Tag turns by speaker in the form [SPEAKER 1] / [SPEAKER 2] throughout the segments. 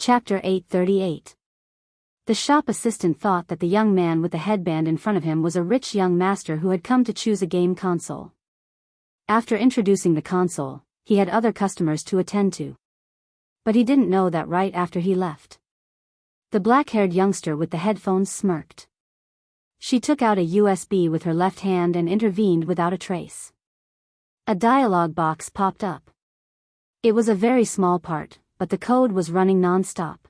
[SPEAKER 1] Chapter 838. The shop assistant thought that the young man with the headband in front of him was a rich young master who had come to choose a game console. After introducing the console, he had other customers to attend to. But he didn't know that right after he left. The black-haired youngster with the headphones smirked. She took out a USB with her left hand and intervened without a trace. A dialog box popped up. It was a very small part, but the code was running non-stop.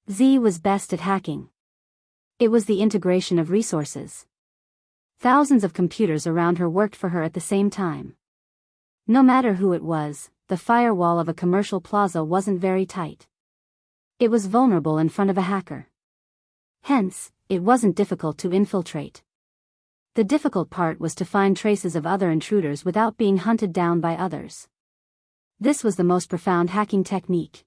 [SPEAKER 1] Z was best at hacking. It was the integration of resources. Thousands of computers around her worked for her at the same time. No matter who it was, the firewall of a commercial plaza wasn't very tight. It was vulnerable in front of a hacker. Hence, it wasn't difficult to infiltrate. The difficult part was to find traces of other intruders without being hunted down by others. This was the most profound hacking technique.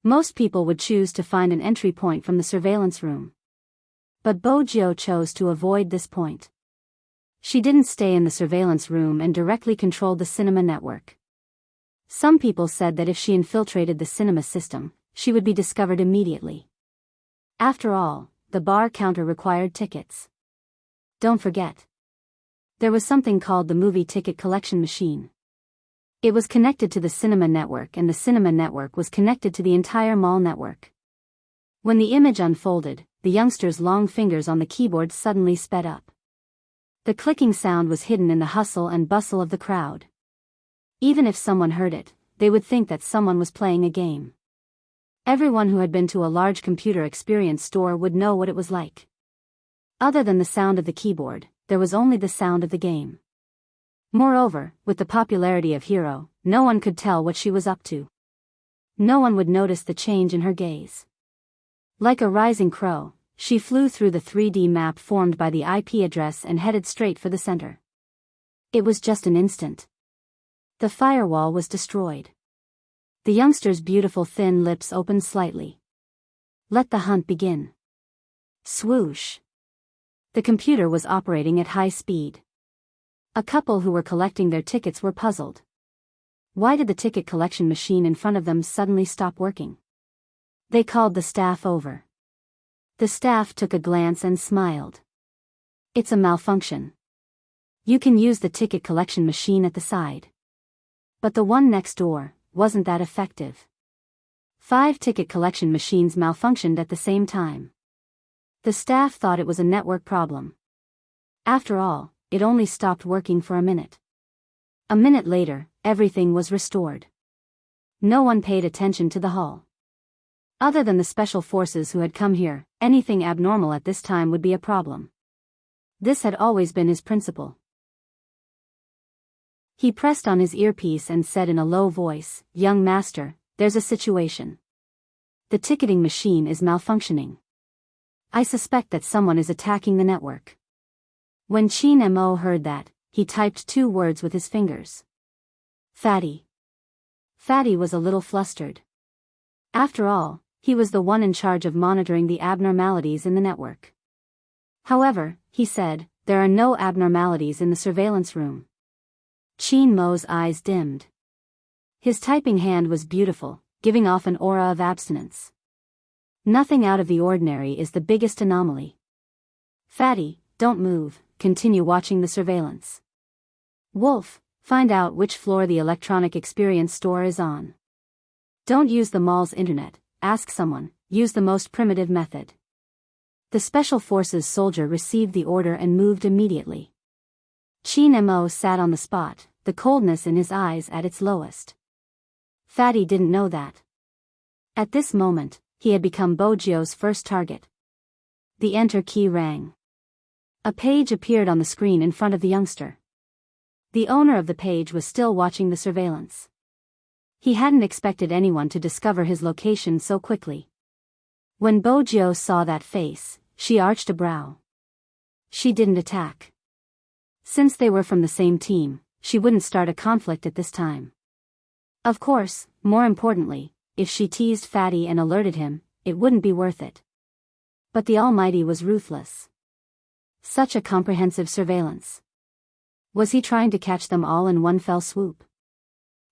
[SPEAKER 1] Most people would choose to find an entry point from the surveillance room. But Bojo chose to avoid this point. She didn't stay in the surveillance room and directly controlled the cinema network. Some people said that if she infiltrated the cinema system, she would be discovered immediately. After all, the bar counter required tickets. Don't forget. There was something called the movie ticket collection machine. It was connected to the cinema network, and the cinema network was connected to the entire mall network. When the image unfolded, the youngster's long fingers on the keyboard suddenly sped up. The clicking sound was hidden in the hustle and bustle of the crowd. Even if someone heard it, they would think that someone was playing a game. Everyone who had been to a large computer experience store would know what it was like. Other than the sound of the keyboard, there was only the sound of the game. Moreover, with the popularity of Hero, no one could tell what she was up to. No one would notice the change in her gaze. Like a rising crow, she flew through the 3D map formed by the IP address and headed straight for the center. It was just an instant. The firewall was destroyed. The youngster's beautiful thin lips opened slightly. Let the hunt begin. Swoosh. The computer was operating at high speed. A couple who were collecting their tickets were puzzled. Why did the ticket collection machine in front of them suddenly stop working? They called the staff over. The staff took a glance and smiled. It's a malfunction. You can use the ticket collection machine at the side. But the one next door wasn't that effective. 5 ticket collection machines malfunctioned at the same time. The staff thought it was a network problem. After all, it only stopped working for a minute. A minute later, everything was restored. No one paid attention to the hall. Other than the special forces who had come here, anything abnormal at this time would be a problem. This had always been his principle. He pressed on his earpiece and said in a low voice, "Young master, there's a situation. The ticketing machine is malfunctioning. I suspect that someone is attacking the network." When Chin Mo heard that, he typed 2 words with his fingers. Fatty. Fatty was a little flustered. After all, he was the one in charge of monitoring the abnormalities in the network. However, he said, there are no abnormalities in the surveillance room. Chin Mo's eyes dimmed. His typing hand was beautiful, giving off an aura of abstinence. Nothing out of the ordinary is the biggest anomaly. Fatty, don't move, continue watching the surveillance. Wolf, find out which floor the electronic experience store is on. Don't use the mall's internet, ask someone, use the most primitive method. The Special Forces soldier received the order and moved immediately. Chin Mo sat on the spot, the coldness in his eyes at its lowest. Fatty didn't know that. At this moment, he had become Bojo's first target. The enter key rang. A page appeared on the screen in front of the youngster. The owner of the page was still watching the surveillance. He hadn't expected anyone to discover his location so quickly. When Bojo saw that face, she arched a brow. She didn't attack. Since they were from the same team, she wouldn't start a conflict at this time. Of course, more importantly, if she teased Fatty and alerted him, it wouldn't be worth it. But the Almighty was ruthless. Such a comprehensive surveillance. Was he trying to catch them all in one fell swoop?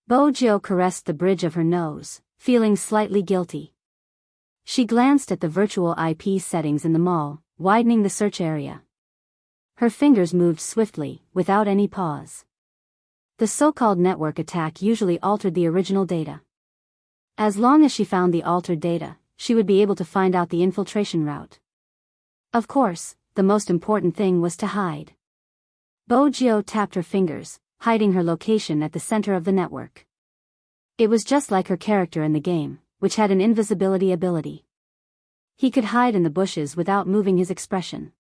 [SPEAKER 1] Bojo caressed the bridge of her nose, feeling slightly guilty. She glanced at the virtual IP settings in the mall, widening the search area. Her fingers moved swiftly, without any pause. The so-called network attack usually altered the original data. As long as she found the altered data, she would be able to find out the infiltration route. Of course, the most important thing was to hide. Bojo tapped her fingers, hiding her location at the center of the network. It was just like her character in the game, which had an invisibility ability. He could hide in the bushes without moving his expression.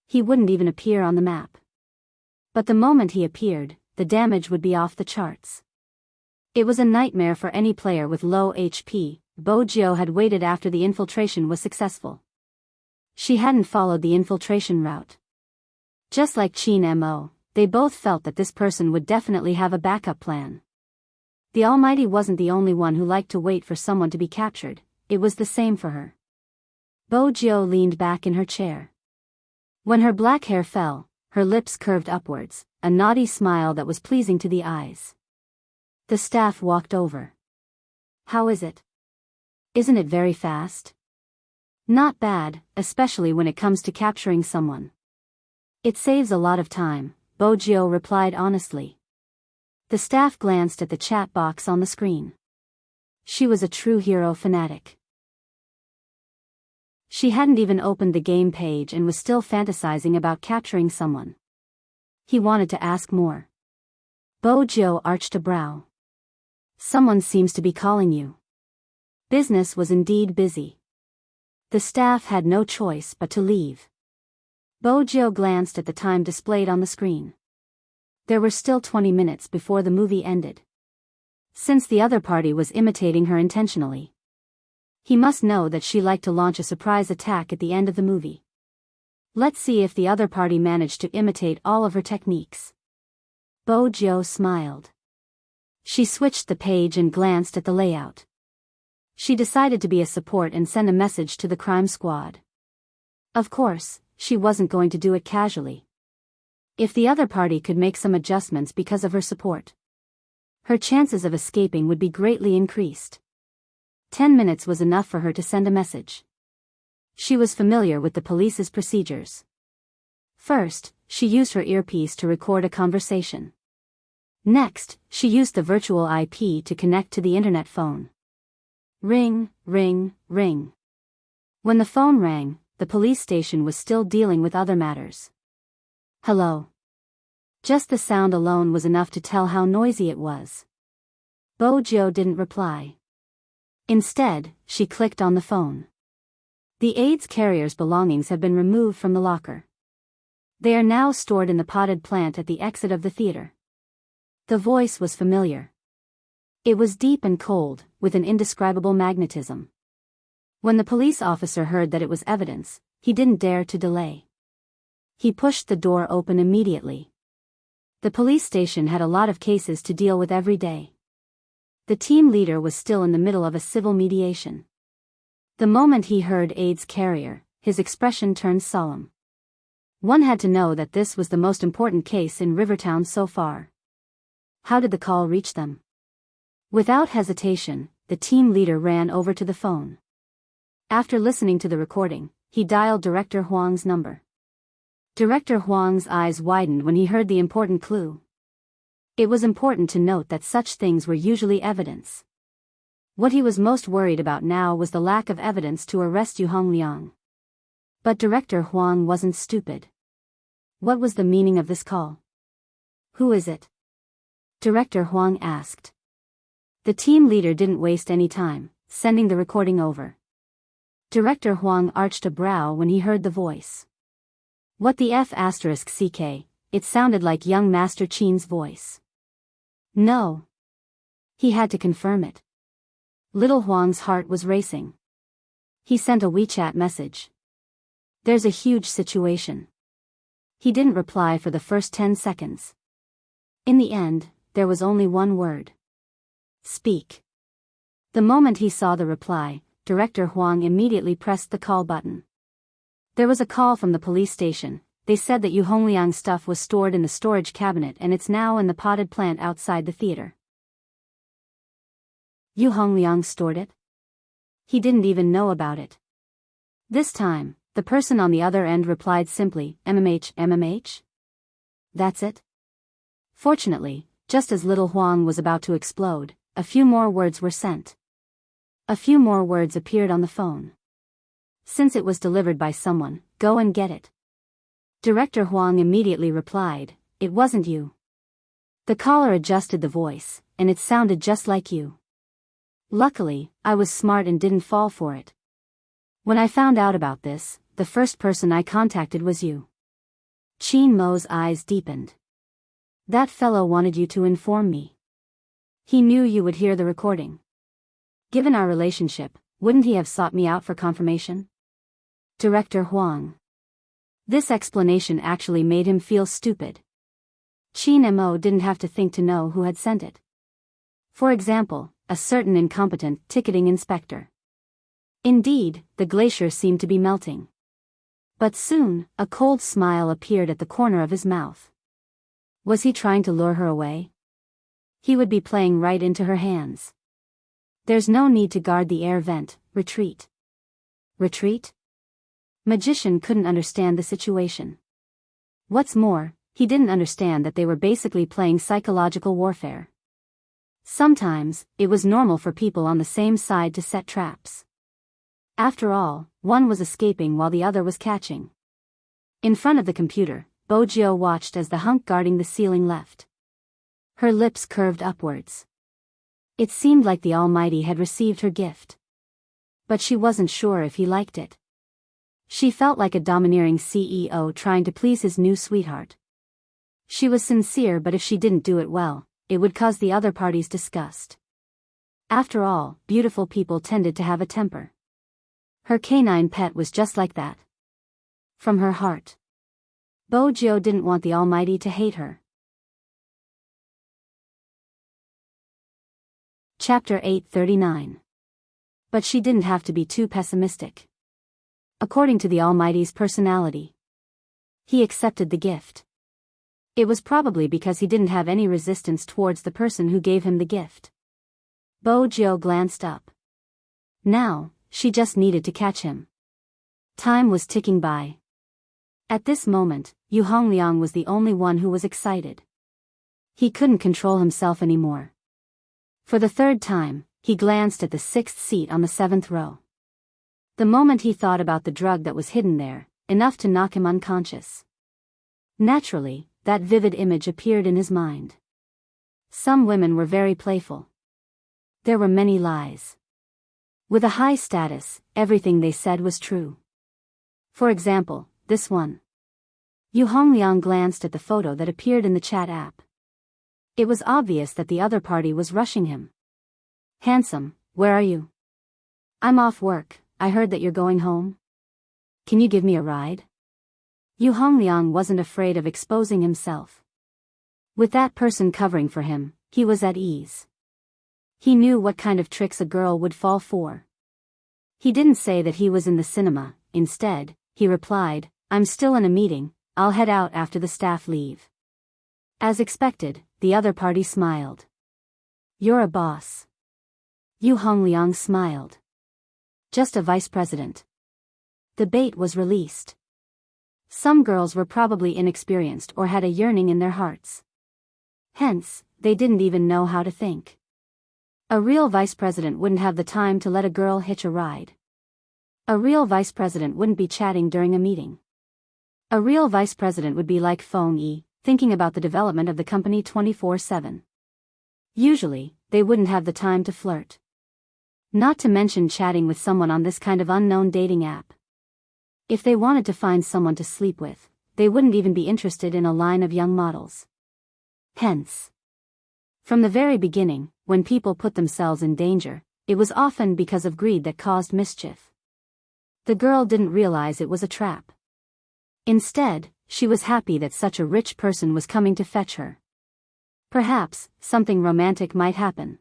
[SPEAKER 1] He wouldn't even appear on the map. But the moment he appeared, the damage would be off the charts. It was a nightmare for any player with low HP. Bojo had waited after the infiltration was successful. She hadn't followed the infiltration route. Just like Chin Mo, they both felt that this person would definitely have a backup plan. The Almighty wasn't the only one who liked to wait for someone to be captured, it was the same for her. Bojo leaned back in her chair. When her black hair fell, her lips curved upwards, a naughty smile that was pleasing to the eyes. The staff walked over. "How is it? Isn't it very fast?" "Not bad, especially when it comes to capturing someone." "It saves a lot of time," Bojo replied honestly. The staff glanced at the chat box on the screen. She was a true hero fanatic. She hadn't even opened the game page and was still fantasizing about capturing someone. He wanted to ask more. Bojo arched a brow. "Someone seems to be calling you." Business was indeed busy. The staff had no choice but to leave. Bojo glanced at the time displayed on the screen. There were still 20 minutes before the movie ended. Since the other party was imitating her intentionally, he must know that she liked to launch a surprise attack at the end of the movie. Let's see if the other party managed to imitate all of her techniques. Bojo smiled. She switched the page and glanced at the layout. She decided to be a support and send a message to the crime squad. Of course, she wasn't going to do it casually. If the other party could make some adjustments because of her support, her chances of escaping would be greatly increased. 10 minutes was enough for her to send a message. She was familiar with the police's procedures. First, she used her earpiece to record a conversation. Next, she used the virtual IP to connect to the internet phone. Ring, ring, ring. When the phone rang, the police station was still dealing with other matters. "Hello." Just the sound alone was enough to tell how noisy it was. Bojo didn't reply. Instead, she clicked on the phone. The AIDS carrier's belongings have been removed from the locker. They are now stored in the potted plant at the exit of the theater. The voice was familiar. It was deep and cold, with an indescribable magnetism. When the police officer heard that it was evidence, he didn't dare to delay. He pushed the door open immediately. The police station had a lot of cases to deal with every day. The team leader was still in the middle of a civil mediation. The moment he heard AIDS carrier, his expression turned solemn. One had to know that this was the most important case in Rivertown so far. How did the call reach them? Without hesitation, the team leader ran over to the phone. After listening to the recording, he dialed Director Huang's number. Director Huang's eyes widened when he heard the important clue. It was important to note that such things were usually evidence. What he was most worried about now was the lack of evidence to arrest Yu Hongliang. But Director Huang wasn't stupid. What was the meaning of this call? "Who is it?" Director Huang asked. The team leader didn't waste any time, sending the recording over. Director Huang arched a brow when he heard the voice. What the F***ck, it sounded like young Master Chin's voice. No. He had to confirm it. Little Huang's heart was racing. He sent a WeChat message. "There's a huge situation." He didn't reply for the first 10 seconds. In the end, there was only one word. "Speak." The moment he saw the reply, Director Huang immediately pressed the call button. There was a call from the police station. They said that Yu Hongliang's stuff was stored in the storage cabinet and it's now in the potted plant outside the theater. Yu Hongliang stored it? He didn't even know about it. This time, the person on the other end replied simply, MMH. That's it? Fortunately, just as little Huang was about to explode, a few more words were sent. A few more words appeared on the phone. Since it was delivered by someone, go and get it. Director Huang immediately replied, it wasn't you. The caller adjusted the voice, and it sounded just like you. Luckily, I was smart and didn't fall for it. When I found out about this, the first person I contacted was you. Qin Mo's eyes deepened. That fellow wanted you to inform me. He knew you would hear the recording. Given our relationship, wouldn't he have sought me out for confirmation? Director Huang. This explanation actually made him feel stupid. Qin Mo didn't have to think to know who had sent it. For example, a certain incompetent ticketing inspector. Indeed, the glacier seemed to be melting. But soon, a cold smile appeared at the corner of his mouth. Was he trying to lure her away? He would be playing right into her hands. There's no need to guard the air vent, retreat. Retreat? Magician couldn't understand the situation. What's more, he didn't understand that they were basically playing psychological warfare. Sometimes, it was normal for people on the same side to set traps. After all, one was escaping while the other was catching. In front of the computer, Bojio watched as the hunk guarding the ceiling left. Her lips curved upwards. It seemed like the Almighty had received her gift. But she wasn't sure if he liked it. She felt like a domineering CEO trying to please his new sweetheart. She was sincere, but if she didn't do it well, it would cause the other party's disgust. After all, beautiful people tended to have a temper. Her canine pet was just like that. From her heart. Bojio didn't want the Almighty to hate her. Chapter 839. But she didn't have to be too pessimistic. According to the Almighty's personality, he accepted the gift. It was probably because he didn't have any resistance towards the person who gave him the gift. Bojio glanced up. Now, she just needed to catch him. Time was ticking by. At this moment, Yu Hongliang was the only one who was excited. He couldn't control himself anymore. For the third time, he glanced at the 6th seat on the 7th row. The moment he thought about the drug that was hidden there, enough to knock him unconscious. Naturally, that vivid image appeared in his mind. Some women were very playful. There were many lies. With a high status, everything they said was true. For example, this one. Yu Hongliang glanced at the photo that appeared in the chat app. It was obvious that the other party was rushing him. Handsome, where are you? I'm off work, I heard that you're going home. Can you give me a ride? Yu Hongliang wasn't afraid of exposing himself. With that person covering for him, he was at ease. He knew what kind of tricks a girl would fall for. He didn't say that he was in the cinema. Instead, he replied, I'm still in a meeting, I'll head out after the staff leave. As expected, the other party smiled. You're a boss. Yu Hongliang smiled. Just a vice president. The bait was released. Some girls were probably inexperienced or had a yearning in their hearts. Hence, they didn't even know how to think. A real vice president wouldn't have the time to let a girl hitch a ride. A real vice president wouldn't be chatting during a meeting. A real vice president would be like Feng Yi, thinking about the development of the company 24/7. Usually, they wouldn't have the time to flirt. Not to mention chatting with someone on this kind of unknown dating app. If they wanted to find someone to sleep with, they wouldn't even be interested in a line of young models. Hence, from the very beginning, when people put themselves in danger, it was often because of greed that caused mischief. The girl didn't realize it was a trap. Instead, she was happy that such a rich person was coming to fetch her. Perhaps, something romantic might happen.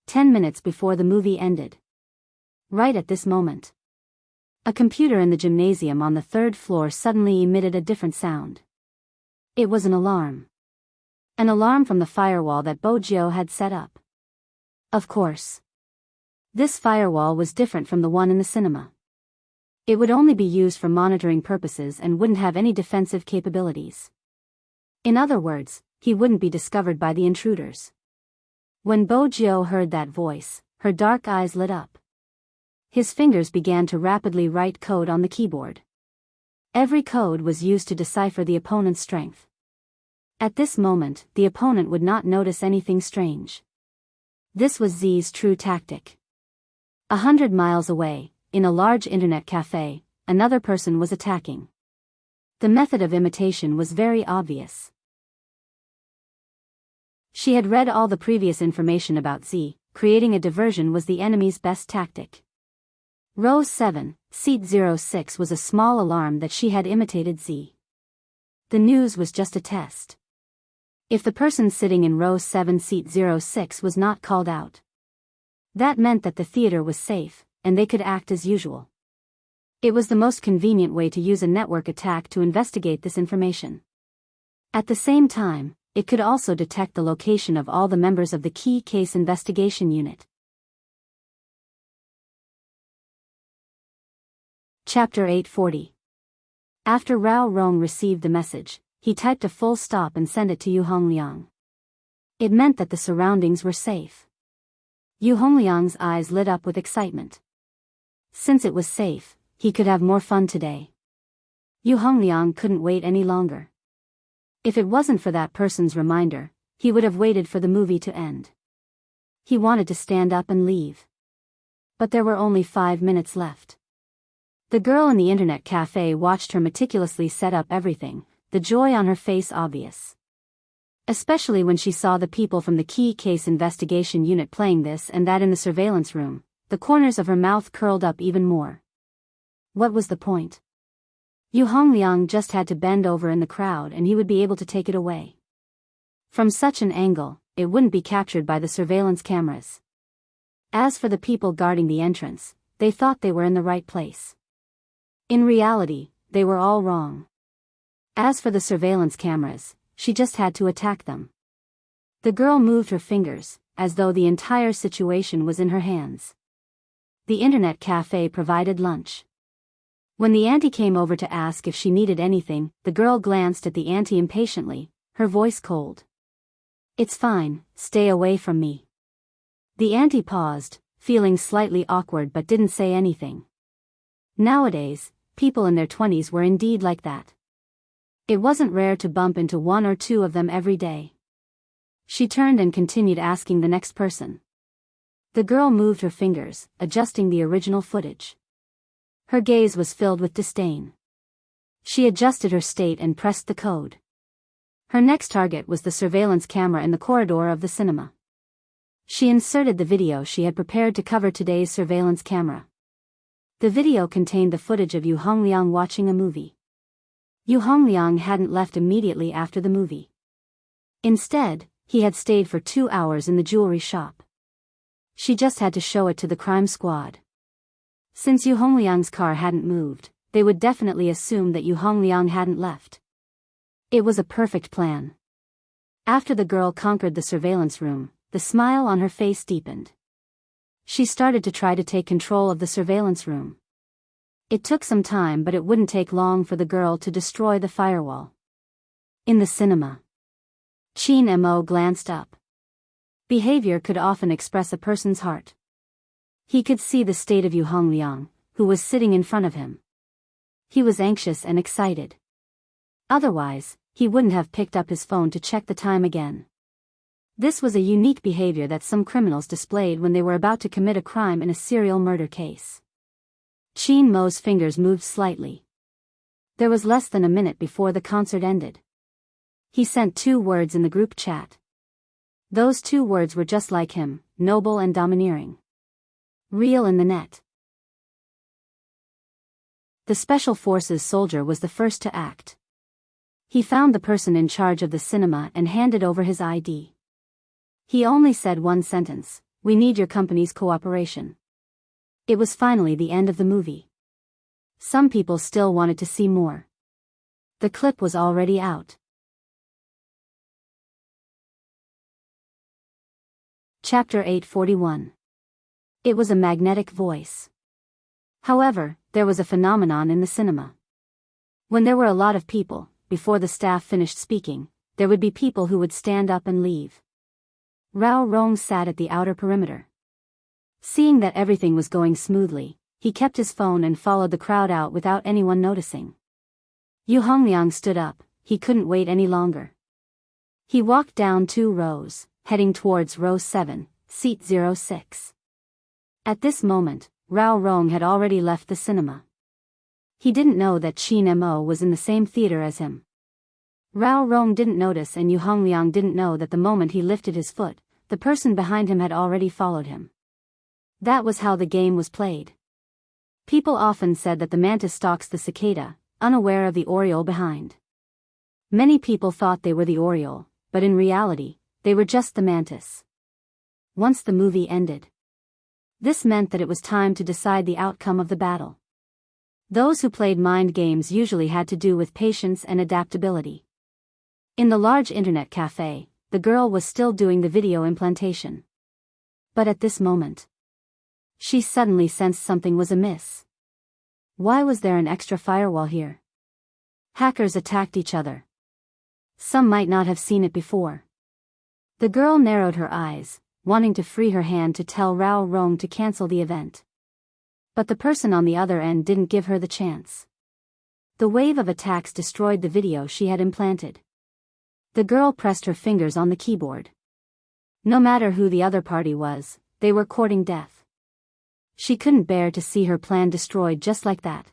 [SPEAKER 1] 10 minutes before the movie ended. Right at this moment. A computer in the gymnasium on the 3rd floor suddenly emitted a different sound. It was an alarm. An alarm from the firewall that Bojio had set up. Of course. This firewall was different from the one in the cinema. It would only be used for monitoring purposes and wouldn't have any defensive capabilities. In other words, he wouldn't be discovered by the intruders. When Bo Jiao heard that voice, her dark eyes lit up. His fingers began to rapidly write code on the keyboard. Every code was used to decipher the opponent's strength. At this moment, the opponent would not notice anything strange. This was Z's true tactic. 100 miles away, in a large internet cafe, another person was attacking. The method of imitation was very obvious. She had read all the previous information about Z. Creating a diversion was the enemy's best tactic. Row 7, seat 06 was a small alarm that she had imitated Z. The news was just a test. If the person sitting in row 7 seat 06 was not called out, that meant that the theater was safe, and they could act as usual. It was the most convenient way to use a network attack to investigate this information. At the same time, it could also detect the location of all the members of the Key Case Investigation Unit. Chapter 840. After Rao Rong received the message, he typed a full stop and sent it to Yu Hongliang. It meant that the surroundings were safe. Yu Hongliang's eyes lit up with excitement. Since it was safe, he could have more fun today. Yu Hongliang couldn't wait any longer. If it wasn't for that person's reminder, he would have waited for the movie to end. He wanted to stand up and leave. But there were only 5 minutes left. The girl in the internet cafe watched her meticulously set up everything, the joy on her face obvious. Especially when she saw the people from the Key Case Investigation Unit playing this and that in the surveillance room, the corners of her mouth curled up even more. What was the point? Yu Hongliang just had to bend over in the crowd and he would be able to take it away. From such an angle, it wouldn't be captured by the surveillance cameras. As for the people guarding the entrance, they thought they were in the right place. In reality, they were all wrong. As for the surveillance cameras, she just had to attack them. The girl moved her fingers, as though the entire situation was in her hands. The internet cafe provided lunch. When the auntie came over to ask if she needed anything, the girl glanced at the auntie impatiently, her voice cold. "It's fine, stay away from me." The auntie paused, feeling slightly awkward but didn't say anything. Nowadays, people in their 20s were indeed like that. It wasn't rare to bump into 1 or 2 of them every day. She turned and continued asking the next person. The girl moved her fingers, adjusting the original footage. Her gaze was filled with disdain. She adjusted her state and pressed the code. Her next target was the surveillance camera in the corridor of the cinema. She inserted the video she had prepared to cover today's surveillance camera. The video contained the footage of Yu Hongliang watching a movie. Yu Hongliang hadn't left immediately after the movie. Instead, he had stayed for 2 hours in the jewelry shop. She just had to show it to the crime squad. Since Yu Hongliang's car hadn't moved, they would definitely assume that Yu Hongliang hadn't left. It was a perfect plan. After the girl conquered the surveillance room, the smile on her face deepened. She started to try to take control of the surveillance room. It took some time, but it wouldn't take long for the girl to destroy the firewall. In the cinema, Qin Mo glanced up. Behavior could often express a person's heart. He could see the state of Yu Hongliang, who was sitting in front of him. He was anxious and excited. Otherwise, he wouldn't have picked up his phone to check the time again. This was a unique behavior that some criminals displayed when they were about to commit a crime in a serial murder case. Qin Mo's fingers moved slightly. There was less than a minute before the concert ended. He sent 2 words in the group chat. Those 2 words were just like him, noble and domineering. Real in the net. The Special Forces soldier was the first to act. He found the person in charge of the cinema and handed over his ID. He only said one sentence: "We need your company's cooperation." It was finally the end of the movie. Some people still wanted to see more. The clip was already out. Chapter 841. It was a magnetic voice. However, there was a phenomenon in the cinema. When there were a lot of people, before the staff finished speaking, there would be people who would stand up and leave. Rao Rong sat at the outer perimeter. Seeing that everything was going smoothly, he kept his phone and followed the crowd out without anyone noticing. Yu Hongliang stood up, he couldn't wait any longer. He walked down 2 rows, heading towards row 7, seat 06. At this moment, Rao Rong had already left the cinema. He didn't know that Qin Mo was in the same theater as him. Rao Rong didn't notice, and Yu Hongliang didn't know that the moment he lifted his foot, the person behind him had already followed him. That was how the game was played. People often said that the mantis stalks the cicada, unaware of the oriole behind. Many people thought they were the oriole, but in reality, they were just the mantis. Once the movie ended, this meant that it was time to decide the outcome of the battle. Those who played mind games usually had to do with patience and adaptability. In the large internet cafe, the girl was still doing the video implantation. But at this moment, she suddenly sensed something was amiss. Why was there an extra firewall here? Hackers attacked each other. Some might not have seen it before. The girl narrowed her eyes, wanting to free her hand to tell Rao Rong to cancel the event. But the person on the other end didn't give her the chance. The wave of attacks destroyed the video she had implanted. The girl pressed her fingers on the keyboard. No matter who the other party was, they were courting death. She couldn't bear to see her plan destroyed just like that.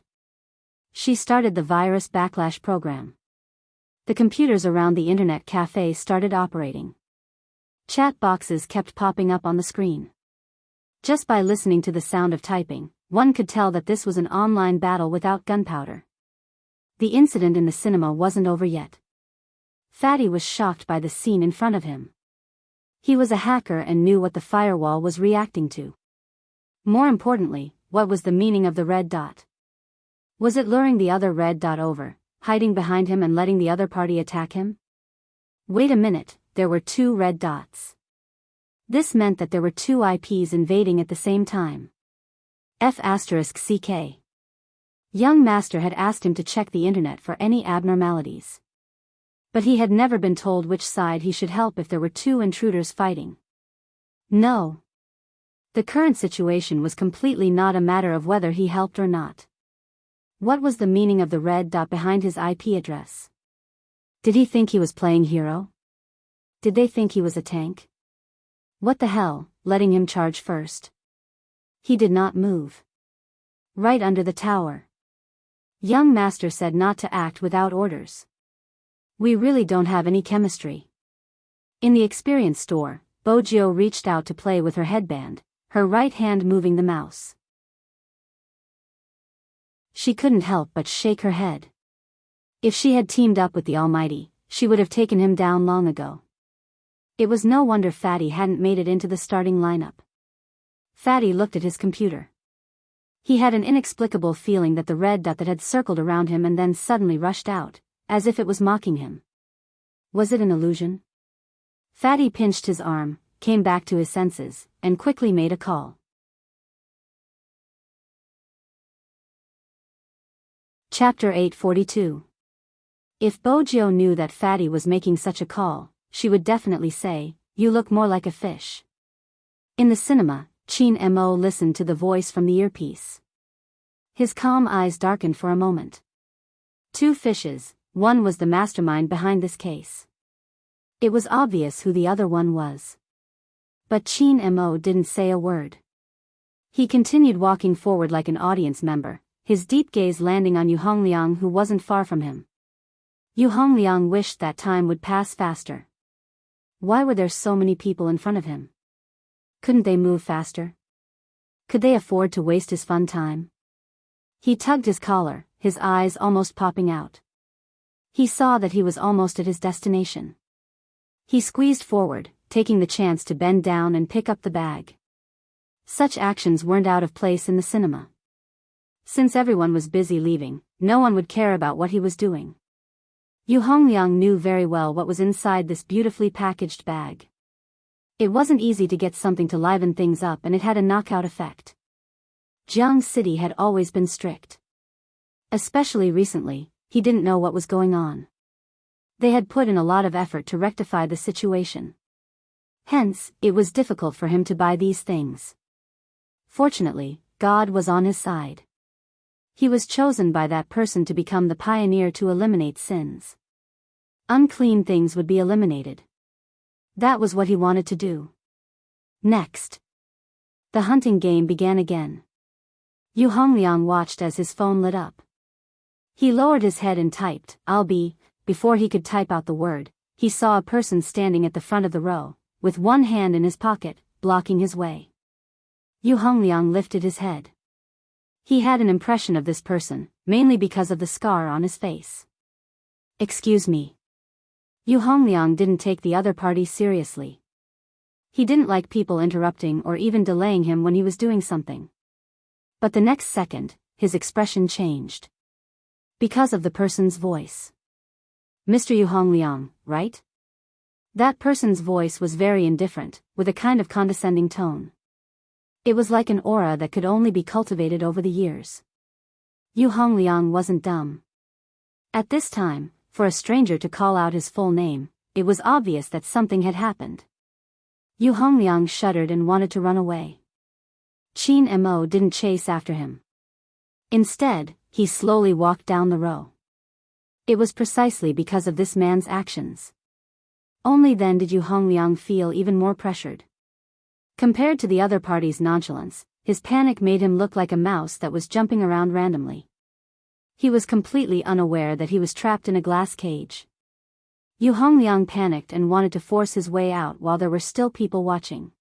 [SPEAKER 1] She started the virus backlash program. The computers around the internet cafe started operating. Chat boxes kept popping up on the screen. Just by listening to the sound of typing, one could tell that this was an online battle without gunpowder. The incident in the cinema wasn't over yet. Fatty was shocked by the scene in front of him. He was a hacker and knew what the firewall was reacting to. More importantly, what was the meaning of the red dot? Was it luring the other red dot over, hiding behind him and letting the other party attack him? Wait a minute, there were 2 red dots. This meant that there were 2 IPs invading at the same time. F***CK. Young Master had asked him to check the internet for any abnormalities. But he had never been told which side he should help if there were 2 intruders fighting. No. The current situation was completely not a matter of whether he helped or not. What was the meaning of the red dot behind his IP address? Did he think he was playing hero? Did they think he was a tank? What the hell, letting him charge first? He did not move. Right under the tower. Young Master said not to act without orders. We really don't have any chemistry. In the experience store, Bojio reached out to play with her headband, her right hand moving the mouse. She couldn't help but shake her head. If she had teamed up with the Almighty, she would have taken him down long ago. It was no wonder Fatty hadn't made it into the starting lineup. Fatty looked at his computer. He had an inexplicable feeling that the red dot that had circled around him and then suddenly rushed out, as if it was mocking him. Was it an illusion? Fatty pinched his arm, came back to his senses, and quickly made a call. Chapter 842. If Bojio knew that Fatty was making such a call, she would definitely say, "You look more like a fish." In the cinema, Qin Mo listened to the voice from the earpiece. His calm eyes darkened for a moment. 2 fishes, one was the mastermind behind this case. It was obvious who the other one was. But Qin Mo didn't say a word. He continued walking forward like an audience member, his deep gaze landing on Yu Hongliang, who wasn't far from him. Yu Hongliang wished that time would pass faster. Why were there so many people in front of him? Couldn't they move faster? Could they afford to waste his fun time? He tugged his collar, his eyes almost popping out. He saw that he was almost at his destination. He squeezed forward, taking the chance to bend down and pick up the bag. Such actions weren't out of place in the cinema. Since everyone was busy leaving, no one would care about what he was doing. Yu Hongliang knew very well what was inside this beautifully packaged bag. It wasn't easy to get something to liven things up, and it had a knockout effect. Jiang City had always been strict. Especially recently, he didn't know what was going on. They had put in a lot of effort to rectify the situation. Hence, it was difficult for him to buy these things. Fortunately, God was on his side. He was chosen by that person to become the pioneer to eliminate sins. Unclean things would be eliminated. That was what he wanted to do. Next, the hunting game began again. Yu Hongliang watched as his phone lit up. He lowered his head and typed, "I'll be," before he could type out the word. He saw a person standing at the front of the row, with one hand in his pocket, blocking his way. Yu Hongliang lifted his head. He had an impression of this person, mainly because of the scar on his face. "Excuse me." Yu Hongliang didn't take the other party seriously. He didn't like people interrupting or even delaying him when he was doing something. But the next second, his expression changed. Because of the person's voice. "Mr. Yu Hongliang, right?" That person's voice was very indifferent, with a kind of condescending tone. It was like an aura that could only be cultivated over the years. Yu Hongliang wasn't dumb. At this time, for a stranger to call out his full name, it was obvious that something had happened. Yu Hongliang shuddered and wanted to run away. Qin Mo didn't chase after him. Instead, he slowly walked down the row. It was precisely because of this man's actions. Only then did Yu Hongliang feel even more pressured. Compared to the other party's nonchalance, his panic made him look like a mouse that was jumping around randomly. He was completely unaware that he was trapped in a glass cage. Yu Hongliang panicked and wanted to force his way out while there were still people watching.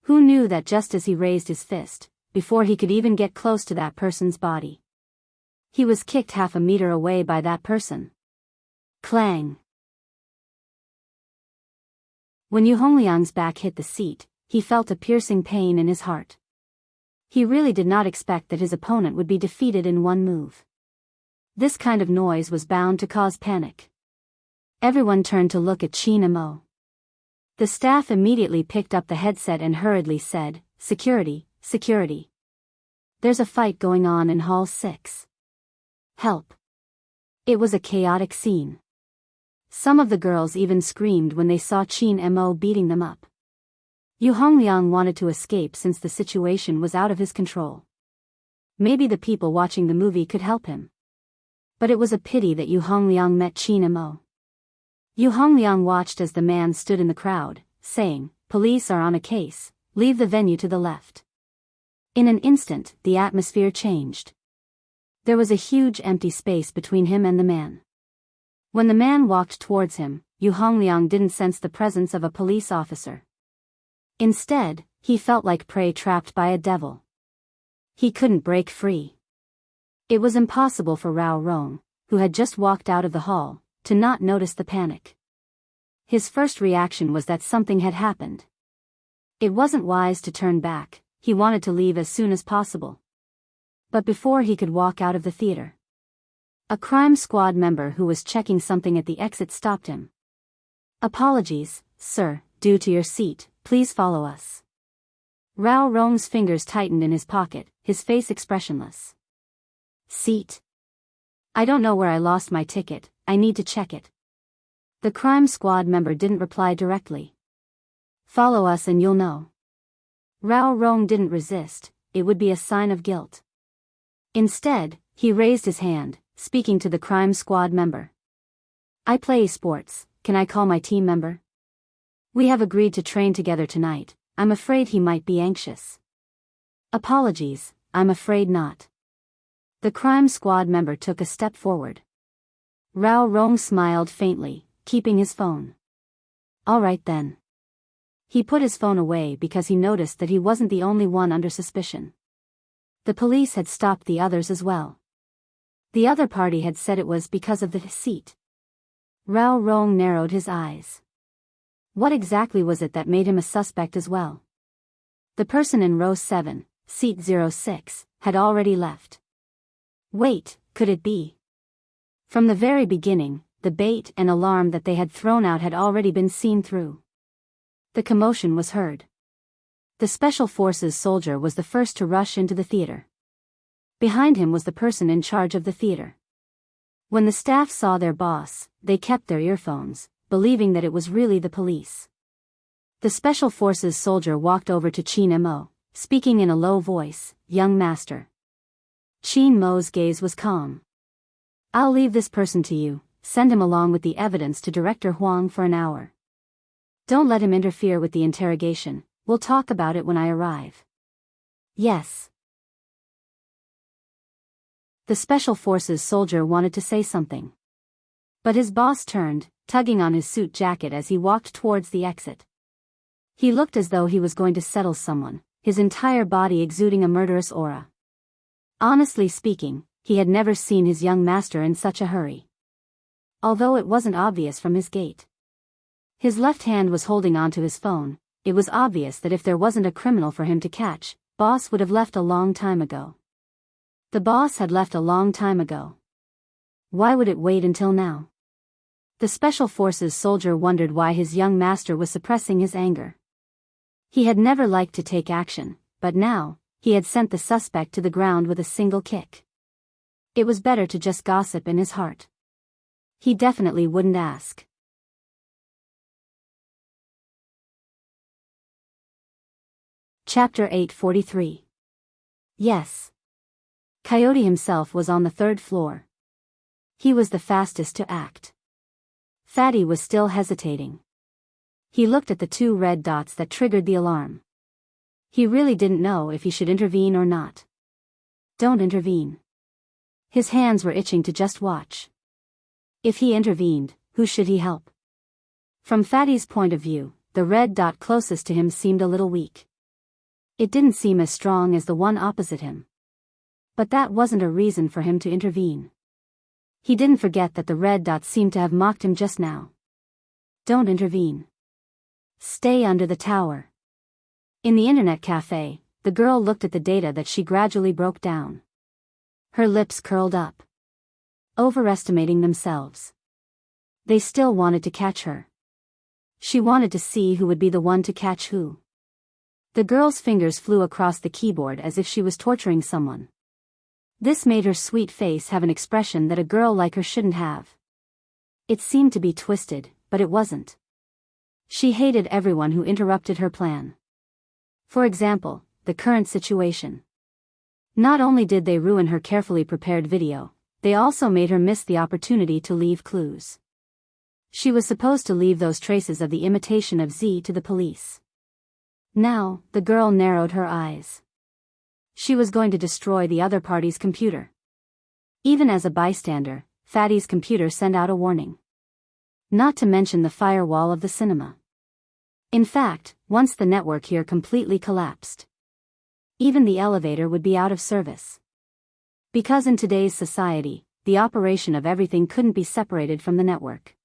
[SPEAKER 1] Who knew that just as he raised his fist, before he could even get close to that person's body, he was kicked half a meter away by that person. Clang! When Yu Hongliang's back hit the seat, he felt a piercing pain in his heart. He really did not expect that his opponent would be defeated in one move. This kind of noise was bound to cause panic. Everyone turned to look at Qin Mo. The staff immediately picked up the headset and hurriedly said, "Security, security. There's a fight going on in Hall 6. Help." It was a chaotic scene. Some of the girls even screamed when they saw Qin Mo beating them up. Yu Hongliang wanted to escape since the situation was out of his control. Maybe the people watching the movie could help him. But it was a pity that Yu Hongliang met Qin Mo. Yu Hongliang watched as the man stood in the crowd, saying, "Police are on a case, leave the venue to the left." In an instant, the atmosphere changed. There was a huge empty space between him and the man. When the man walked towards him, Yu Hongliang didn't sense the presence of a police officer. Instead, he felt like prey trapped by a devil. He couldn't break free. It was impossible for Rao Rong, who had just walked out of the hall, to not notice the panic. His first reaction was that something had happened. It wasn't wise to turn back, he wanted to leave as soon as possible. But before he could walk out of the theater, a crime squad member who was checking something at the exit stopped him. "Apologies, sir, due to your seat, please follow us." Rao Rong's fingers tightened in his pocket, his face expressionless. "Seat? I don't know where I lost my ticket, I need to check it." The crime squad member didn't reply directly. "Follow us and you'll know." Rao Rong didn't resist, it would be a sign of guilt. Instead, he raised his hand, speaking to the crime squad member. "I play sports, can I call my team member? We have agreed to train together tonight, I'm afraid he might be anxious." "Apologies, I'm afraid not." The crime squad member took a step forward. Rao Rong smiled faintly, keeping his phone. "All right then." He put his phone away because he noticed that he wasn't the only one under suspicion. The police had stopped the others as well. The other party had said it was because of the seat. Rao Rong narrowed his eyes. What exactly was it that made him a suspect as well? The person in row 7, seat 06, had already left. Wait, could it be? From the very beginning, the bait and alarm that they had thrown out had already been seen through. The commotion was heard. The Special Forces soldier was the first to rush into the theater. Behind him was the person in charge of the theater. When the staff saw their boss, they kept their earphones, believing that it was really the police. The Special Forces soldier walked over to Chin Mo, speaking in a low voice, "Young master." Chin Mo's gaze was calm. "I'll leave this person to you, send him along with the evidence to Director Huang for an hour. Don't let him interfere with the interrogation, we'll talk about it when I arrive." "Yes." The Special Forces soldier wanted to say something. But his boss turned, tugging on his suit jacket as he walked towards the exit. He looked as though he was going to settle someone, his entire body exuding a murderous aura. Honestly speaking, he had never seen his young master in such a hurry. Although it wasn't obvious from his gait. His left hand was holding onto his phone. It was obvious that if there wasn't a criminal for him to catch, boss would have left a long time ago. The boss had left a long time ago. Why would it wait until now? The Special Forces soldier wondered why his young master was suppressing his anger. He had never liked to take action, but now, he had sent the suspect to the ground with a single kick. It was better to just gossip in his heart. He definitely wouldn't ask. Chapter 843. Yes. Coyote himself was on the third floor. He was the fastest to act. Fatty was still hesitating. He looked at the two red dots that triggered the alarm. He really didn't know if he should intervene or not. Don't intervene. His hands were itching to just watch. If he intervened, who should he help? From Fatty's point of view, the red dot closest to him seemed a little weak. It didn't seem as strong as the one opposite him. But that wasn't a reason for him to intervene. He didn't forget that the red dot seemed to have mocked him just now. Don't intervene. Stay under the tower. In the internet cafe, the girl looked at the data that she gradually broke down. Her lips curled up. Overestimating themselves. They still wanted to catch her. She wanted to see who would be the one to catch who. The girl's fingers flew across the keyboard as if she was torturing someone. This made her sweet face have an expression that a girl like her shouldn't have. It seemed to be twisted, but it wasn't. She hated everyone who interrupted her plan. For example, the current situation. Not only did they ruin her carefully prepared video, they also made her miss the opportunity to leave clues. She was supposed to leave those traces of the imitation of Z to the police. Now, the girl narrowed her eyes. She was going to destroy the other party's computer. Even as a bystander, Fatty's computer sent out a warning. Not to mention the firewall of the cinema. In fact, once the network here completely collapsed, even the elevator would be out of service. Because in today's society, the operation of everything couldn't be separated from the network.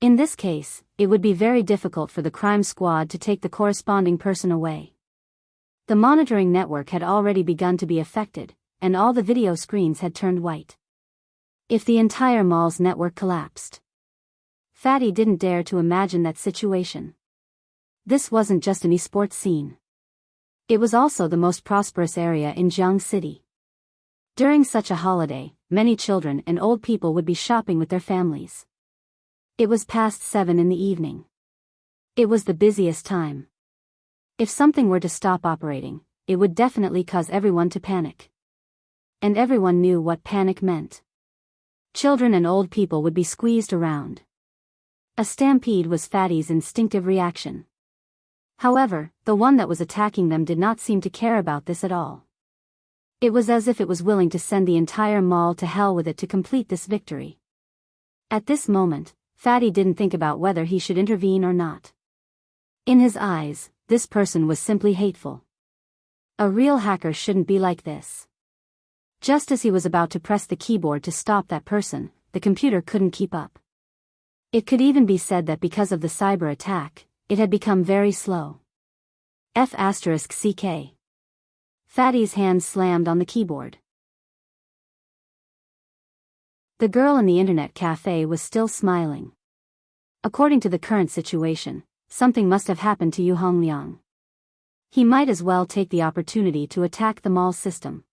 [SPEAKER 1] In this case, it would be very difficult for the crime squad to take the corresponding person away. The monitoring network had already begun to be affected, and all the video screens had turned white. If the entire mall's network collapsed. Fatty didn't dare to imagine that situation. This wasn't just an esports scene. It was also the most prosperous area in Jiang City. During such a holiday, many children and old people would be shopping with their families. It was past 7 in the evening. It was the busiest time. If something were to stop operating, it would definitely cause everyone to panic. And everyone knew what panic meant. Children and old people would be squeezed around. A stampede was Fatty's instinctive reaction. However, the one that was attacking them did not seem to care about this at all. It was as if it was willing to send the entire mall to hell with it to complete this victory. At this moment, Fatty didn't think about whether he should intervene or not. In his eyes, this person was simply hateful. A real hacker shouldn't be like this. Just as he was about to press the keyboard to stop that person, the computer couldn't keep up. It could even be said that because of the cyber attack, it had become very slow. F***CK. Fatty's hand slammed on the keyboard. The girl in the internet cafe was still smiling. According to the current situation, Something must have happened to Yu Hongliang. He might as well take the opportunity to attack the mall system.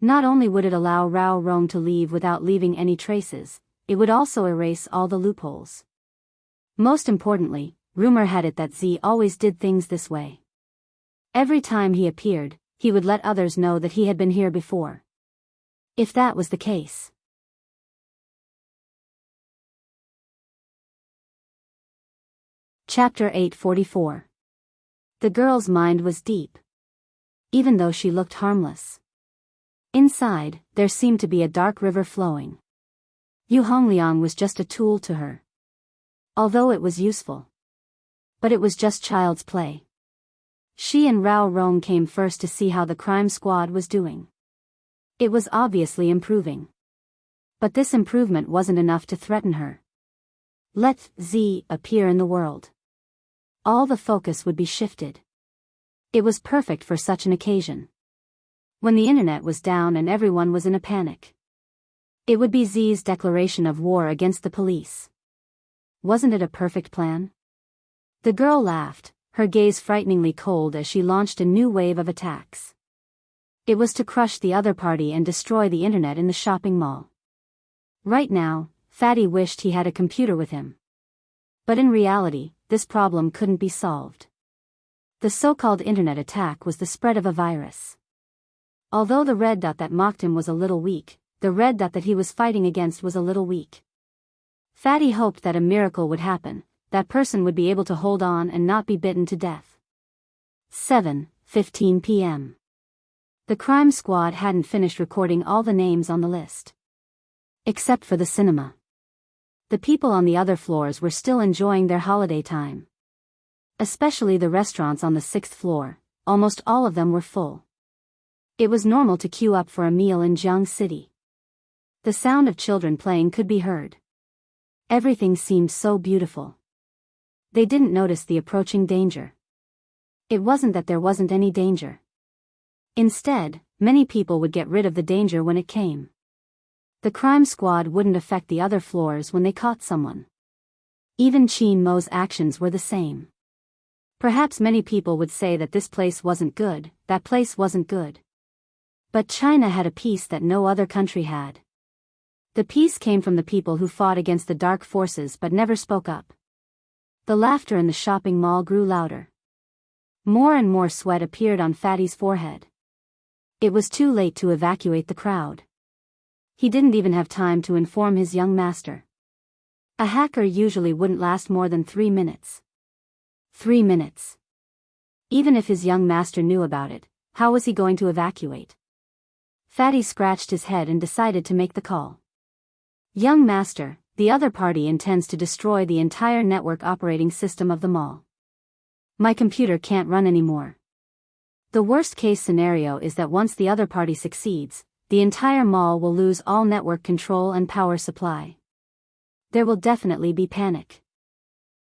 [SPEAKER 1] Not only would it allow Rao Rong to leave without leaving any traces, it would also erase all the loopholes. Most importantly, rumor had it that Z always did things this way. Every time he appeared, he would let others know that he had been here before. If that was the case. Chapter 844. The girl's mind was deep. Even though she looked harmless. Inside, there seemed to be a dark river flowing. Yu Hongliang was just a tool to her. Although it was useful. But it was just child's play. She and Rao Rong came first to see how the crime squad was doing. It was obviously improving. But this improvement wasn't enough to threaten her. Let Z appear in the world. All the focus would be shifted. It was perfect for such an occasion. When the internet was down and everyone was in a panic. It would be Z's declaration of war against the police. Wasn't it a perfect plan? The girl laughed, her gaze frighteningly cold as she launched a new wave of attacks. It was to crush the other party and destroy the internet in the shopping mall. Right now, Fatty wished he had a computer with him. But in reality, this problem couldn't be solved. The so-called internet attack was the spread of a virus. Although the red dot that mocked him was a little weak, the red dot that he was fighting against was a little weak. Fatty hoped that a miracle would happen, that person would be able to hold on and not be bitten to death. 7:15 p.m. The crime squad hadn't finished recording all the names on the list. Except for the cinema. The people on the other floors were still enjoying their holiday time. Especially the restaurants on the 6th floor, almost all of them were full. It was normal to queue up for a meal in Jiang City. The sound of children playing could be heard. Everything seemed so beautiful. They didn't notice the approaching danger. It wasn't that there wasn't any danger. Instead, many people would get rid of the danger when it came. The crime squad wouldn't affect the other floors when they caught someone. Even Qin Mo's actions were the same. Perhaps many people would say that this place wasn't good, that place wasn't good. But China had a peace that no other country had. The peace came from the people who fought against the dark forces but never spoke up. The laughter in the shopping mall grew louder. More and more sweat appeared on Fatty's forehead. It was too late to evacuate the crowd. He didn't even have time to inform his young master. A hacker usually wouldn't last more than 3 minutes. 3 minutes. Even if his young master knew about it, how was he going to evacuate? Fatty scratched his head and decided to make the call. Young master, the other party intends to destroy the entire network operating system of the mall. My computer can't run anymore. The worst case scenario is that once the other party succeeds, the entire mall will lose all network control and power supply. There will definitely be panic.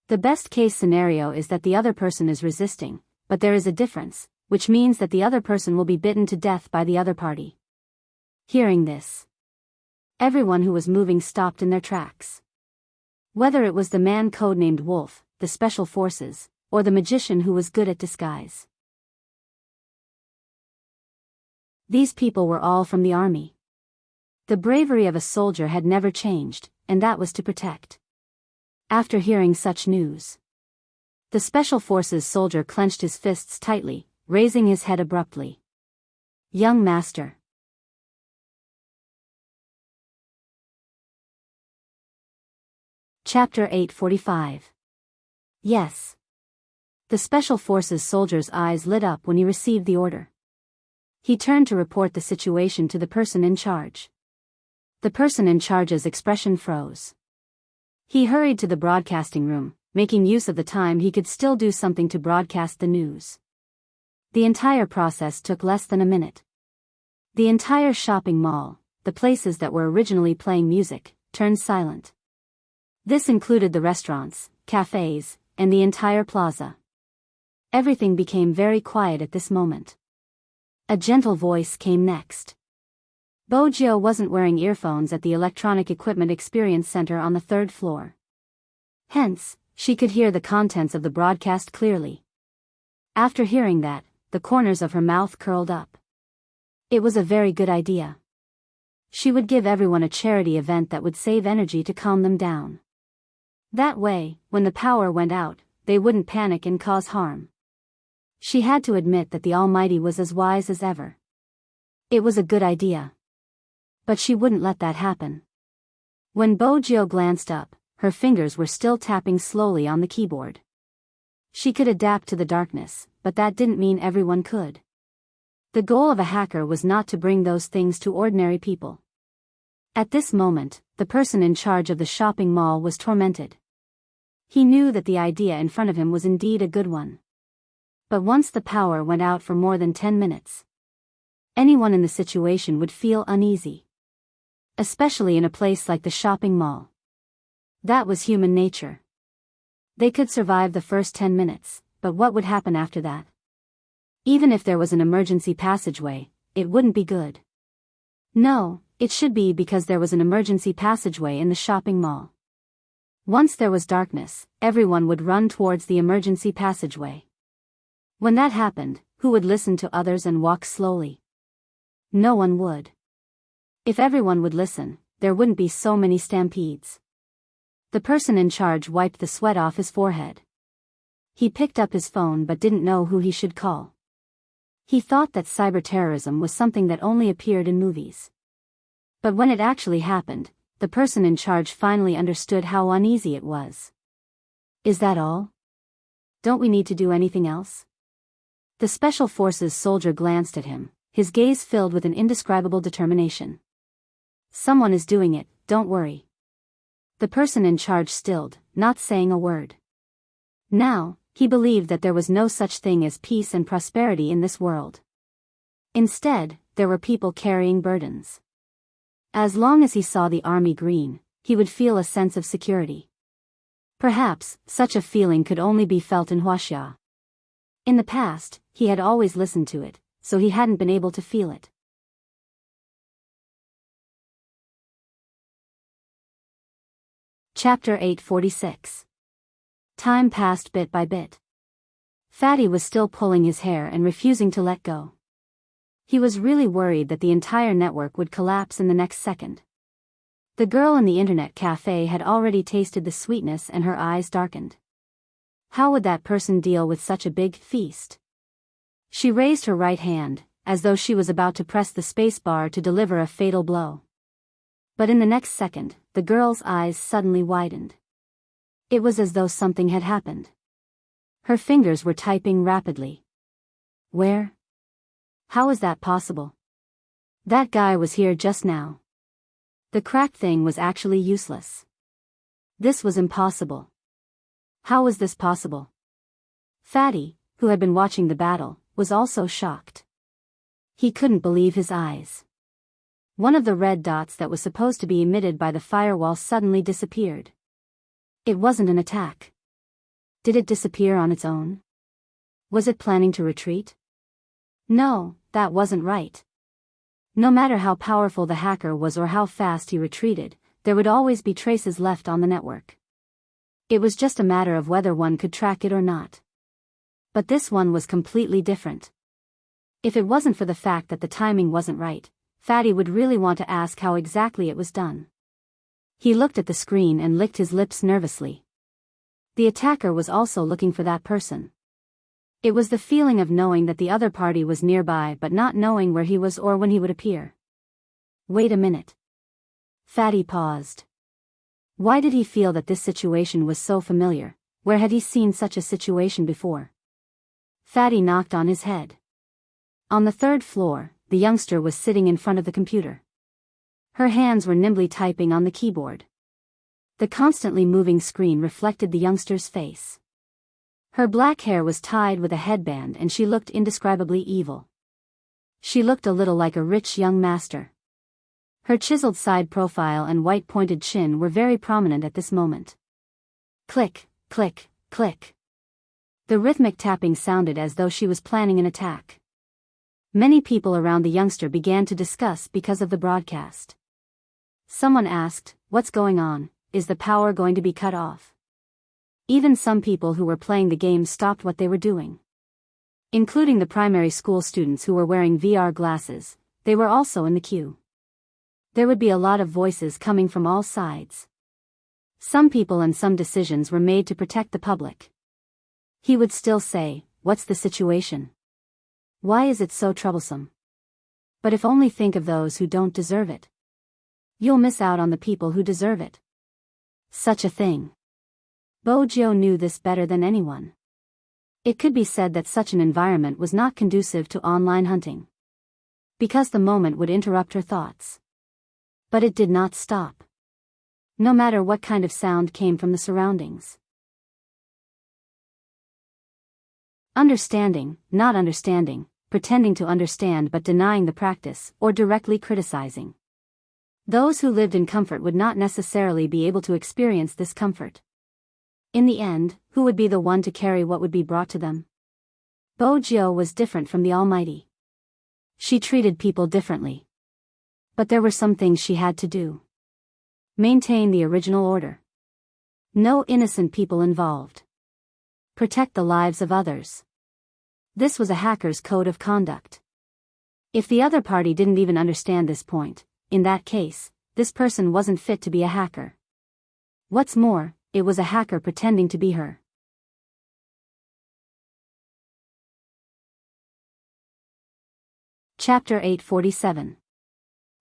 [SPEAKER 1] The best case scenario is that the other person is resisting, but there is a difference, which means that the other person will be bitten to death by the other party. Hearing this, everyone who was moving stopped in their tracks. Whether it was the man codenamed Wolf, the special forces, or the magician who was good at disguise. These people were all from the army. The bravery of a soldier had never changed, and that was to protect. After hearing such news, the special forces soldier clenched his fists tightly, raising his head abruptly. Young master. Chapter 845. Yes. The special forces soldier's eyes lit up when he received the order. He turned to report the situation to the person in charge. The person in charge's expression froze. He hurried to the broadcasting room, making use of the time he could still do something to broadcast the news. The entire process took less than a minute. The entire shopping mall, the places that were originally playing music, turned silent. This included the restaurants, cafes, and the entire plaza. Everything became very quiet at this moment. A gentle voice came next. Bojo wasn't wearing earphones at the Electronic Equipment Experience Center on the 3rd floor. Hence, She could hear the contents of the broadcast clearly. After hearing that, the corners of her mouth curled up. It was a very good idea. She would give everyone a charity event that would save energy to calm them down. That way, when the power went out, they wouldn't panic and cause harm. She had to admit that the Almighty was as wise as ever. It was a good idea. But she wouldn't let that happen. When Bojo glanced up, her fingers were still tapping slowly on the keyboard. She could adapt to the darkness, but that didn't mean everyone could. The goal of a hacker was not to bring those things to ordinary people. At this moment, the person in charge of the shopping mall was tormented. He knew that the idea in front of him was indeed a good one. But once the power went out for more than 10 minutes, anyone in the situation would feel uneasy. Especially in a place like the shopping mall. That was human nature. They could survive the first 10 minutes, but what would happen after that? Even if there was an emergency passageway, it wouldn't be good. No, it should be because there was an emergency passageway in the shopping mall. Once there was darkness, everyone would run towards the emergency passageway. When that happened, who would listen to others and walk slowly? No one would. If everyone would listen, there wouldn't be so many stampedes. The person in charge wiped the sweat off his forehead. He picked up his phone but didn't know who he should call. He thought that cyberterrorism was something that only appeared in movies. But when it actually happened, the person in charge finally understood how uneasy it was. Is that all? Don't we need to do anything else? The Special Forces soldier glanced at him, his gaze filled with an indescribable determination. Someone is doing it, don't worry. The person in charge stilled, not saying a word. Now, he believed that there was no such thing as peace and prosperity in this world. Instead, there were people carrying burdens. As long as he saw the army green, he would feel a sense of security. Perhaps, such a feeling could only be felt in Huaxia. In the past, he had always listened to it, so he hadn't been able to feel it. Chapter 846. Time passed bit by bit. Fatty was still pulling his hair and refusing to let go. He was really worried that the entire network would collapse in the next second. The girl in the internet cafe had already tasted the sweetness and her eyes darkened. How would that person deal with such a big feast? She raised her right hand, as though she was about to press the space bar to deliver a fatal blow. But in the next second, the girl's eyes suddenly widened. It was as though something had happened. Her fingers were typing rapidly. Where? How is that possible? That guy was here just now. The cracked thing was actually useless. This was impossible. How was this possible? Fatty, who had been watching the battle, was also shocked. He couldn't believe his eyes. One of the red dots that was supposed to be emitted by the firewall suddenly disappeared. It wasn't an attack. Did it disappear on its own? Was it planning to retreat? No, that wasn't right. No matter how powerful the hacker was or how fast he retreated, there would always be traces left on the network. It was just a matter of whether one could track it or not. But this one was completely different. If it wasn't for the fact that the timing wasn't right, Fatty would really want to ask how exactly it was done. He looked at the screen and licked his lips nervously. The attacker was also looking for that person. It was the feeling of knowing that the other party was nearby but not knowing where he was or when he would appear. Wait a minute. Fatty paused. Why did he feel that this situation was so familiar? Where had he seen such a situation before? Fatty knocked on his head. On the third floor, the youngster was sitting in front of the computer. Her hands were nimbly typing on the keyboard. The constantly moving screen reflected the youngster's face. Her black hair was tied with a headband and she looked indescribably evil. She looked a little like a rich young master. Her chiseled side profile and white pointed chin were very prominent at this moment. Click, click, click. The rhythmic tapping sounded as though she was planning an attack. Many people around the youngster began to discuss because of the broadcast. Someone asked, "What's going on? Is the power going to be cut off?" Even some people who were playing the game stopped what they were doing. Including the primary school students who were wearing VR glasses, they were also in the queue. There would be a lot of voices coming from all sides. Some people and some decisions were made to protect the public. He would still say, "What's the situation? Why is it so troublesome?" But if only think of those who don't deserve it. You'll miss out on the people who deserve it. Such a thing. Bojo knew this better than anyone. It could be said that such an environment was not conducive to online hunting. Because the moment would interrupt her thoughts. But it did not stop. No matter what kind of sound came from the surroundings. Understanding, not understanding, pretending to understand but denying the practice, or directly criticizing. Those who lived in comfort would not necessarily be able to experience this comfort. In the end, who would be the one to carry what would be brought to them? Bojo was different from the Almighty. She treated people differently. But there were some things she had to do. Maintain the original order. No innocent people involved. Protect the lives of others. This was a hacker's code of conduct. If the other party didn't even understand this point, in that case, this person wasn't fit to be a hacker. What's more, it was a hacker pretending to be her. Chapter 847.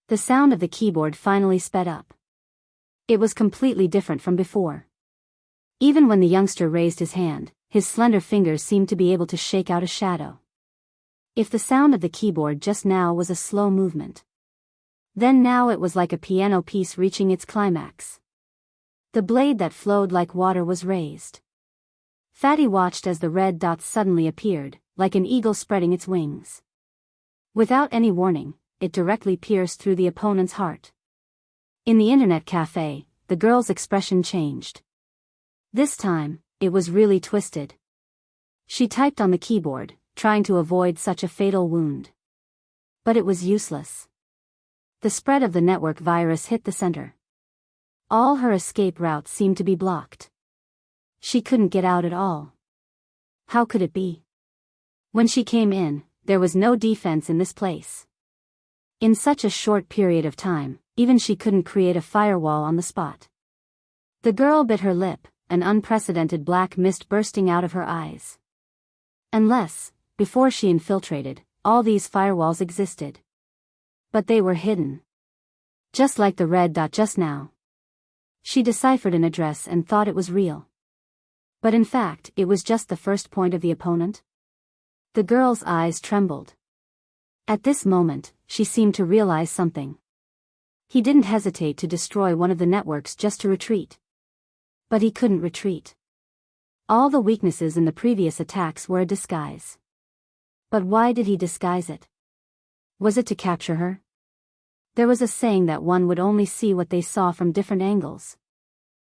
[SPEAKER 1] The sound of the keyboard finally sped up. It was completely different from before. Even when the youngster raised his hand, his slender fingers seemed to be able to shake out a shadow. If the sound of the keyboard just now was a slow movement, then now it was like a piano piece reaching its climax. The blade that flowed like water was raised. Fatty watched as the red dot suddenly appeared, like an eagle spreading its wings. Without any warning, it directly pierced through the opponent's heart. In the internet cafe, the girl's expression changed. This time, it was really twisted. She typed on the keyboard, trying to avoid such a fatal wound. But it was useless. The spread of the network virus hit the center. All her escape routes seemed to be blocked. She couldn't get out at all. How could it be? When she came in, there was no defense in this place. In such a short period of time, even she couldn't create a firewall on the spot. The girl bit her lip, an unprecedented black mist bursting out of her eyes. Unless, before she infiltrated, all these firewalls existed. But they were hidden. Just like the red dot just now. She deciphered an address and thought it was real. But in fact, it was just the first point of the opponent. The girl's eyes trembled. At this moment, she seemed to realize something. He didn't hesitate to destroy one of the networks just to retreat. But he couldn't retreat. All the weaknesses in the previous attacks were a disguise. But why did he disguise it? Was it to capture her? There was a saying that one would only see what they saw from different angles.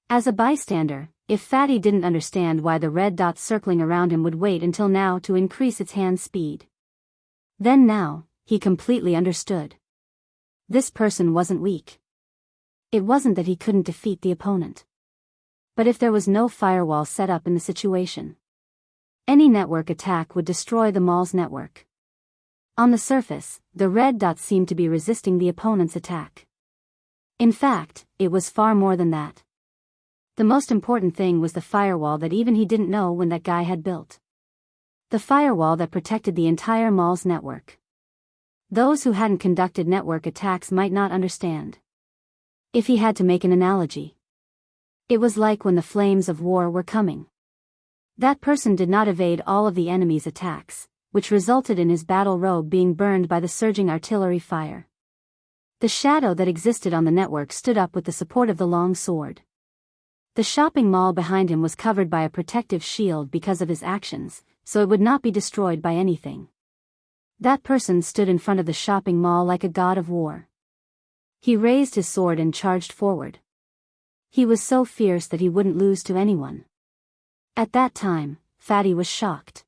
[SPEAKER 1] As a bystander, if Fatty didn't understand why the red dot circling around him would wait until now to increase its hand speed. Then now, he completely understood. This person wasn't weak. It wasn't that he couldn't defeat the opponent. But if there was no firewall set up in the situation, any network attack would destroy the mall's network. On the surface, the red dot seemed to be resisting the opponent's attack. In fact, it was far more than that. The most important thing was the firewall that even he didn't know when that guy had built. The firewall that protected the entire mall's network. Those who hadn't conducted network attacks might not understand. If he had to make an analogy, it was like when the flames of war were coming. That person did not evade all of the enemy's attacks, which resulted in his battle robe being burned by the surging artillery fire. The shadow that existed on the network stood up with the support of the long sword. The shopping mall behind him was covered by a protective shield because of his actions, so it would not be destroyed by anything. That person stood in front of the shopping mall like a god of war. He raised his sword and charged forward. He was so fierce that he wouldn't lose to anyone. At that time, Fatty was shocked.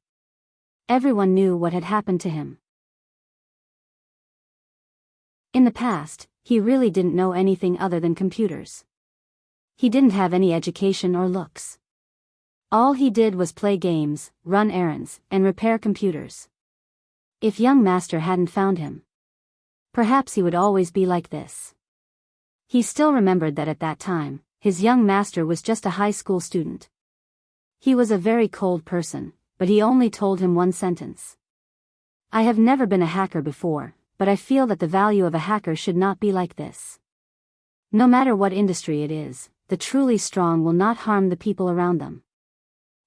[SPEAKER 1] Everyone knew what had happened to him. In the past, he really didn't know anything other than computers. He didn't have any education or looks. All he did was play games, run errands, and repair computers. If young master hadn't found him, perhaps he would always be like this. He still remembered that at that time, his young master was just a high school student. He was a very cold person, but he only told him one sentence. I have never been a hacker before, but I feel that the value of a hacker should not be like this. No matter what industry it is, the truly strong will not harm the people around them.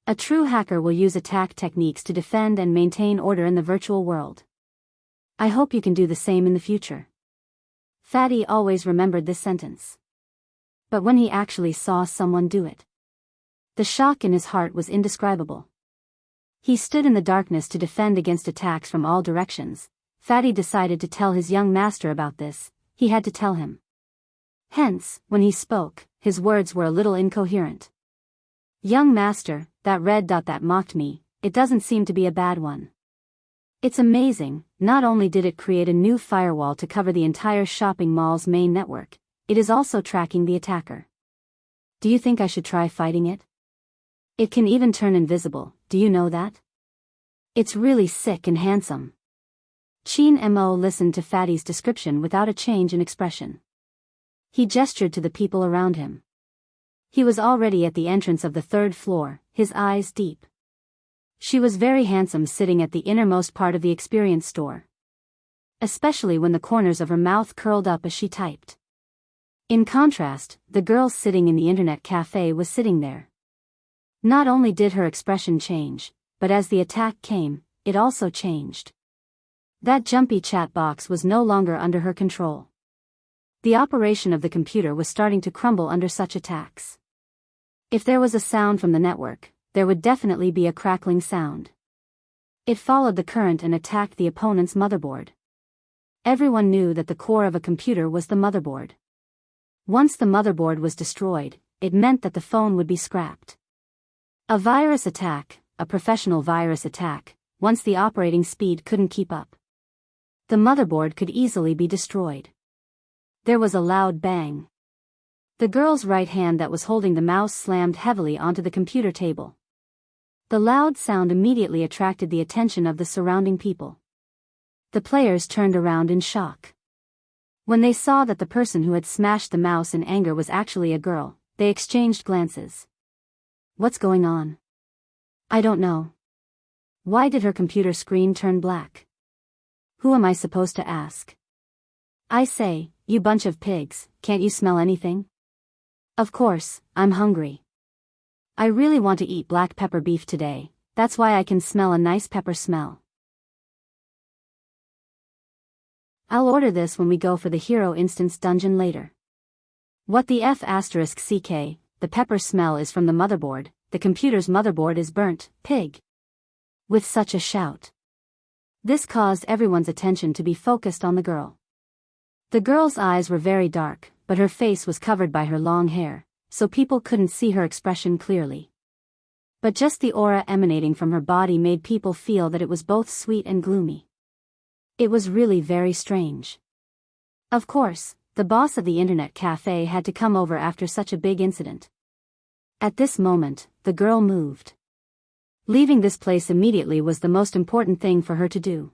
[SPEAKER 1] A true hacker will use attack techniques to defend and maintain order in the virtual world. I hope you can do the same in the future. Fatty always remembered this sentence. But when he actually saw someone do it, the shock in his heart was indescribable. He stood in the darkness to defend against attacks from all directions. Fatty decided to tell his young master about this. He had to tell him. Hence, when he spoke, his words were a little incoherent. Young master, that red dot that mocked me, it doesn't seem to be a bad one. It's amazing, not only did it create a new firewall to cover the entire shopping mall's main network, it is also tracking the attacker. Do you think I should try fighting it? It can even turn invisible, do you know that? It's really sick and handsome. Chin Mo listened to Fatty's description without a change in expression. He gestured to the people around him. He was already at the entrance of the 3rd floor, his eyes deep. She was very handsome, sitting at the innermost part of the experience store. Especially when the corners of her mouth curled up as she typed. In contrast, the girl sitting in the internet cafe was sitting there. Not only did her expression change, but as the attack came, it also changed. That jumpy chat box was no longer under her control. The operation of the computer was starting to crumble under such attacks. If there was a sound from the network, there would definitely be a crackling sound. It followed the current and attacked the opponent's motherboard. Everyone knew that the core of a computer was the motherboard. Once the motherboard was destroyed, it meant that the phone would be scrapped. A virus attack, a professional virus attack, once the operating speed couldn't keep up, the motherboard could easily be destroyed. There was a loud bang. The girl's right hand that was holding the mouse slammed heavily onto the computer table. The loud sound immediately attracted the attention of the surrounding people. The players turned around in shock. When they saw that the person who had smashed the mouse in anger was actually a girl, they exchanged glances. What's going on? I don't know. Why did her computer screen turn black? Who am I supposed to ask? I say, you bunch of pigs, can't you smell anything? Of course, I'm hungry. I really want to eat black pepper beef today, that's why I can smell a nice pepper smell. I'll order this when we go for the hero instance dungeon later. What the F***ck, the pepper smell is from the motherboard, the computer's motherboard is burnt, pig. With such a shout. This caused everyone's attention to be focused on the girl. The girl's eyes were very dark, but her face was covered by her long hair, so people couldn't see her expression clearly. But just the aura emanating from her body made people feel that it was both sweet and gloomy. It was really very strange. Of course, the boss of the internet cafe had to come over after such a big incident. At this moment, the girl moved. Leaving this place immediately was the most important thing for her to do.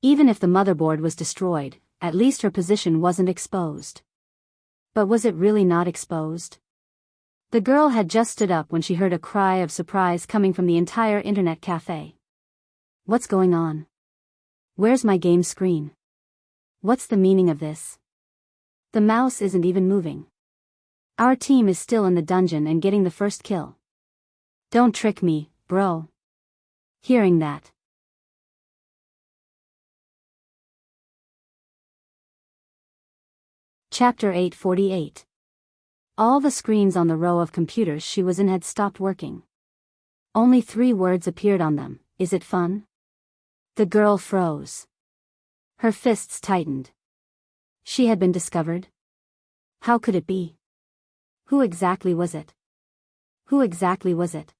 [SPEAKER 1] Even if the motherboard was destroyed, at least her position wasn't exposed. But was it really not exposed? The girl had just stood up when she heard a cry of surprise coming from the entire internet cafe. What's going on? Where's my game screen? What's the meaning of this? The mouse isn't even moving. Our team is still in the dungeon and getting the first kill. Don't trick me, bro. Hearing that. Chapter 848. All the screens on the row of computers she was in had stopped working. Only 3 words appeared on them. Is it fun? The girl froze. Her fists tightened. She had been discovered? How could it be? Who exactly was it? Who exactly was it?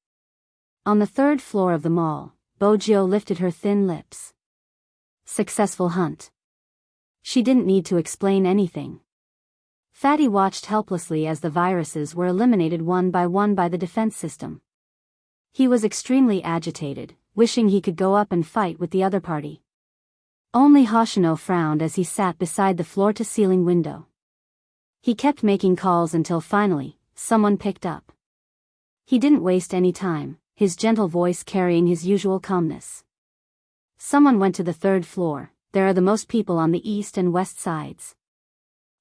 [SPEAKER 1] On the 3rd floor of the mall, Bojio lifted her thin lips. Successful hunt. She didn't need to explain anything. Fatty watched helplessly as the viruses were eliminated one by the defense system. He was extremely agitated, wishing he could go up and fight with the other party. Only Hoshino frowned as he sat beside the floor-to-ceiling window. He kept making calls until finally, someone picked up. He didn't waste any time, his gentle voice carrying his usual calmness. Someone went to the third floor. There are the most people on the east and west sides.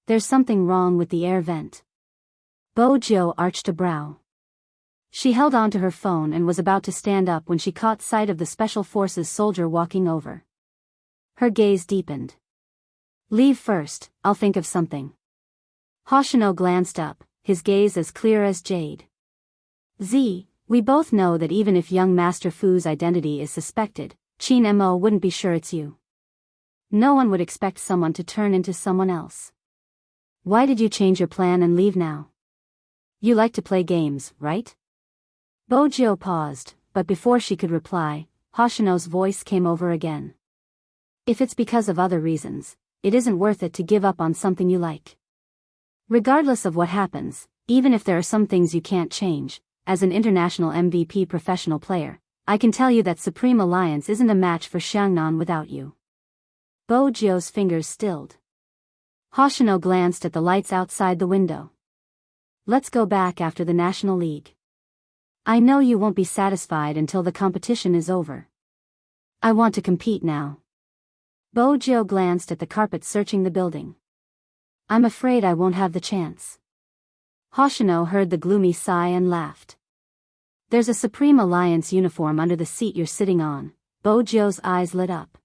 [SPEAKER 1] There's something wrong with the air vent. Bojo arched a brow. She held on to her phone and was about to stand up when she caught sight of the Special Forces soldier walking over. Her gaze deepened. Leave first, I'll think of something. Hoshino glanced up, his gaze as clear as jade. We both know that even if young Master Fu's identity is suspected, Chin Mo wouldn't be sure it's you. No one would expect someone to turn into someone else. Why did you change your plan and leave now? You like to play games, right? Bojo paused, but before she could reply, Hoshino's voice came over again. If it's because of other reasons, it isn't worth it to give up on something you like. Regardless of what happens, even if there are some things you can't change, as an international MVP professional player, I can tell you that Supreme Alliance isn't a match for Xiangnan without you. Bojo's fingers stilled. Hoshino glanced at the lights outside the window. Let's go back after the National League. I know you won't be satisfied until the competition is over. I want to compete now. Bojo glanced at the carpet searching the building. I'm afraid I won't have the chance. Hoshino heard the gloomy sigh and laughed. There's a Supreme Alliance uniform under the seat you're sitting on. Bojo's eyes lit up.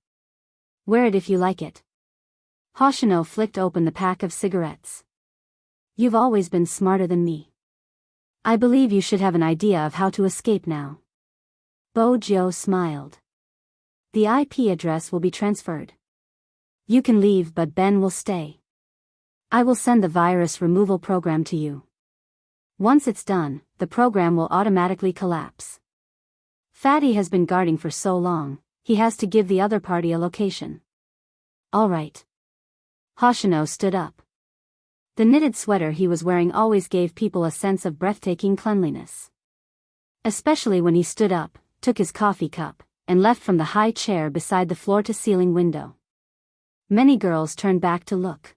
[SPEAKER 1] Wear it if you like it. Hoshino flicked open the pack of cigarettes. You've always been smarter than me. I believe you should have an idea of how to escape now. Bojo smiled. The IP address will be transferred. You can leave but Ben will stay. I will send the virus removal program to you. Once it's done, the program will automatically collapse. Fatty has been guarding for so long, he has to give the other party a location. All right. Hoshino stood up. The knitted sweater he was wearing always gave people a sense of breathtaking cleanliness. Especially when he stood up, took his coffee cup, and left from the high chair beside the floor-to-ceiling window. Many girls turned back to look.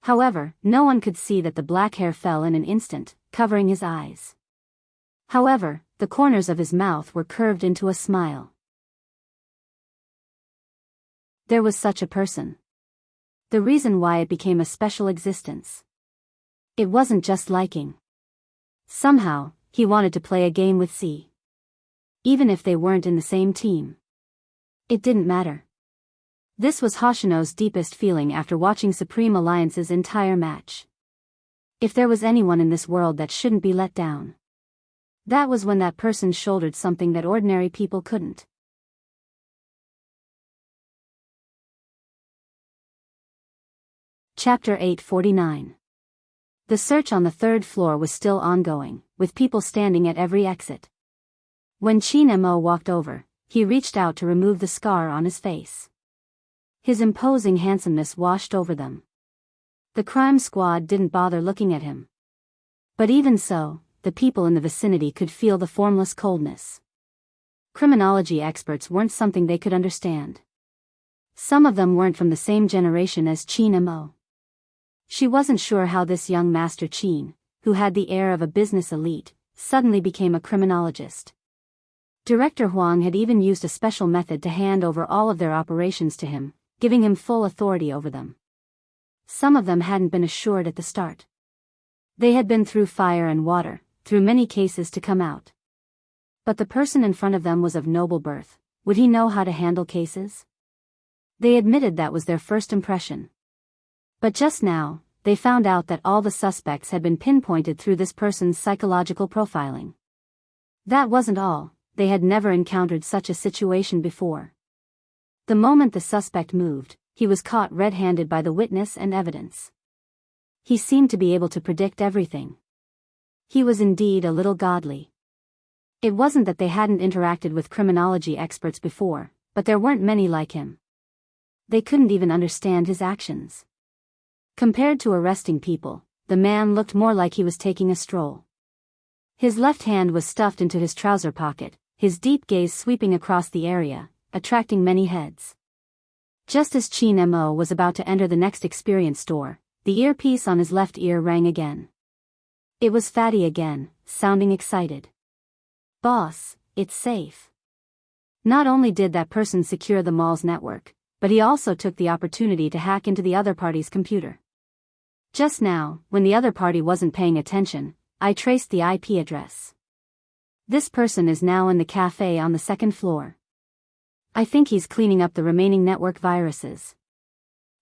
[SPEAKER 1] However, no one could see that the black hair fell in an instant, covering his eyes. However, the corners of his mouth were curved into a smile. There was such a person. The reason why it became a special existence. It wasn't just liking. Somehow, he wanted to play a game with C. Even if they weren't in the same team. It didn't matter. This was Hoshino's deepest feeling after watching Supreme Alliance's entire match. If there was anyone in this world that shouldn't be let down, that was when that person shouldered something that ordinary people couldn't. Chapter 849. The search on the third floor was still ongoing, with people standing at every exit. When Chin Mo walked over, he reached out to remove the scar on his face. His imposing handsomeness washed over them. The crime squad didn't bother looking at him. But even so, the people in the vicinity could feel the formless coldness. Criminology experts weren't something they could understand. Some of them weren't from the same generation as Chin Mo. She wasn't sure how this young Master Chin, who had the air of a business elite, suddenly became a criminologist. Director Huang had even used a special method to hand over all of their operations to him, giving him full authority over them. Some of them hadn't been assured at the start. They had been through fire and water, through many cases to come out. But the person in front of them was of noble birth. Would he know how to handle cases? They admitted that was their first impression. But just now, they found out that all the suspects had been pinpointed through this person's psychological profiling. That wasn't all, they had never encountered such a situation before. The moment the suspect moved, he was caught red-handed by the witness and evidence. He seemed to be able to predict everything. He was indeed a little godly. It wasn't that they hadn't interacted with criminology experts before, but there weren't many like him. They couldn't even understand his actions. Compared to arresting people, the man looked more like he was taking a stroll. His left hand was stuffed into his trouser pocket, his deep gaze sweeping across the area, attracting many heads. Just as Chin Mo was about to enter the next experience store, the earpiece on his left ear rang again. It was Fatty again, sounding excited. "Boss, it's safe." Not only did that person secure the mall's network, but he also took the opportunity to hack into the other party's computer. Just now, when the other party wasn't paying attention, I traced the IP address. This person is now in the cafe on the second floor. I think he's cleaning up the remaining network viruses.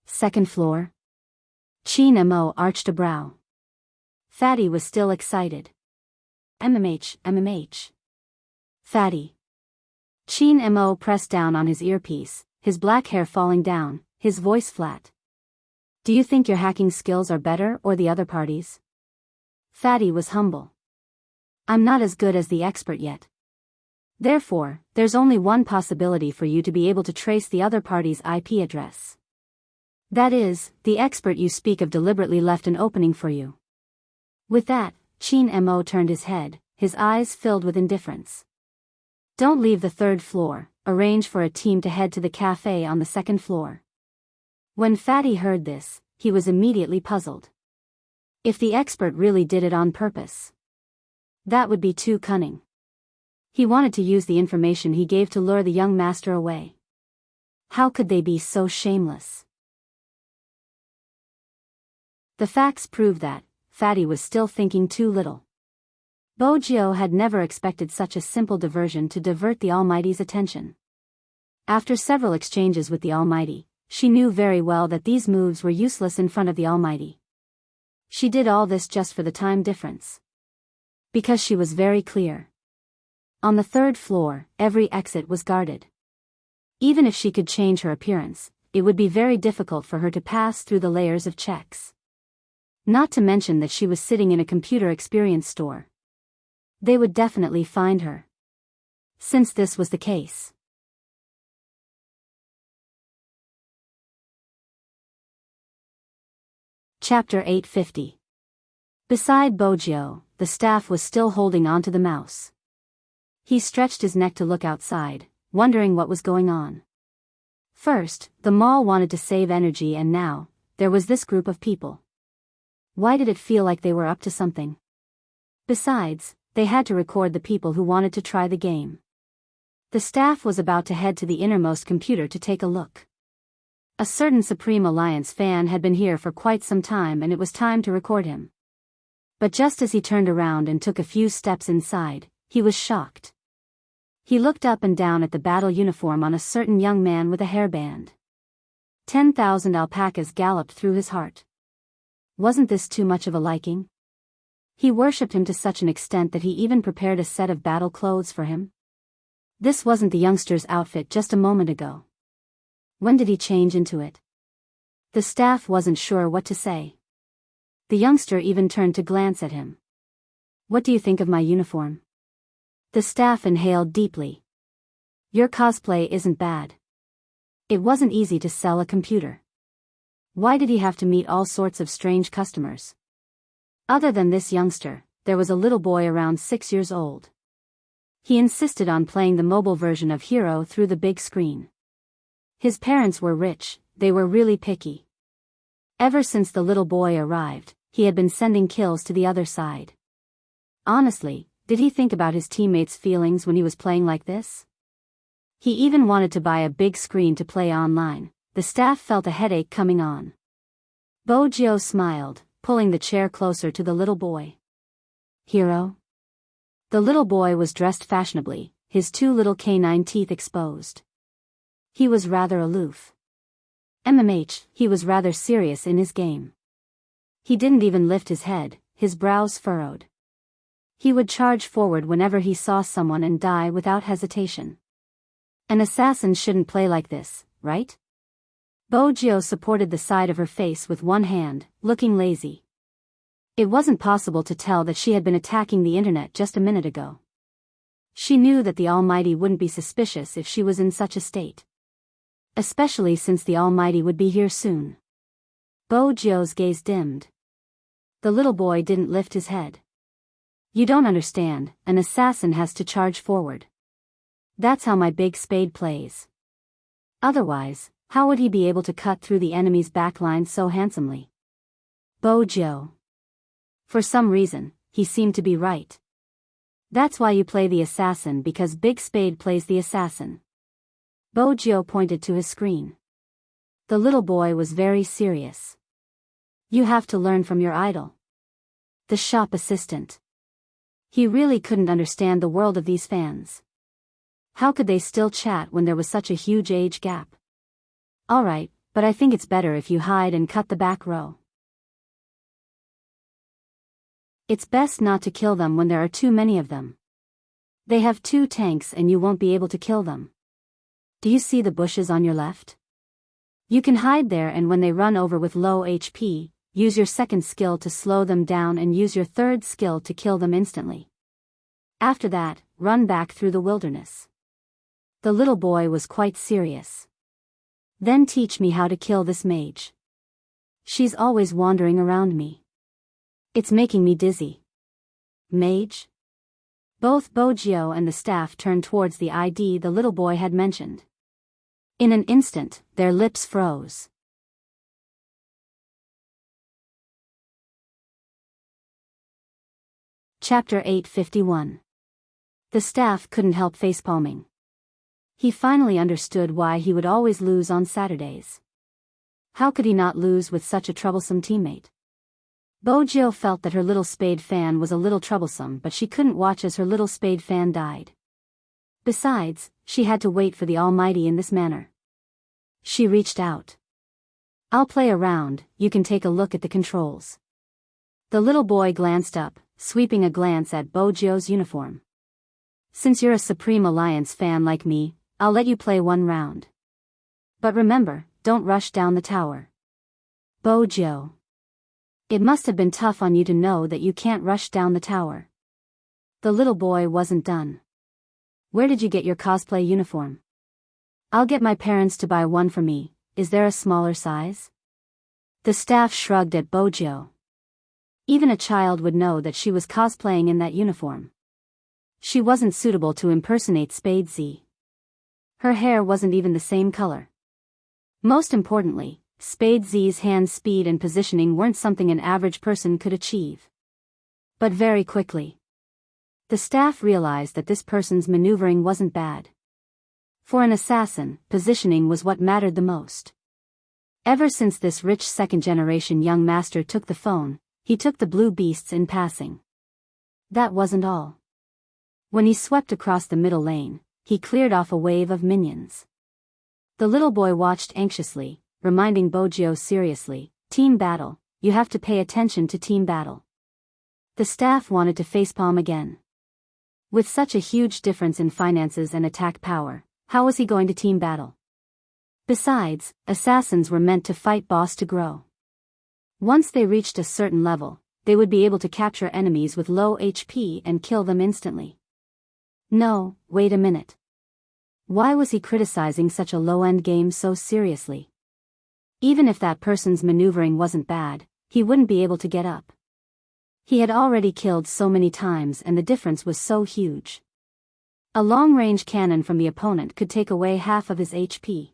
[SPEAKER 1] Second floor? Chin Mo arched a brow. Fatty was still excited. MMH. Fatty. Chin Mo pressed down on his earpiece, his black hair falling down, his voice flat. "Do you think your hacking skills are better or the other party's?" Fatty was humble. "I'm not as good as the expert yet. Therefore, there's only one possibility for you to be able to trace the other party's IP address. That is, the expert you speak of deliberately left an opening for you." With that, Chin Mo turned his head, his eyes filled with indifference. "Don't leave the third floor, arrange for a team to head to the cafe on the second floor." When Fatty heard this, he was immediately puzzled. If the expert really did it on purpose, that would be too cunning. He wanted to use the information he gave to lure the young master away. How could they be so shameless? The facts proved that Fatty was still thinking too little. Bojio had never expected such a simple diversion to divert the Almighty's attention. After several exchanges with the Almighty, she knew very well that these moves were useless in front of the Almighty. She did all this just for the time difference. Because she was very clear. On the third floor, every exit was guarded. Even if she could change her appearance, it would be very difficult for her to pass through the layers of checks. Not to mention that she was sitting in a computer experience store. They would definitely find her. Since this was the case. Chapter 850. Beside Bojio, the staff was still holding onto the mouse. He stretched his neck to look outside, wondering what was going on. First, the mall wanted to save energy, and now, there was this group of people. Why did it feel like they were up to something? Besides, they had to record the people who wanted to try the game. The staff was about to head to the innermost computer to take a look. A certain Supreme Alliance fan had been here for quite some time, and it was time to record him. But just as he turned around and took a few steps inside, he was shocked. He looked up and down at the battle uniform on a certain young man with a hairband. 10,000 alpacas galloped through his heart. Wasn't this too much of a liking? He worshipped him to such an extent that he even prepared a set of battle clothes for him. This wasn't the youngster's outfit just a moment ago. When did he change into it? The staff wasn't sure what to say. The youngster even turned to glance at him. "What do you think of my uniform?" The staff inhaled deeply. "Your cosplay isn't bad. It wasn't easy to sell a computer. Why did he have to meet all sorts of strange customers?" Other than this youngster, there was a little boy around 6 years old. He insisted on playing the mobile version of Hero through the big screen. His parents were rich, they were really picky. Ever since the little boy arrived, he had been sending kills to the other side. Honestly, did he think about his teammates' feelings when he was playing like this? He even wanted to buy a big screen to play online. The staff felt a headache coming on. Bojio smiled, pulling the chair closer to the little boy. "Hero?" The little boy was dressed fashionably, his 2 little canine teeth exposed. He was rather aloof. He was rather serious in his game. He didn't even lift his head, his brows furrowed. He would charge forward whenever he saw someone and die without hesitation. An assassin shouldn't play like this, right? Bojio supported the side of her face with one hand, looking lazy. It wasn't possible to tell that she had been attacking the internet just a minute ago. She knew that the Almighty wouldn't be suspicious if she was in such a state. Especially since the Almighty would be here soon. Bojio's gaze dimmed. The little boy didn't lift his head. You don't understand, an assassin has to charge forward. That's how my big spade plays. Otherwise, how would he be able to cut through the enemy's backline so handsomely? Bojo. For some reason, he seemed to be right. That's why you play the assassin, because Big Spade plays the assassin. Bojo pointed to his screen. The little boy was very serious. You have to learn from your idol. The shop assistant. He really couldn't understand the world of these fans. How could they still chat when there was such a huge age gap? Alright, but I think it's better if you hide and cut the back row. It's best not to kill them when there are too many of them. They have 2 tanks and you won't be able to kill them. Do you see the bushes on your left? You can hide there, and when they run over with low HP, use your second skill to slow them down and use your third skill to kill them instantly. After that, run back through the wilderness. The little boy was quite serious. Then teach me how to kill this mage. She's always wandering around me. It's making me dizzy. Mage? Both Bojo and the staff turned towards the ID the little boy had mentioned. In an instant, their lips froze. Chapter 851. The staff couldn't help facepalming. He finally understood why he would always lose on Saturdays. How could he not lose with such a troublesome teammate? Bojo felt that her little spade fan was a little troublesome, but she couldn't watch as her little spade fan died. Besides, she had to wait for the Almighty in this manner. She reached out. I'll play a round, you can take a look at the controls. The little boy glanced up, sweeping a glance at Bojo's uniform. Since you're a Supreme Alliance fan like me, I'll let you play 1 round. But remember, don't rush down the tower. Bojo. It must have been tough on you to know that you can't rush down the tower. The little boy wasn't done. Where did you get your cosplay uniform? I'll get my parents to buy one for me. Is there a smaller size? The staff shrugged at Bojo. Even a child would know that she was cosplaying in that uniform. She wasn't suitable to impersonate Spade Z. Her hair wasn't even the same color. Most importantly, Spade Z's hand speed and positioning weren't something an average person could achieve. But very quickly, the staff realized that this person's maneuvering wasn't bad. For an assassin, positioning was what mattered the most. Ever since this rich second-generation young master took the phone, he took the blue beasts in passing. That wasn't all. When he swept across the middle lane, he cleared off a wave of minions. The little boy watched anxiously, reminding Bojo seriously, team battle, you have to pay attention to team battle. The staff wanted to facepalm again. With such a huge difference in finances and attack power, how was he going to team battle? Besides, assassins were meant to fight boss to grow. Once they reached a certain level, they would be able to capture enemies with low HP and kill them instantly. No, wait a minute. Why was he criticizing such a low-end game so seriously? Even if that person's maneuvering wasn't bad, he wouldn't be able to get up. He had already killed so many times and the difference was so huge. A long-range cannon from the opponent could take away half of his HP.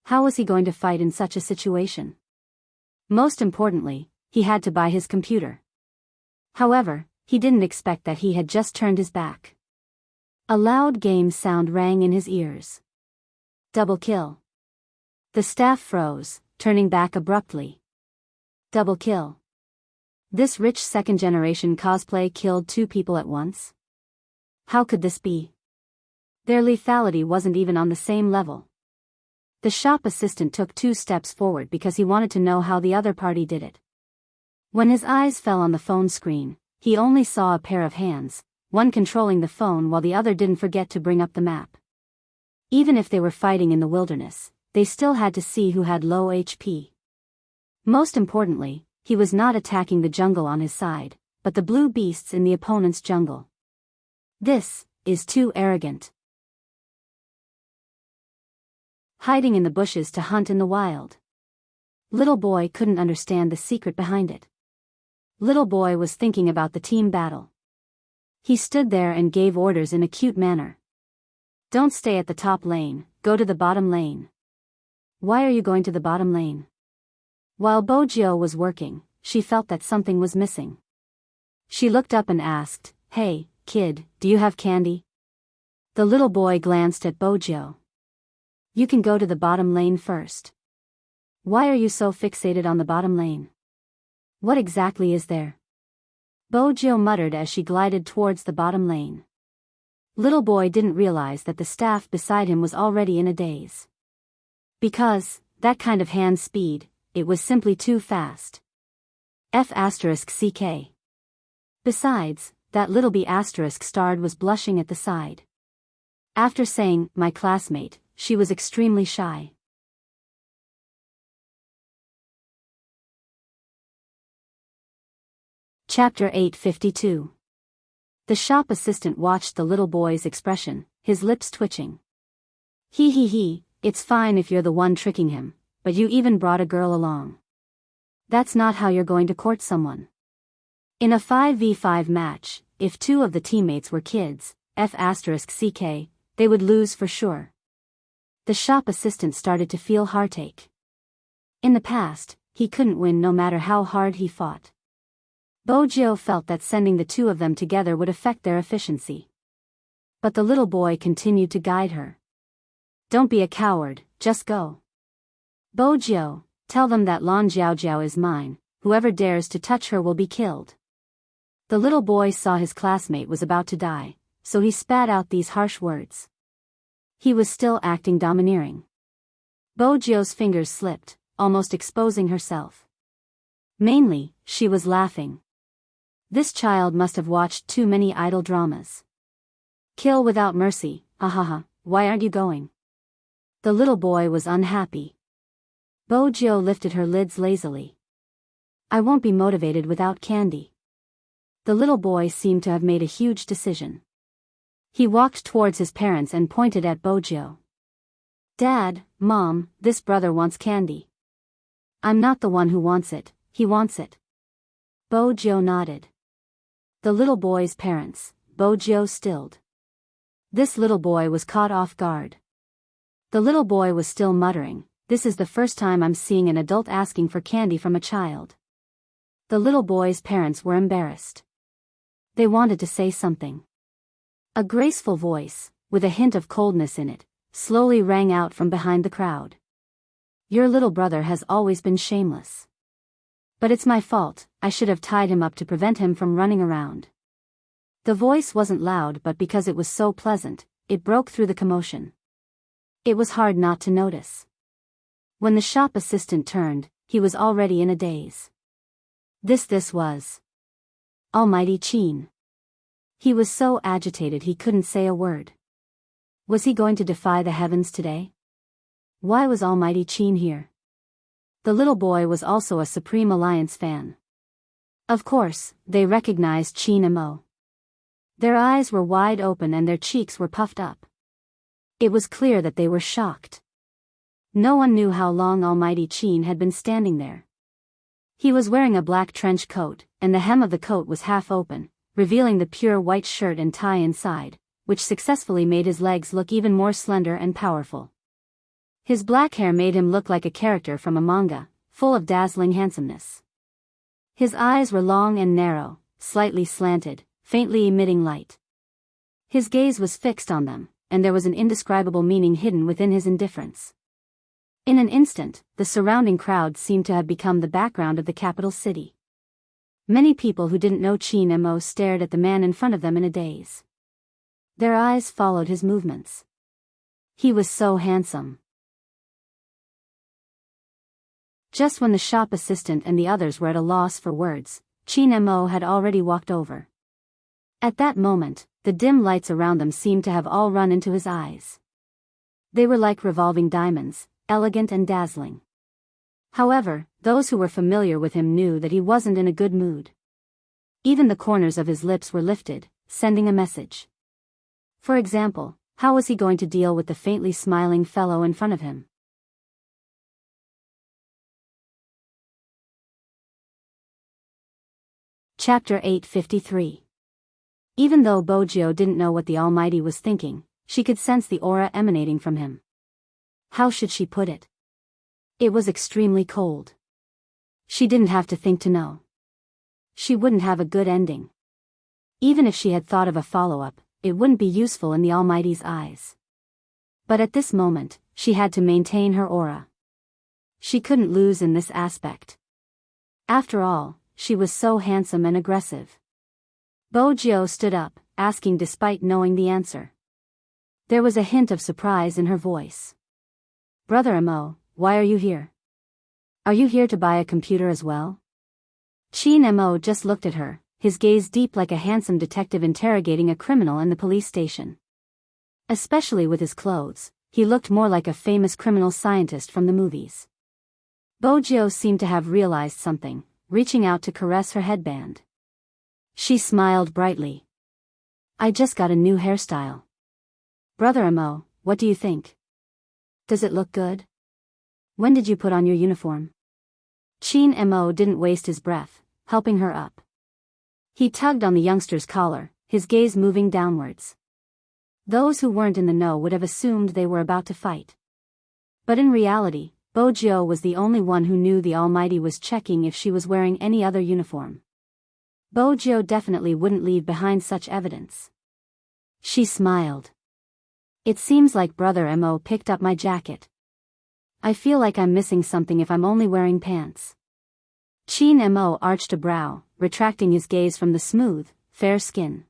[SPEAKER 1] How was he going to fight in such a situation? Most importantly, he had to buy his computer. However, he didn't expect that he had just turned his back. A loud game sound rang in his ears. Double kill. The staff froze, turning back abruptly. Double kill. This rich second-generation cosplay killed 2 people at once? How could this be? Their lethality wasn't even on the same level. The shop assistant took 2 steps forward because he wanted to know how the other party did it. When his eyes fell on the phone screen, he only saw a pair of hands, one controlling the phone while the other didn't forget to bring up the map. Even if they were fighting in the wilderness, they still had to see who had low HP. Most importantly, he was not attacking the jungle on his side, but the blue beasts in the opponent's jungle. This is too arrogant. Hiding in the bushes to hunt in the wild. Little boy couldn't understand the secret behind it. Little boy was thinking about the team battle. He stood there and gave orders in a cute manner. Don't stay at the top lane, go to the bottom lane. Why are you going to the bottom lane? While Bojo was working, she felt that something was missing. She looked up and asked, "Hey, kid, do you have candy?" The little boy glanced at Bojo. You can go to the bottom lane first. Why are you so fixated on the bottom lane? What exactly is there? Bojo muttered as she glided towards the bottom lane. Little boy didn't realize that the staff beside him was already in a daze. Because, that kind of hand speed, it was simply too fast. F***ck. Besides, that little B** starred was blushing at the side. After saying, "my classmate," she was extremely shy. Chapter 852. The shop assistant watched the little boy's expression, his lips twitching. He, it's fine if you're the one tricking him, but you even brought a girl along. That's not how you're going to court someone. In a 5v5 match, if two of the teammates were kids, F***ck, they would lose for sure. The shop assistant started to feel heartache. In the past, he couldn't win no matter how hard he fought. Bojo felt that sending the two of them together would affect their efficiency. But the little boy continued to guide her. Don't be a coward, just go. Bojo, tell them that Lan Jiao is mine, whoever dares to touch her will be killed. The little boy saw his classmate was about to die, so he spat out these harsh words. He was still acting domineering. Bojo's fingers slipped, almost exposing herself. Mainly, she was laughing. This child must have watched too many idol dramas. Kill without mercy, ahaha, why aren't you going? The little boy was unhappy. Bojo lifted her lids lazily. I won't be motivated without candy. The little boy seemed to have made a huge decision. He walked towards his parents and pointed at Bojo. Dad, Mom, this brother wants candy. I'm not the one who wants it, he wants it. Bojo nodded. The little boy's parents, Bojo stilled. This little boy was caught off guard. The little boy was still muttering, this is the first time I'm seeing an adult asking for candy from a child. The little boy's parents were embarrassed. They wanted to say something. A graceful voice, with a hint of coldness in it, slowly rang out from behind the crowd. Your little brother has always been shameless. But it's my fault, I should have tied him up to prevent him from running around. The voice wasn't loud, but because it was so pleasant, it broke through the commotion. It was hard not to notice. When the shop assistant turned, he was already in a daze. This was Almighty Qin. He was so agitated he couldn't say a word. Was he going to defy the heavens today? Why was Almighty Qin here? The little boy was also a Supreme Alliance fan. Of course, they recognized Qin Mo. Their eyes were wide open and their cheeks were puffed up. It was clear that they were shocked. No one knew how long Almighty Qin had been standing there. He was wearing a black trench coat, and the hem of the coat was half open, revealing the pure white shirt and tie inside, which successfully made his legs look even more slender and powerful. His black hair made him look like a character from a manga, full of dazzling handsomeness. His eyes were long and narrow, slightly slanted, faintly emitting light. His gaze was fixed on them, and there was an indescribable meaning hidden within his indifference. In an instant, the surrounding crowd seemed to have become the background of the capital city. Many people who didn't know Qin Mo stared at the man in front of them in a daze. Their eyes followed his movements. He was so handsome. Just when the shop assistant and the others were at a loss for words, Qin Mo had already walked over. At that moment, the dim lights around them seemed to have all run into his eyes. They were like revolving diamonds, elegant and dazzling. However, those who were familiar with him knew that he wasn't in a good mood. Even the corners of his lips were lifted, sending a message. For example, how was he going to deal with the faintly smiling fellow in front of him? Chapter 853. Even though Bojio didn't know what the Almighty was thinking, she could sense the aura emanating from him. How should she put it? It was extremely cold. She didn't have to think to know. She wouldn't have a good ending. Even if she had thought of a follow-up, it wouldn't be useful in the Almighty's eyes. But at this moment, she had to maintain her aura. She couldn't lose in this aspect. After all, she was so handsome and aggressive. Bojio stood up, asking despite knowing the answer. There was a hint of surprise in her voice. Brother Mo, why are you here? Are you here to buy a computer as well? Chin Mo just looked at her, his gaze deep like a handsome detective interrogating a criminal in the police station. Especially with his clothes, he looked more like a famous criminal scientist from the movies. Bojio seemed to have realized something, reaching out to caress her headband. She smiled brightly. I just got a new hairstyle. Brother Mo, what do you think? Does it look good? When did you put on your uniform? Chin Mo didn't waste his breath, helping her up. He tugged on the youngster's collar, his gaze moving downwards. Those who weren't in the know would have assumed they were about to fight. But in reality, Bojio was the only one who knew the Almighty was checking if she was wearing any other uniform. Bojio definitely wouldn't leave behind such evidence. She smiled. It seems like Brother Mo picked up my jacket. I feel like I'm missing something if I'm only wearing pants. Chin Mo arched a brow, retracting his gaze from the smooth, fair skin.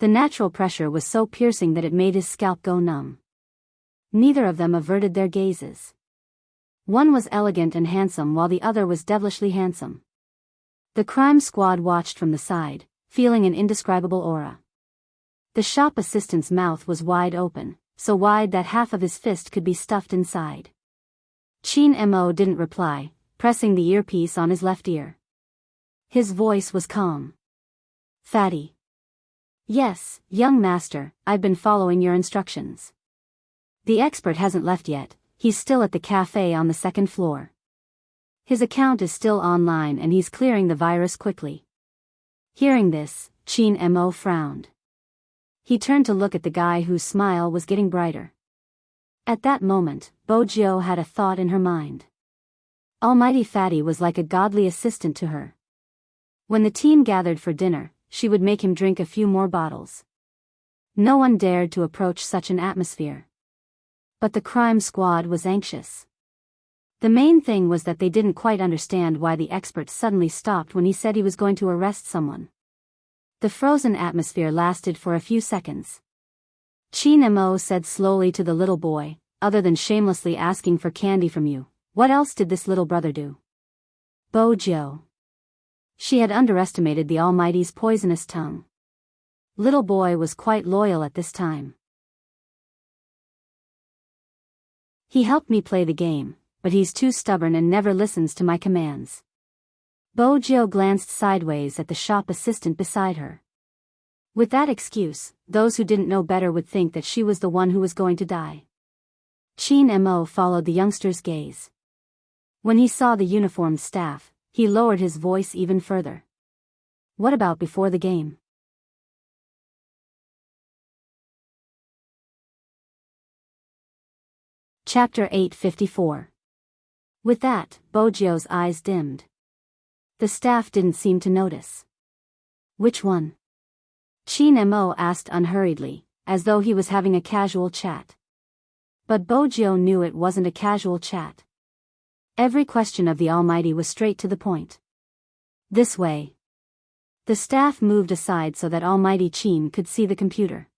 [SPEAKER 1] The natural pressure was so piercing that it made his scalp go numb. Neither of them averted their gazes. One was elegant and handsome while the other was devilishly handsome. The crime squad watched from the side, feeling an indescribable aura. The shop assistant's mouth was wide open, so wide that half of his fist could be stuffed inside. Chin Mo didn't reply, pressing the earpiece on his left ear. His voice was calm. Fatty. Yes, young master, I've been following your instructions. The expert hasn't left yet, he's still at the cafe on the second floor. His account is still online and he's clearing the virus quickly. Hearing this, Chin Mo frowned. He turned to look at the guy whose smile was getting brighter. At that moment, Bojio had a thought in her mind. Almighty Fatty was like a godly assistant to her. When the team gathered for dinner, she would make him drink a few more bottles. No one dared to approach such an atmosphere. But the crime squad was anxious. The main thing was that they didn't quite understand why the expert suddenly stopped when he said he was going to arrest someone. The frozen atmosphere lasted for a few seconds. Chin Mo said slowly to the little boy, other than shamelessly asking for candy from you, what else did this little brother do? Bojio. She had underestimated the Almighty's poisonous tongue. Little boy was quite loyal at this time. He helped me play the game, but he's too stubborn and never listens to my commands. Bojio glanced sideways at the shop assistant beside her. With that excuse, those who didn't know better would think that she was the one who was going to die. Chin Mo followed the youngster's gaze. When he saw the uniformed staff, he lowered his voice even further. What about before the game? Chapter 854. With that, Bojio's eyes dimmed. The staff didn't seem to notice. Which one? Chin Mo asked unhurriedly, as though he was having a casual chat. But Bojio knew it wasn't a casual chat. Every question of the Almighty was straight to the point. This way. The staff moved aside so that Almighty Chin could see the computer.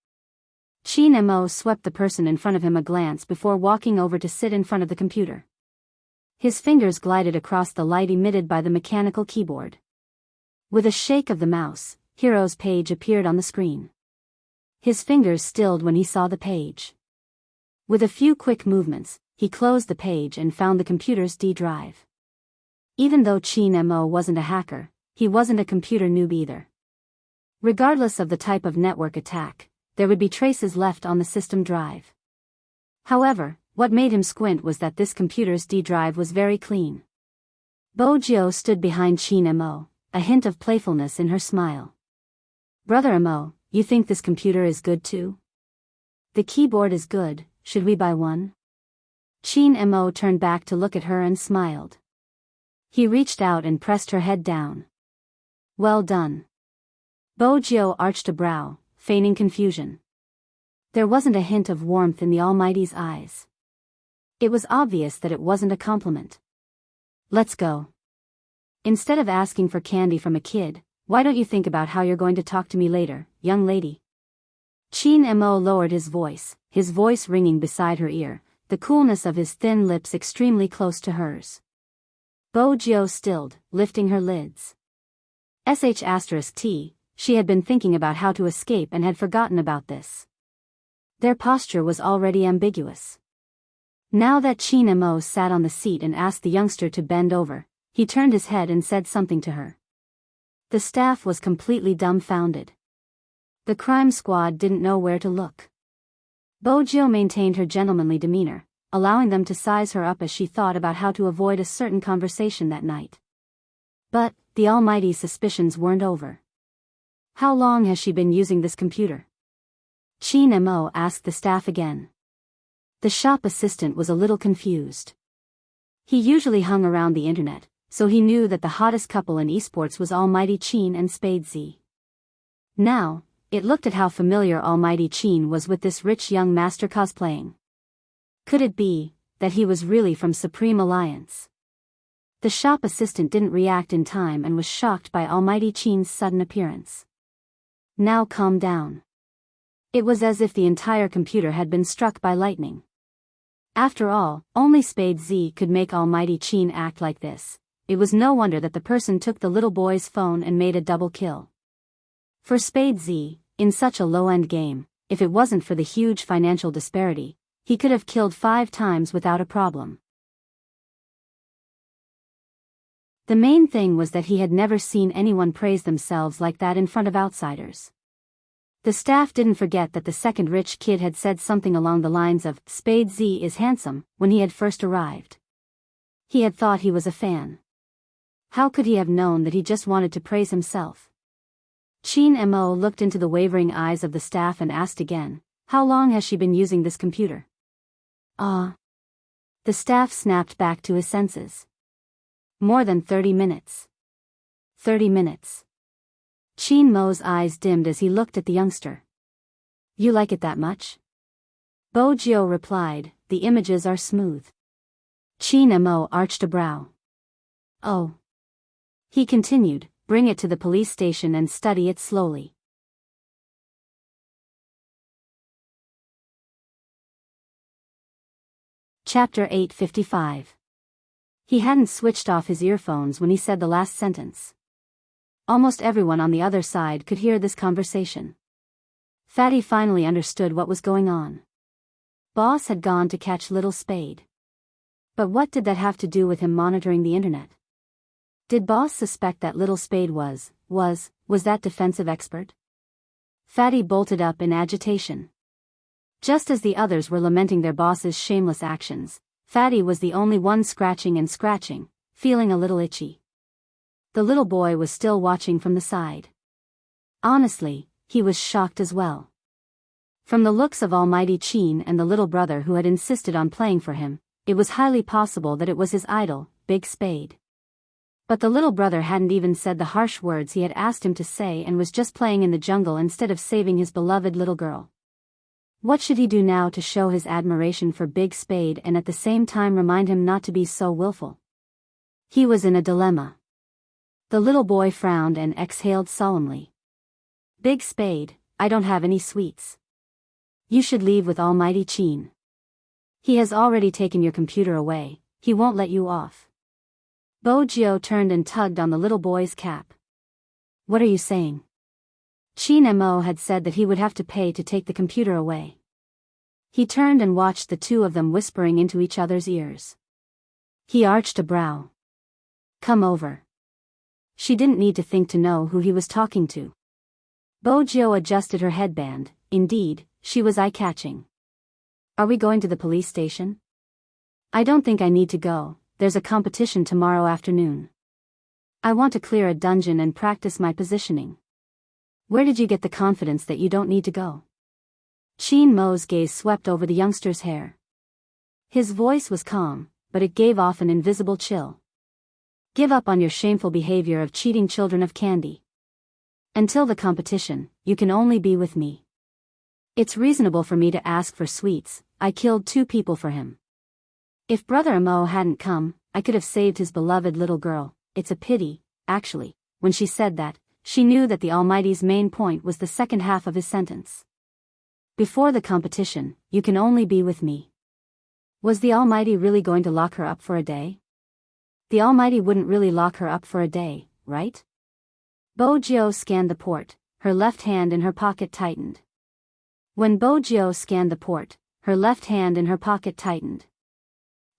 [SPEAKER 1] Chin Mo swept the person in front of him a glance before walking over to sit in front of the computer. His fingers glided across the light emitted by the mechanical keyboard. With a shake of the mouse, Hero's page appeared on the screen. His fingers stilled when he saw the page. With a few quick movements, he closed the page and found the computer's D drive. Even though Chin Mo wasn't a hacker, he wasn't a computer noob either. Regardless of the type of network attack, there would be traces left on the system drive. However, what made him squint was that this computer's D drive was very clean. Bojio stood behind Chin Mo, a hint of playfulness in her smile. Brother Mo, you think this computer is good too? The keyboard is good, should we buy one? Chin Mo turned back to look at her and smiled. He reached out and pressed her head down. Well done. Bo Jiao arched a brow, feigning confusion. There wasn't a hint of warmth in the Almighty's eyes. It was obvious that it wasn't a compliment. Let's go. Instead of asking for candy from a kid, why don't you think about how you're going to talk to me later, young lady? Chin Mo lowered his voice ringing beside her ear, the coolness of his thin lips extremely close to hers. Bo Jiao stilled, lifting her lids. *T, she had been thinking about how to escape and had forgotten about this. Their posture was already ambiguous. Now that Chin Mo sat on the seat and asked the youngster to bend over, he turned his head and said something to her. The staff was completely dumbfounded. The crime squad didn't know where to look. Bo Jiao maintained her gentlemanly demeanor, allowing them to size her up as she thought about how to avoid a certain conversation that night. But the Almighty's suspicions weren't over. How long has she been using this computer? Chin Mo asked the staff again. The shop assistant was a little confused. He usually hung around the internet, so he knew that the hottest couple in esports was Almighty Chin and Spade Z. Now, it looked at how familiar Almighty Chin was with this rich young master cosplaying. Could it be that he was really from Supreme Alliance? The shop assistant didn't react in time and was shocked by Almighty Chin's sudden appearance. Now calm down. It was as if the entire computer had been struck by lightning. After all, only Spade Z could make Almighty Chin act like this. It was no wonder that the person took the little boy's phone and made a double kill. For Spade Z, in such a low-end game, if it wasn't for the huge financial disparity, he could have killed 5 times without a problem. The main thing was that he had never seen anyone praise themselves like that in front of outsiders. The staff didn't forget that the second rich kid had said something along the lines of, Spade Z is handsome, when he had first arrived. He had thought he was a fan. How could he have known that he just wanted to praise himself? Chin Mo looked into the wavering eyes of the staff and asked again, how long has she been using this computer? The staff snapped back to his senses. More than 30 minutes. 30 minutes. Chin Mo's eyes dimmed as he looked at the youngster. You like it that much? Bo Jiao replied, the images are smooth. Chin Mo arched a brow. Oh. He continued, bring it to the police station and study it slowly. Chapter 855. He hadn't switched off his earphones when he said the last sentence. Almost everyone on the other side could hear this conversation. Fatty finally understood what was going on. Boss had gone to catch Little Spade. But what did that have to do with him monitoring the internet? Did Boss suspect that Little Spade was that defensive expert? Fatty bolted up in agitation. Just as the others were lamenting their boss's shameless actions, Fatty was the only one scratching and scratching, feeling a little itchy. The little boy was still watching from the side. Honestly, he was shocked as well. From the looks of Almighty Chin and the little brother who had insisted on playing for him, it was highly possible that it was his idol, Big Spade. But the little brother hadn't even said the harsh words he had asked him to say and was just playing in the jungle instead of saving his beloved little girl. What should he do now to show his admiration for Big Spade and at the same time remind him not to be so willful? He was in a dilemma. The little boy frowned and exhaled solemnly. Big Spade, I don't have any sweets. You should leave with Almighty Chin. He has already taken your computer away, he won't let you off. Bo Jiao turned and tugged on the little boy's cap. What are you saying? Chin Mo had said that he would have to pay to take the computer away. He turned and watched the two of them whispering into each other's ears. He arched a brow. Come over. She didn't need to think to know who he was talking to. Bo Jiao adjusted her headband, indeed, she was eye-catching. Are we going to the police station? I don't think I need to go, there's a competition tomorrow afternoon. I want to clear a dungeon and practice my positioning. Where did you get the confidence that you don't need to go? Chin Mo's gaze swept over the youngster's hair. His voice was calm, but it gave off an invisible chill. Give up on your shameful behavior of cheating children of candy. Until the competition, you can only be with me. It's reasonable for me to ask for sweets. I killed 2 people for him. If Brother Amo hadn't come, I could have saved his beloved little girl. It's a pity, actually. When she said that, she knew that the Almighty's main point was the second half of his sentence. Before the competition, you can only be with me. Was the Almighty really going to lock her up for a day? The Almighty wouldn't really lock her up for a day, right? Bo Jio scanned the port, her left hand in her pocket tightened. When Bo Jio scanned the port, her left hand in her pocket tightened.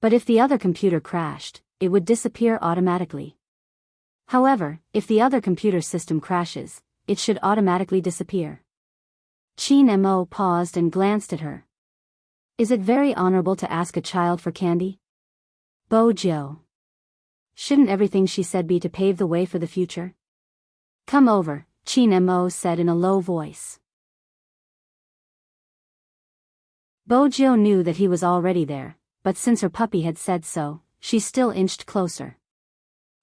[SPEAKER 1] But if the other computer crashed, it would disappear automatically. However, if the other computer system crashes, it should automatically disappear. Chin Mo paused and glanced at her. Is it very honorable to ask a child for candy? Bo Jio. Shouldn't everything she said be to pave the way for the future? Come over, Chin Mo said in a low voice. Bo Jio knew that he was already there, but since her puppy had said so, she still inched closer.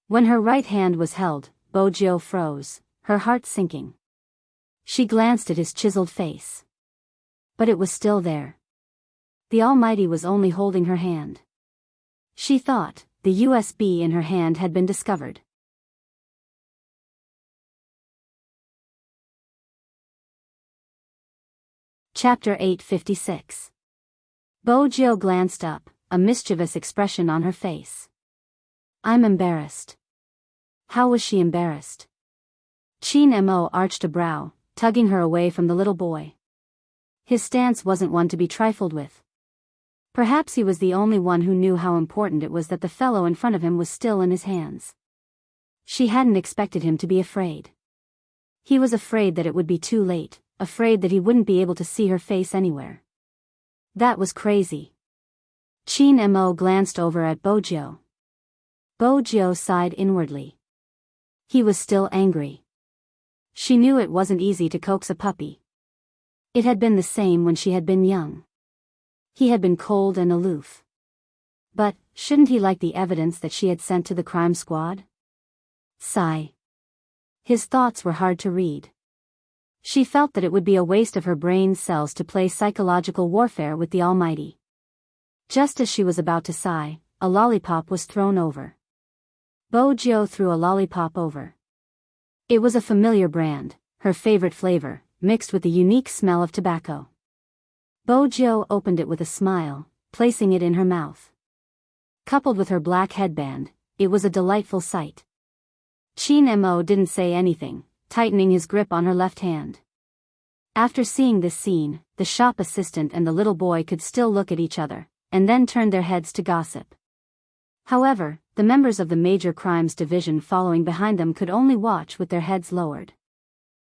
[SPEAKER 1] When her right hand was held, Bo Jio froze, her heart sinking. She glanced at his chiseled face. But it was still there. The Almighty was only holding her hand. She thought, the USB in her hand had been discovered. Chapter 856. Bo Jio glanced up, a mischievous expression on her face. I'm embarrassed. How was she embarrassed? Chin Mo arched a brow, tugging her away from the little boy. His stance wasn't one to be trifled with. Perhaps he was the only one who knew how important it was that the fellow in front of him was still in his hands. She hadn't expected him to be afraid. He was afraid that it would be too late, afraid that he wouldn't be able to see her face anywhere. That was crazy. Chin Mo glanced over at Bo Jio. Bo Jio sighed inwardly. He was still angry. She knew it wasn't easy to coax a puppy. It had been the same when she had been young. He had been cold and aloof. But, shouldn't he like the evidence that she had sent to the crime squad? Sigh. His thoughts were hard to read. She felt that it would be a waste of her brain cells to play psychological warfare with the Almighty. Just as she was about to sigh, a lollipop was thrown over. Bo Jio threw a lollipop over. It was a familiar brand, her favorite flavor, mixed with the unique smell of tobacco. Bo Jio opened it with a smile, placing it in her mouth. Coupled with her black headband, it was a delightful sight. Chin Mo didn't say anything, tightening his grip on her left hand. After seeing this scene, the shop assistant and the little boy could still look at each other, and then turned their heads to gossip. However, the members of the Major Crimes Division following behind them could only watch with their heads lowered.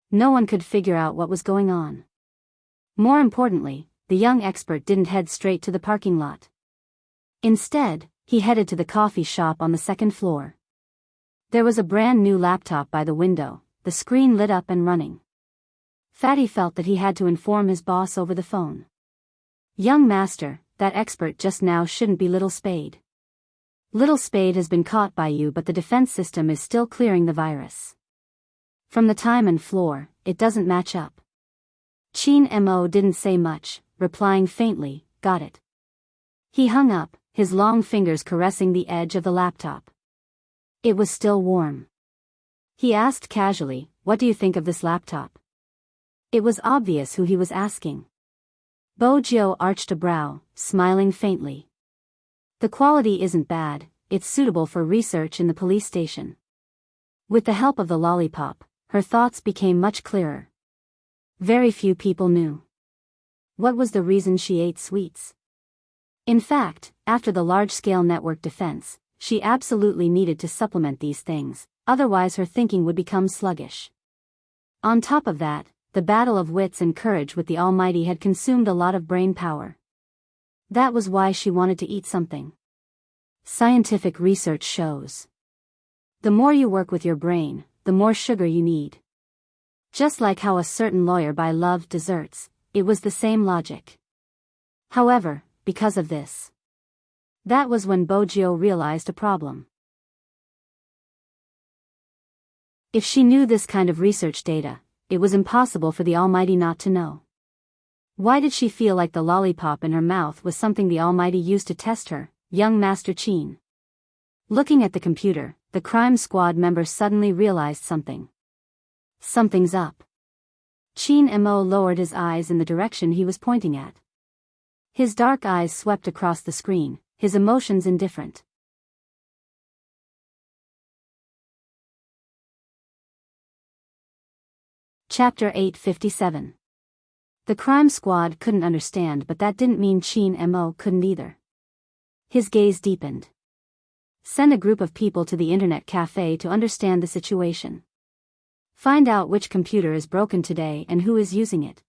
[SPEAKER 1] No one could figure out what was going on. More importantly, the young expert didn't head straight to the parking lot. Instead, he headed to the coffee shop on the second floor. There was a brand new laptop by the window, the screen lit up and running. Fatty felt that he had to inform his boss over the phone. Young master, that expert just now shouldn't be Little Spade. Little Spade has been caught by you, but the defense system is still clearing the virus. From the time and floor, it doesn't match up. Chin Mo didn't say much, replying faintly, got it. He hung up, his long fingers caressing the edge of the laptop. It was still warm. He asked casually, what do you think of this laptop? It was obvious who he was asking. Bo Jio arched a brow, smiling faintly. The quality isn't bad, it's suitable for research in the police station. With the help of the lollipop, her thoughts became much clearer. Very few people knew. What was the reason she ate sweets? In fact, after the large-scale network defense, she absolutely needed to supplement these things, otherwise her thinking would become sluggish. On top of that, the battle of wits and courage with the Almighty had consumed a lot of brain power. That was why she wanted to eat something. Scientific research shows. The more you work with your brain, the more sugar you need. Just like how a certain lawyer loved desserts, it was the same logic. However, because of this, that was when Bojio realized a problem. If she knew this kind of research data, it was impossible for the Almighty not to know. Why did she feel like the lollipop in her mouth was something the Almighty used to test her, young Master Chin? Looking at the computer, the crime squad member suddenly realized something. Something's up. Chin Mo lowered his eyes in the direction he was pointing at. His dark eyes swept across the screen, his emotions indifferent. Chapter 857. The crime squad couldn't understand, but that didn't mean Chin Mo couldn't either. His gaze deepened. Send a group of people to the internet cafe to understand the situation. Find out which computer is broken today and who is using it.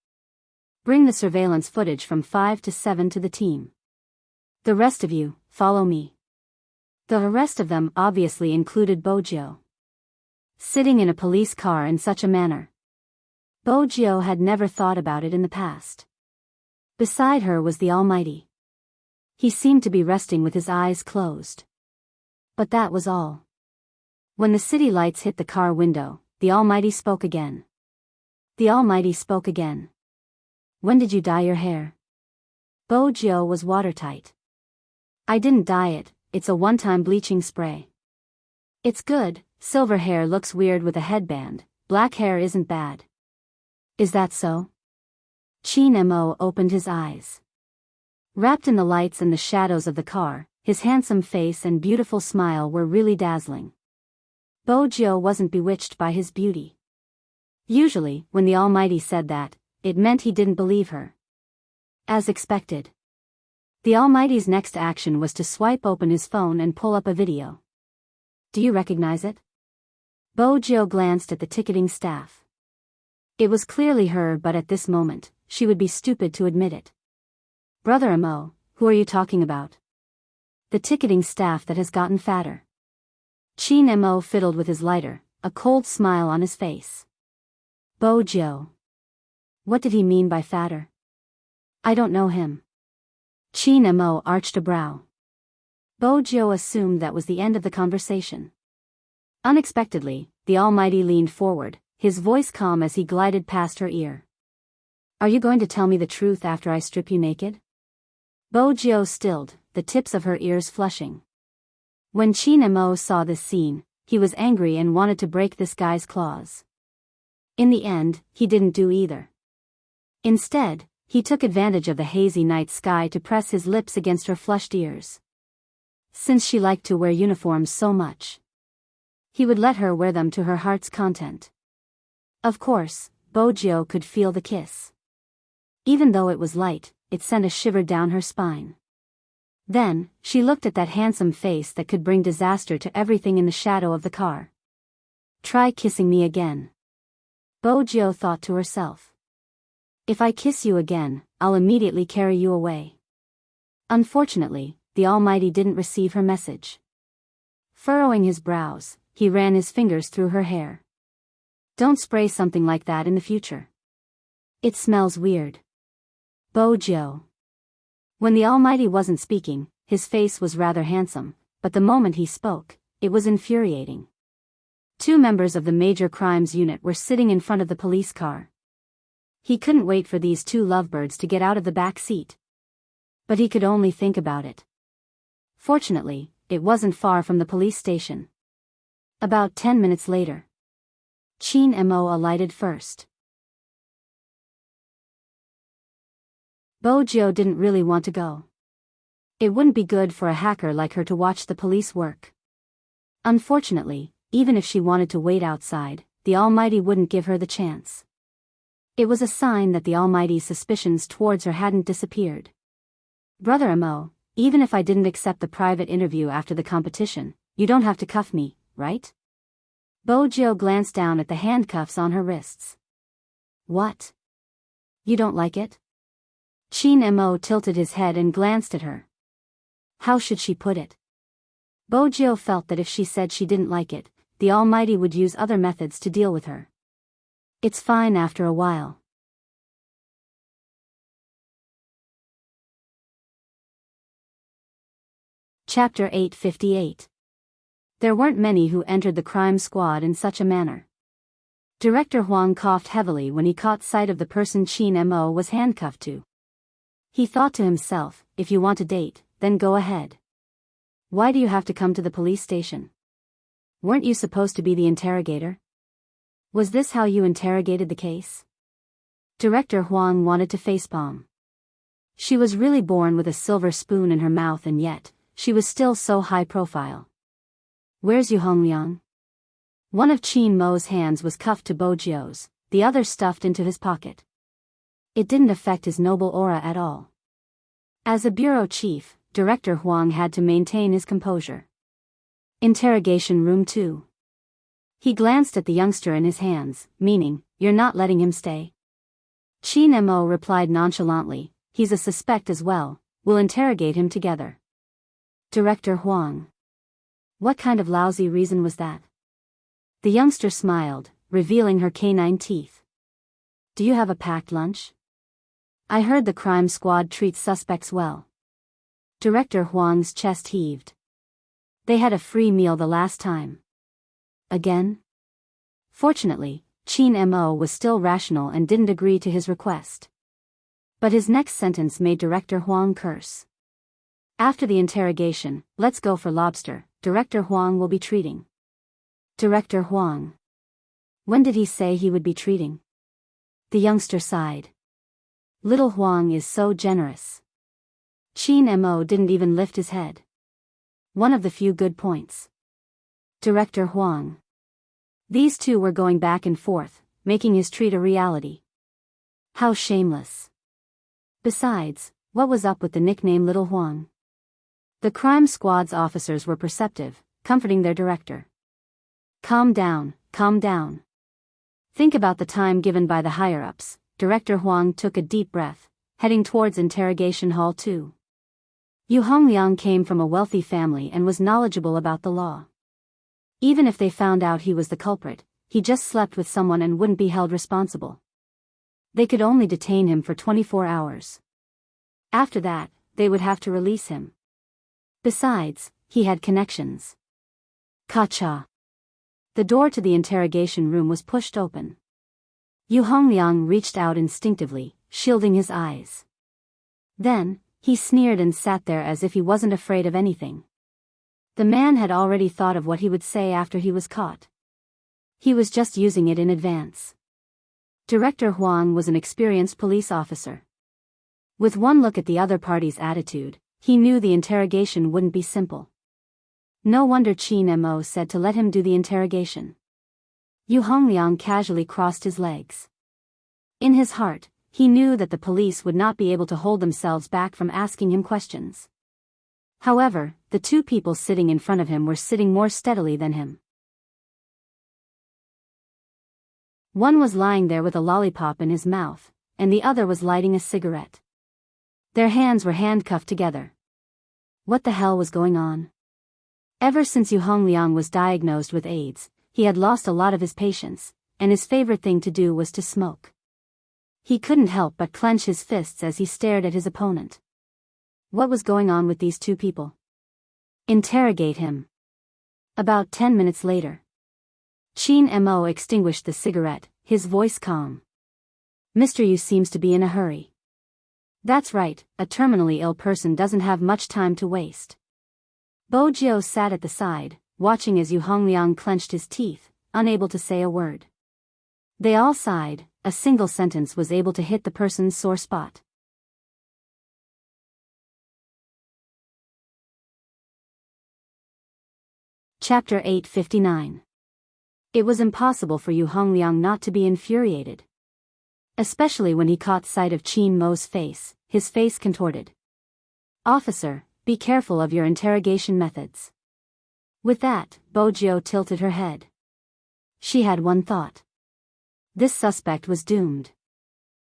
[SPEAKER 1] Bring the surveillance footage from 5 to 7 to the team. The rest of you, follow me. The rest of them obviously included Bojio. Sitting in a police car in such a manner. Bojio had never thought about it in the past. Beside her was the Almighty. He seemed to be resting with his eyes closed. But that was all. When the city lights hit the car window, the Almighty spoke again. The Almighty spoke again. When did you dye your hair? Bojio was watertight. I didn't dye it, it's a one-time bleaching spray. It's good, silver hair looks weird with a headband, black hair isn't bad. Is that so? Chin Mo opened his eyes. Wrapped in the lights and the shadows of the car, his handsome face and beautiful smile were really dazzling. Bojio wasn't bewitched by his beauty. Usually, when the Almighty said that, it meant he didn't believe her. As expected. The Almighty's next action was to swipe open his phone and pull up a video. Do you recognize it? Bojio glanced at the ticketing staff. It was clearly her, but at this moment, she would be stupid to admit it. Brother Mo, who are you talking about? The ticketing staff that has gotten fatter. Chin Mo fiddled with his lighter, a cold smile on his face. Bojio. What did he mean by fatter? I don't know him. Chin Mo arched a brow. Bojio assumed that was the end of the conversation. Unexpectedly, the Almighty leaned forward, his voice calm as he glided past her ear. Are you going to tell me the truth after I strip you naked? Bojio stilled, the tips of her ears flushing. When Chin Mo saw this scene, he was angry and wanted to break this guy's claws. In the end, he didn't do either. Instead, he took advantage of the hazy night sky to press his lips against her flushed ears. Since she liked to wear uniforms so much, he would let her wear them to her heart's content. Of course, Bojio could feel the kiss. Even though it was light, it sent a shiver down her spine. Then, she looked at that handsome face that could bring disaster to everything in the shadow of the car. Try kissing me again. Bojio thought to herself. If I kiss you again, I'll immediately carry you away. Unfortunately, the Almighty didn't receive her message. Furrowing his brows, he ran his fingers through her hair. Don't spray something like that in the future. It smells weird. Bojio. When the Almighty wasn't speaking, his face was rather handsome, but the moment he spoke, it was infuriating. 2 members of the major crimes unit were sitting in front of the police car. He couldn't wait for these 2 lovebirds to get out of the back seat. But he could only think about it. Fortunately, it wasn't far from the police station. About 10 minutes later, Chin Mo alighted first. Bojio didn't really want to go. It wouldn't be good for a hacker like her to watch the police work. Unfortunately, even if she wanted to wait outside, the Almighty wouldn't give her the chance. It was a sign that the Almighty's suspicions towards her hadn't disappeared. Brother Mo, even if I didn't accept the private interview after the competition, you don't have to cuff me, right? Bojio glanced down at the handcuffs on her wrists. What? You don't like it? Chin Mo tilted his head and glanced at her. How should she put it? Bojio felt that if she said she didn't like it, the Almighty would use other methods to deal with her. It's fine after a while. Chapter 858. There weren't many who entered the crime squad in such a manner. Director Huang coughed heavily when he caught sight of the person Qin Mo was handcuffed to. He thought to himself, if you want a date, then go ahead. Why do you have to come to the police station? Weren't you supposed to be the interrogator? Was this how you interrogated the case? Director Huang wanted to facepalm. She was really born with a silver spoon in her mouth, and yet, she was still so high profile. Where's Yu Hongliang? One of Qin Mo's hands was cuffed to Bojio's, the other stuffed into his pocket. It didn't affect his noble aura at all. As a bureau chief, Director Huang had to maintain his composure. Interrogation room 2. He glanced at the youngster in his hands, meaning, you're not letting him stay? Qin Mo replied nonchalantly, he's a suspect as well, we'll interrogate him together. Director Huang. What kind of lousy reason was that? The youngster smiled, revealing her canine teeth. Do you have a packed lunch? I heard the crime squad treats suspects well. Director Huang's chest heaved. They had a free meal the last time. Again? Fortunately, Qin Mo was still rational and didn't agree to his request. But his next sentence made Director Huang curse. After the interrogation, let's go for lobster, Director Huang will be treating. Director Huang. When did he say he would be treating? The youngster sighed. Little Huang is so generous. Qin Mo didn't even lift his head. One of the few good points. Director Huang. These two were going back and forth, making his treat a reality. How shameless. Besides, what was up with the nickname Little Huang? The crime squad's officers were perceptive, comforting their director. Calm down, calm down. Think about the time given by the higher-ups. Director Huang took a deep breath, heading towards interrogation hall 2. Yu Hongliang came from a wealthy family and was knowledgeable about the law. Even if they found out he was the culprit, he just slept with someone and wouldn't be held responsible. They could only detain him for 24 hours. After that, they would have to release him. Besides, he had connections. Ka-cha. The door to the interrogation room was pushed open. Yu Hongliang reached out instinctively, shielding his eyes. Then, he sneered and sat there as if he wasn't afraid of anything. The man had already thought of what he would say after he was caught. He was just using it in advance. Director Huang was an experienced police officer. With one look at the other party's attitude, he knew the interrogation wouldn't be simple. No wonder Qin Mo said to let him do the interrogation. Yu Hongliang casually crossed his legs. In his heart, he knew that the police would not be able to hold themselves back from asking him questions. However, the two people sitting in front of him were sitting more steadily than him. One was lying there with a lollipop in his mouth, and the other was lighting a cigarette. Their hands were handcuffed together. What the hell was going on? Ever since Yu Hongliang was diagnosed with AIDS, he had lost a lot of his patience, and his favorite thing to do was to smoke. He couldn't help but clench his fists as he stared at his opponent. What was going on with these two people? Interrogate him. About 10 minutes later. Qin Mo extinguished the cigarette, his voice calm. Mr. Yu seems to be in a hurry. That's right, a terminally ill person doesn't have much time to waste. Bojio sat at the side, watching as Yu Hongliang clenched his teeth, unable to say a word. They all sighed, a single sentence was able to hit the person's sore spot. Chapter 859. It was impossible for Yu Hongliang not to be infuriated. Especially when he caught sight of Qin Mo's face, his face contorted. Officer, be careful of your interrogation methods. With that, Bojio tilted her head. She had one thought. This suspect was doomed.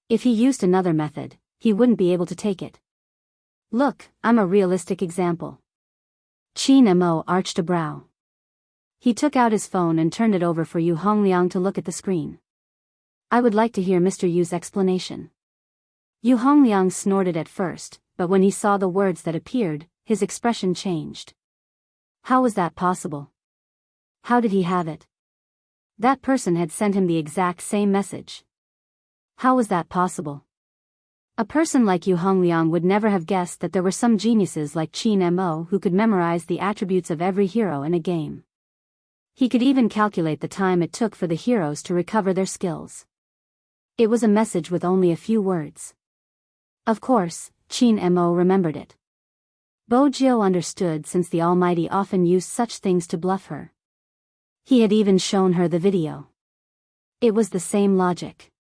[SPEAKER 1] If he used another method, he wouldn't be able to take it. Look, I'm a realistic example. Qin Mo arched a brow. He took out his phone and turned it over for Yu Hongliang to look at the screen. I would like to hear Mr. Yu's explanation. Yu Hongliang snorted at first, but when he saw the words that appeared, his expression changed. How was that possible? How did he have it? That person had sent him the exact same message. How was that possible? A person like Yu Hongliang would never have guessed that there were some geniuses like Qin Mo who could memorize the attributes of every hero in a game. He could even calculate the time it took for the heroes to recover their skills. It was a message with only a few words. Of course, Qin Mo remembered it. Bo Jiu understood since the Almighty often used such things to bluff her. He had even shown her the video. It was the same logic.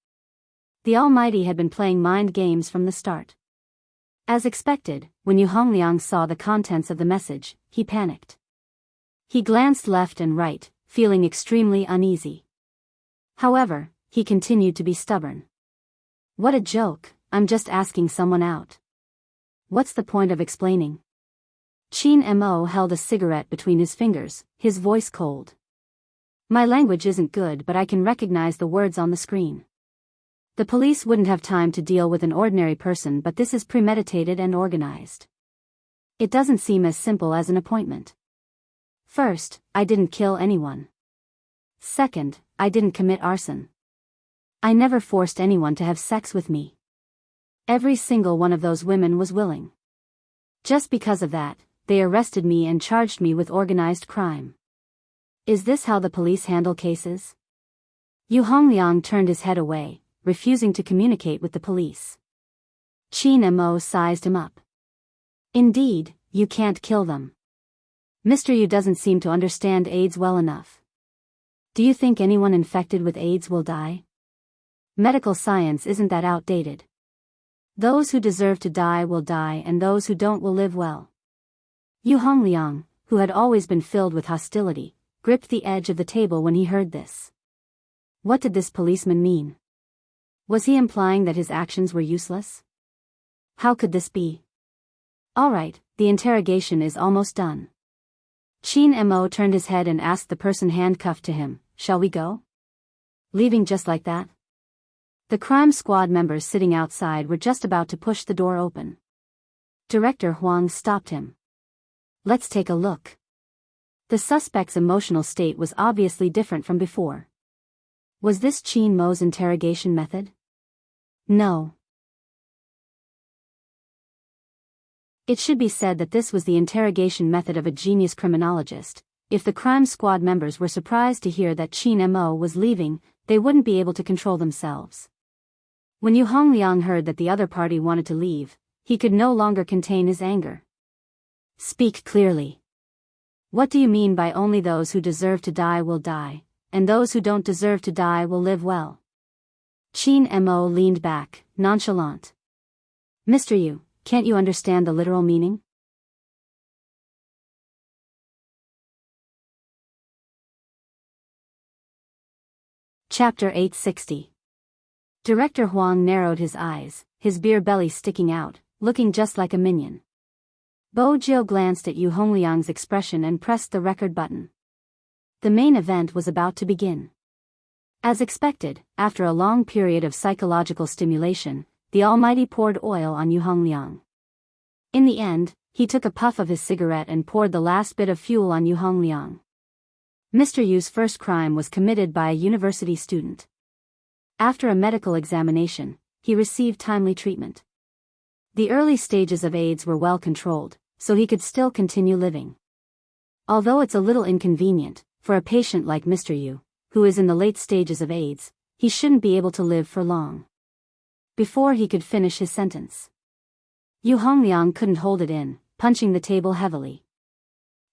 [SPEAKER 1] The Almighty had been playing mind games from the start. As expected, when Yu Hongliang saw the contents of the message, he panicked. He glanced left and right, feeling extremely uneasy. However, he continued to be stubborn. What a joke, I'm just asking someone out. What's the point of explaining? Qin Mo held a cigarette between his fingers, his voice cold. My language isn't good, but I can recognize the words on the screen. The police wouldn't have time to deal with an ordinary person, but this is premeditated and organized. It doesn't seem as simple as an appointment. First, I didn't kill anyone. Second, I didn't commit arson. I never forced anyone to have sex with me. Every single one of those women was willing. Just because of that, they arrested me and charged me with organized crime. Is this how the police handle cases? Yu Hongliang turned his head away, refusing to communicate with the police. Qin Mo sized him up. Indeed, you can't kill them. Mr. Yu doesn't seem to understand AIDS well enough. Do you think anyone infected with AIDS will die? Medical science isn't that outdated. Those who deserve to die will die, and those who don't will live well. Yu Hongliang, who had always been filled with hostility, gripped the edge of the table when he heard this. What did this policeman mean? Was he implying that his actions were useless? How could this be? All right, the interrogation is almost done. Qin Mo turned his head and asked the person handcuffed to him, shall we go? Leaving just like that? The crime squad members sitting outside were just about to push the door open. Director Huang stopped him. Let's take a look. The suspect's emotional state was obviously different from before. Was this Qin Mo's interrogation method? No. It should be said that this was the interrogation method of a genius criminologist. If the crime squad members were surprised to hear that Qin Mo was leaving, they wouldn't be able to control themselves. When Yu Hongliang heard that the other party wanted to leave, he could no longer contain his anger. Speak clearly. What do you mean by only those who deserve to die will die, and those who don't deserve to die will live well? Qin Mo leaned back, nonchalant. Mr. Yu, can't you understand the literal meaning? Chapter 860. Director Huang narrowed his eyes, his beer belly sticking out, looking just like a minion. Bo Jiu glanced at Yu Hongliang's expression and pressed the record button. The main event was about to begin. As expected, after a long period of psychological stimulation, the Almighty poured oil on Yu Hongliang. In the end, he took a puff of his cigarette and poured the last bit of fuel on Yu Hongliang. Mr. Yu's first crime was committed by a university student. After a medical examination, he received timely treatment. The early stages of AIDS were well controlled, so he could still continue living. Although it's a little inconvenient, for a patient like Mr. Yu, who is in the late stages of AIDS, he shouldn't be able to live for long. Before he could finish his sentence, Yu Hongliang couldn't hold it in, punching the table heavily.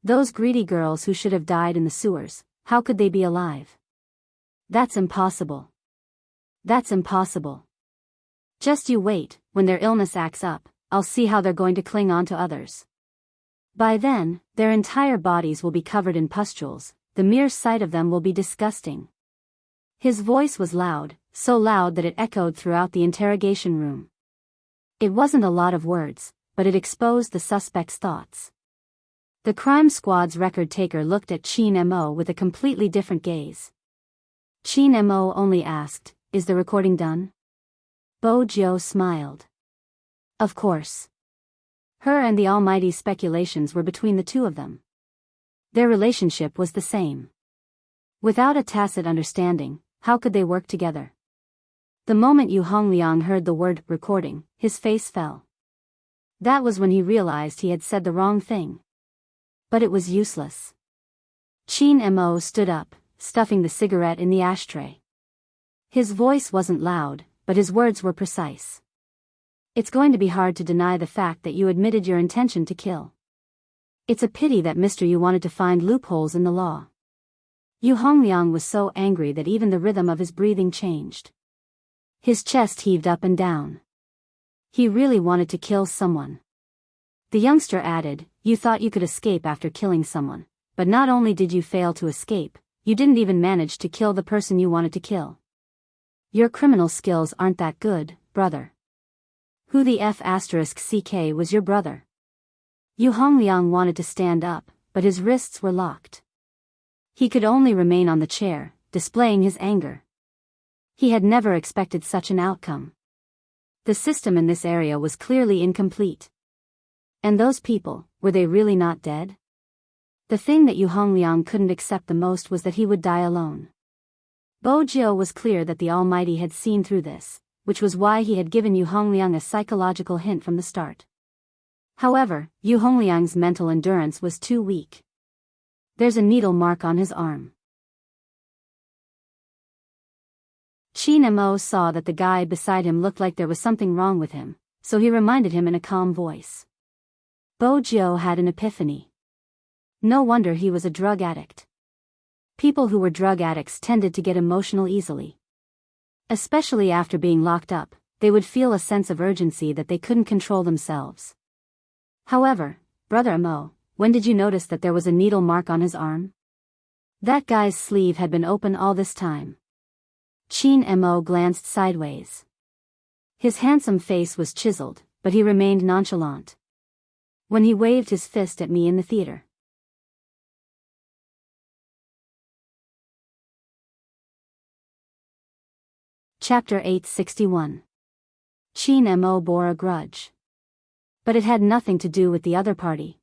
[SPEAKER 1] Those greedy girls who should have died in the sewers, how could they be alive? That's impossible. That's impossible. Just you wait, when their illness acts up, I'll see how they're going to cling on to others. By then, their entire bodies will be covered in pustules, the mere sight of them will be disgusting. His voice was loud, so loud that it echoed throughout the interrogation room. It wasn't a lot of words, but it exposed the suspect's thoughts. The crime squad's record taker looked at Qin Mo with a completely different gaze. Qin Mo only asked, is the recording done? Bo Jiao smiled. Of course. Her and the Almighty's speculations were between the two of them. Their relationship was the same. Without a tacit understanding, how could they work together? The moment Yu Hongliang heard the word recording, his face fell. That was when he realized he had said the wrong thing. But it was useless. Qin Mo stood up, stuffing the cigarette in the ashtray. His voice wasn't loud, but his words were precise. It's going to be hard to deny the fact that you admitted your intention to kill. It's a pity that Mr. Yu wanted to find loopholes in the law. Yu Hongliang was so angry that even the rhythm of his breathing changed. His chest heaved up and down. He really wanted to kill someone. The youngster added, "You thought you could escape after killing someone, but not only did you fail to escape, you didn't even manage to kill the person you wanted to kill. Your criminal skills aren't that good, brother. Who the F***ck was your brother?" Yu Hongliang wanted to stand up, but his wrists were locked. He could only remain on the chair, displaying his anger. He had never expected such an outcome. The system in this area was clearly incomplete. And those people, were they really not dead? The thing that Yu Hongliang couldn't accept the most was that he would die alone. Bo Jiao was clear that the Almighty had seen through this, which was why he had given Yu Hongliang a psychological hint from the start. However, Yu Hongliang's mental endurance was too weak. There's a needle mark on his arm. Qin Mo saw that the guy beside him looked like there was something wrong with him, so he reminded him in a calm voice. Bo Jiao had an epiphany. No wonder he was a drug addict. People who were drug addicts tended to get emotional easily. Especially after being locked up, they would feel a sense of urgency that they couldn't control themselves. However, Brother Mo, when did you notice that there was a needle mark on his arm? That guy's sleeve had been open all this time. Qin Mo glanced sideways. His handsome face was chiseled, but he remained nonchalant. When he waved his fist at me in the theater. Chapter 861. Qin Mo bore a grudge. But it had nothing to do with the other party.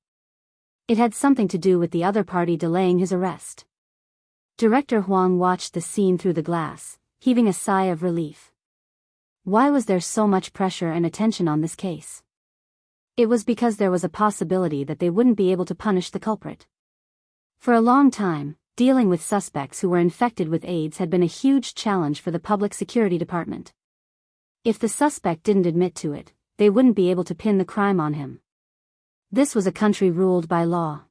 [SPEAKER 1] It had something to do with the other party delaying his arrest. Director Huang watched the scene through the glass, heaving a sigh of relief. Why was there so much pressure and attention on this case? It was because there was a possibility that they wouldn't be able to punish the culprit. For a long time, dealing with suspects who were infected with AIDS had been a huge challenge for the Public Security Department. If the suspect didn't admit to it, they wouldn't be able to pin the crime on him. This was a country ruled by law.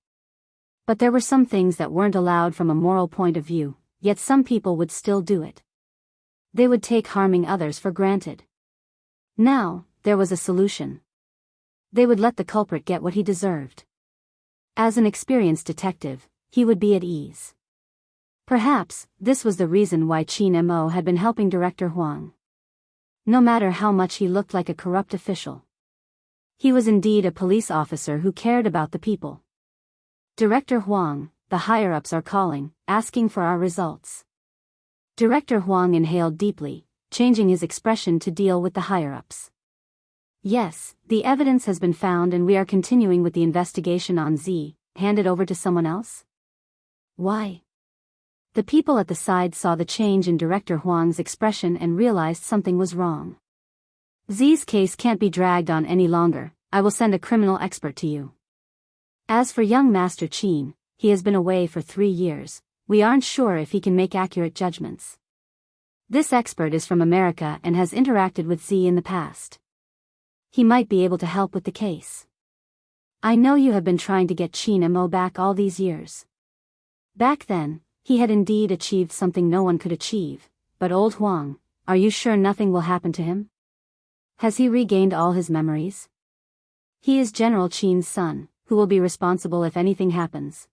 [SPEAKER 1] But there were some things that weren't allowed from a moral point of view, yet some people would still do it. They would take harming others for granted. Now, there was a solution. They would let the culprit get what he deserved. As an experienced detective, he would be at ease. Perhaps, this was the reason why Qin Mo had been helping Director Huang. No matter how much he looked like a corrupt official. He was indeed a police officer who cared about the people. Director Huang, the higher-ups are calling, asking for our results. Director Huang inhaled deeply, changing his expression to deal with the higher-ups. Yes, the evidence has been found and we are continuing with the investigation on Z. Hand it over to someone else? Why? The people at the side saw the change in Director Huang's expression and realized something was wrong. Z's case can't be dragged on any longer. I will send a criminal expert to you. As for young Master Qin, he has been away for 3 years. We aren't sure if he can make accurate judgments. This expert is from America and has interacted with Z in the past. He might be able to help with the case. I know you have been trying to get Qin Mo back all these years. Back then, he had indeed achieved something no one could achieve, but old Huang, are you sure nothing will happen to him? Has he regained all his memories? He is General Qin's son, who will be responsible if anything happens.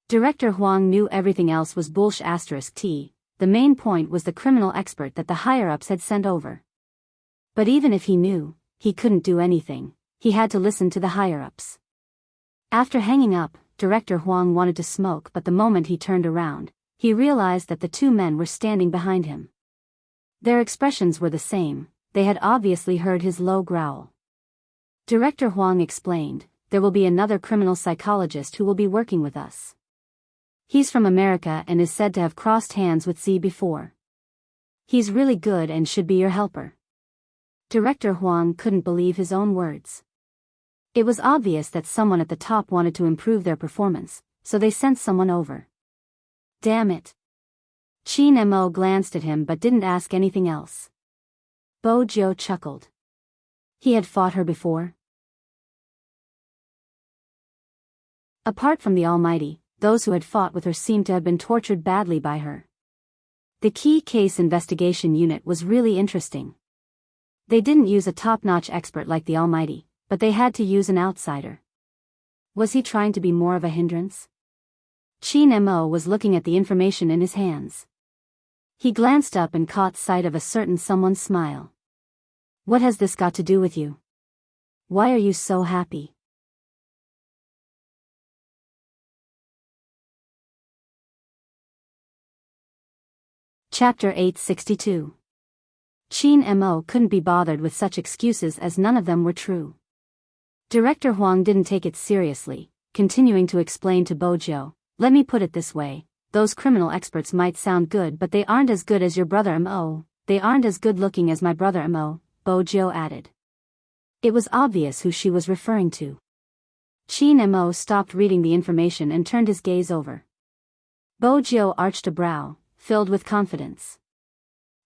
[SPEAKER 1] Director Huang knew everything else was bullsh*t. The main point was the criminal expert that the higher-ups had sent over. But even if he knew, he couldn't do anything. He had to listen to the higher-ups. After hanging up, Director Huang wanted to smoke, but the moment he turned around, he realized that the 2 men were standing behind him. Their expressions were the same, they had obviously heard his low growl. Director Huang explained, there will be another criminal psychologist who will be working with us. He's from America and is said to have crossed hands with Z before. He's really good and should be your helper. Director Huang couldn't believe his own words. It was obvious that someone at the top wanted to improve their performance, so they sent someone over. Damn it. Qin Mo glanced at him but didn't ask anything else. Bo Jiu chuckled. He had fought her before. Apart from the Almighty, those who had fought with her seemed to have been tortured badly by her. The key case investigation unit was really interesting. They didn't use a top-notch expert like the Almighty, but they had to use an outsider. Was he trying to be more of a hindrance? Qin Mo was looking at the information in his hands. He glanced up and caught sight of a certain someone's smile. What has this got to do with you? Why are you so happy? Chapter 862. Qin Mo couldn't be bothered with such excuses as none of them were true. Director Huang didn't take it seriously, continuing to explain to Bo Jiu, let me put it this way, those criminal experts might sound good but they aren't as good as your brother Mo, they aren't as good looking as my brother Mo, Bo Jiu added. It was obvious who she was referring to. Qin Mo stopped reading the information and turned his gaze over. Bo Jiu arched a brow, filled with confidence.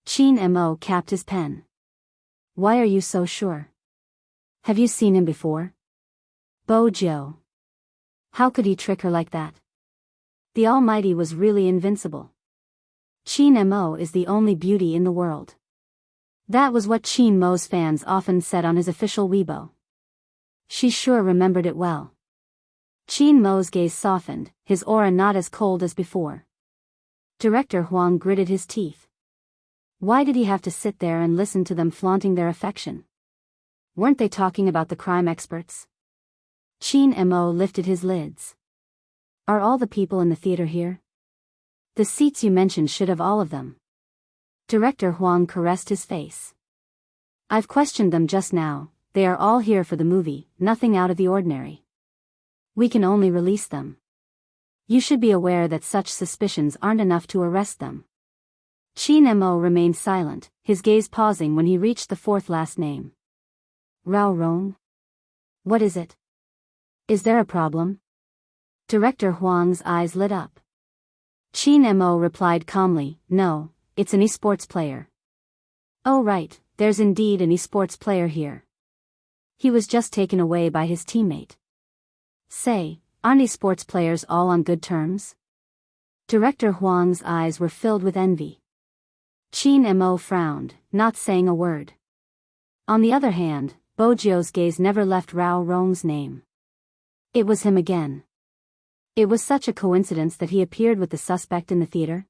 [SPEAKER 1] Qin Mo capped his pen. Why are you so sure? Have you seen him before? Bo Jiu. How could he trick her like that? The Almighty was really invincible. Qin Mo is the only beauty in the world. That was what Qin Mo's fans often said on his official Weibo. She sure remembered it well. Qin Mo's gaze softened, his aura not as cold as before. Director Huang gritted his teeth. Why did he have to sit there and listen to them flaunting their affection? Weren't they talking about the crime experts? Qin Mo lifted his lids. Are all the people in the theater here? The seats you mentioned should have all of them. Director Huang caressed his face. I've questioned them just now, they are all here for the movie, nothing out of the ordinary. We can only release them. You should be aware that such suspicions aren't enough to arrest them. Qin Mo remained silent, his gaze pausing when he reached the fourth last name. Rao Rong? What is it? Is there a problem? Director Huang's eyes lit up. Qin Mo replied calmly, no, it's an esports player. Oh right, there's indeed an esports player here. He was just taken away by his teammate. Say, aren't esports players all on good terms? Director Huang's eyes were filled with envy. Qin Mo frowned, not saying a word. On the other hand, Bo Jiu's gaze never left Rao Rong's name. It was him again. It was such a coincidence that he appeared with the suspect in the theater.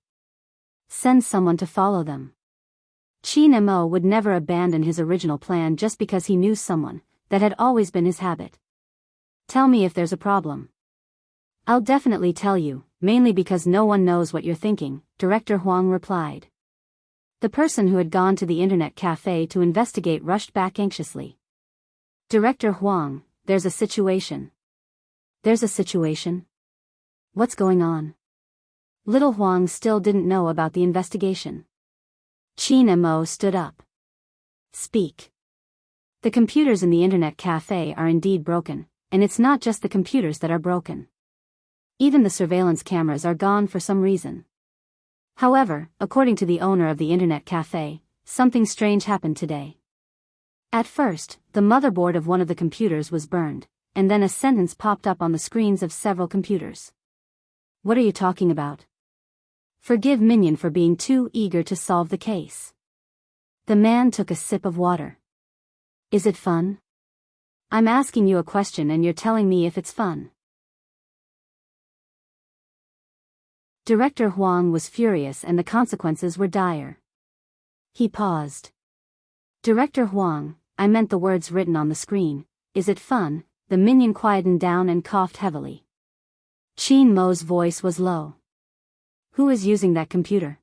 [SPEAKER 1] Send someone to follow them. Qin Mo would never abandon his original plan just because he knew someone, that had always been his habit. Tell me if there's a problem. I'll definitely tell you, mainly because no one knows what you're thinking, Director Huang replied. The person who had gone to the internet cafe to investigate rushed back anxiously. Director Huang, there's a situation. There's a situation? What's going on? Little Huang still didn't know about the investigation. Qin Mo stood up. Speak. The computers in the internet cafe are indeed broken, and it's not just the computers that are broken. Even the surveillance cameras are gone for some reason. However, according to the owner of the internet cafe, something strange happened today. At first, the motherboard of one of the computers was burned, and then a sentence popped up on the screens of several computers. What are you talking about? Forgive Minion for being too eager to solve the case. The man took a sip of water. Is it fun? I'm asking you a question and you're telling me if it's fun. Director Huang was furious and the consequences were dire. He paused. Director Huang, I meant the words written on the screen. Is it fun? The minion quietened down and coughed heavily. Qin Mo's voice was low. Who is using that computer?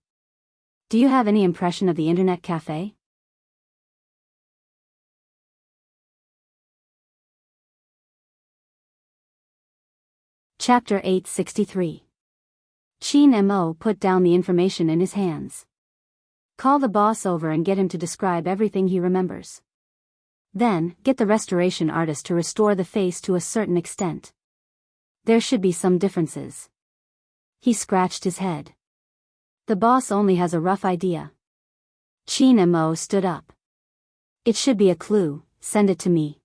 [SPEAKER 1] Do you have any impression of the internet cafe? Chapter 863. Chin Mo put down the information in his hands. Call the boss over and get him to describe everything he remembers. Then, get the restoration artist to restore the face to a certain extent. There should be some differences. He scratched his head. The boss only has a rough idea. Chin Mo stood up. It should be a clue, send it to me.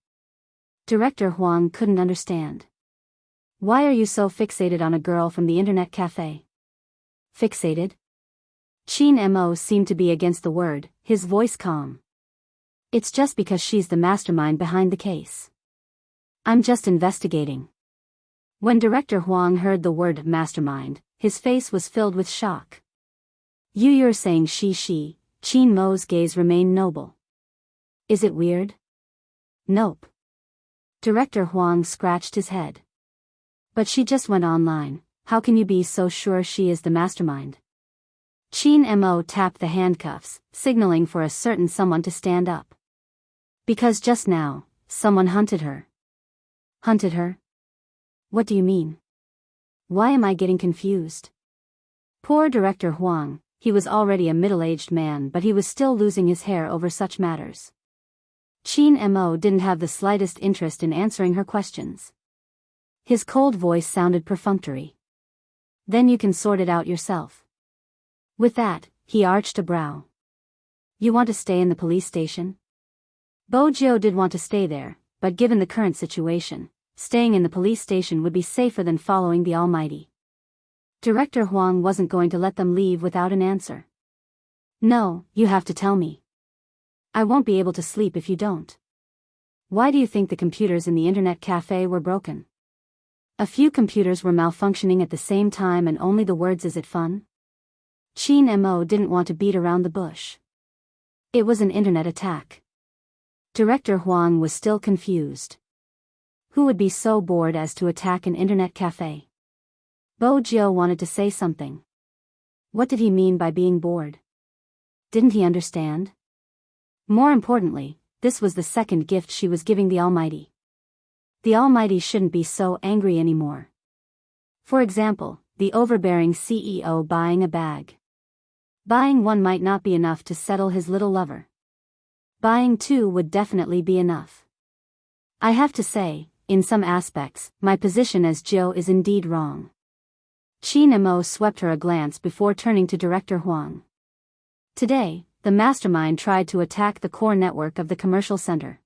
[SPEAKER 1] Director Huang couldn't understand. Why are you so fixated on a girl from the internet cafe? Fixated? Chin Mo seemed to be against the word, his voice calm. It's just because she's the mastermind behind the case. I'm just investigating. When Director Huang heard the word mastermind, his face was filled with shock. You're saying she, Chin Mo's gaze remained noble. Is it weird? Nope. Director Huang scratched his head. But she just went online, how can you be so sure she is the mastermind? Chin Mo tapped the handcuffs, signaling for a certain someone to stand up. Because just now, someone hunted her. Hunted her? What do you mean? Why am I getting confused? Poor Director Huang, he was already a middle-aged man but he was still losing his hair over such matters. Chin Mo didn't have the slightest interest in answering her questions. His cold voice sounded perfunctory. Then you can sort it out yourself. With that, he arched a brow. You want to stay in the police station? Bojo did want to stay there, but given the current situation, staying in the police station would be safer than following the Almighty. Director Huang wasn't going to let them leave without an answer. No, you have to tell me. I won't be able to sleep if you don't. Why do you think the computers in the internet cafe were broken? A few computers were malfunctioning at the same time and only the words "is it fun?" Chin Mo didn't want to beat around the bush. It was an internet attack. Director Huang was still confused. Who would be so bored as to attack an internet cafe? Bojo wanted to say something. What did he mean by being bored? Didn't he understand? More importantly, this was the second gift she was giving the Almighty. The Almighty shouldn't be so angry anymore. For example, the overbearing CEO buying a bag. Buying one might not be enough to settle his little lover. Buying two would definitely be enough. I have to say, in some aspects, my position as Joe is indeed wrong. Chin Mo swept her a glance before turning to Director Huang. Today, the mastermind tried to attack the core network of the commercial center.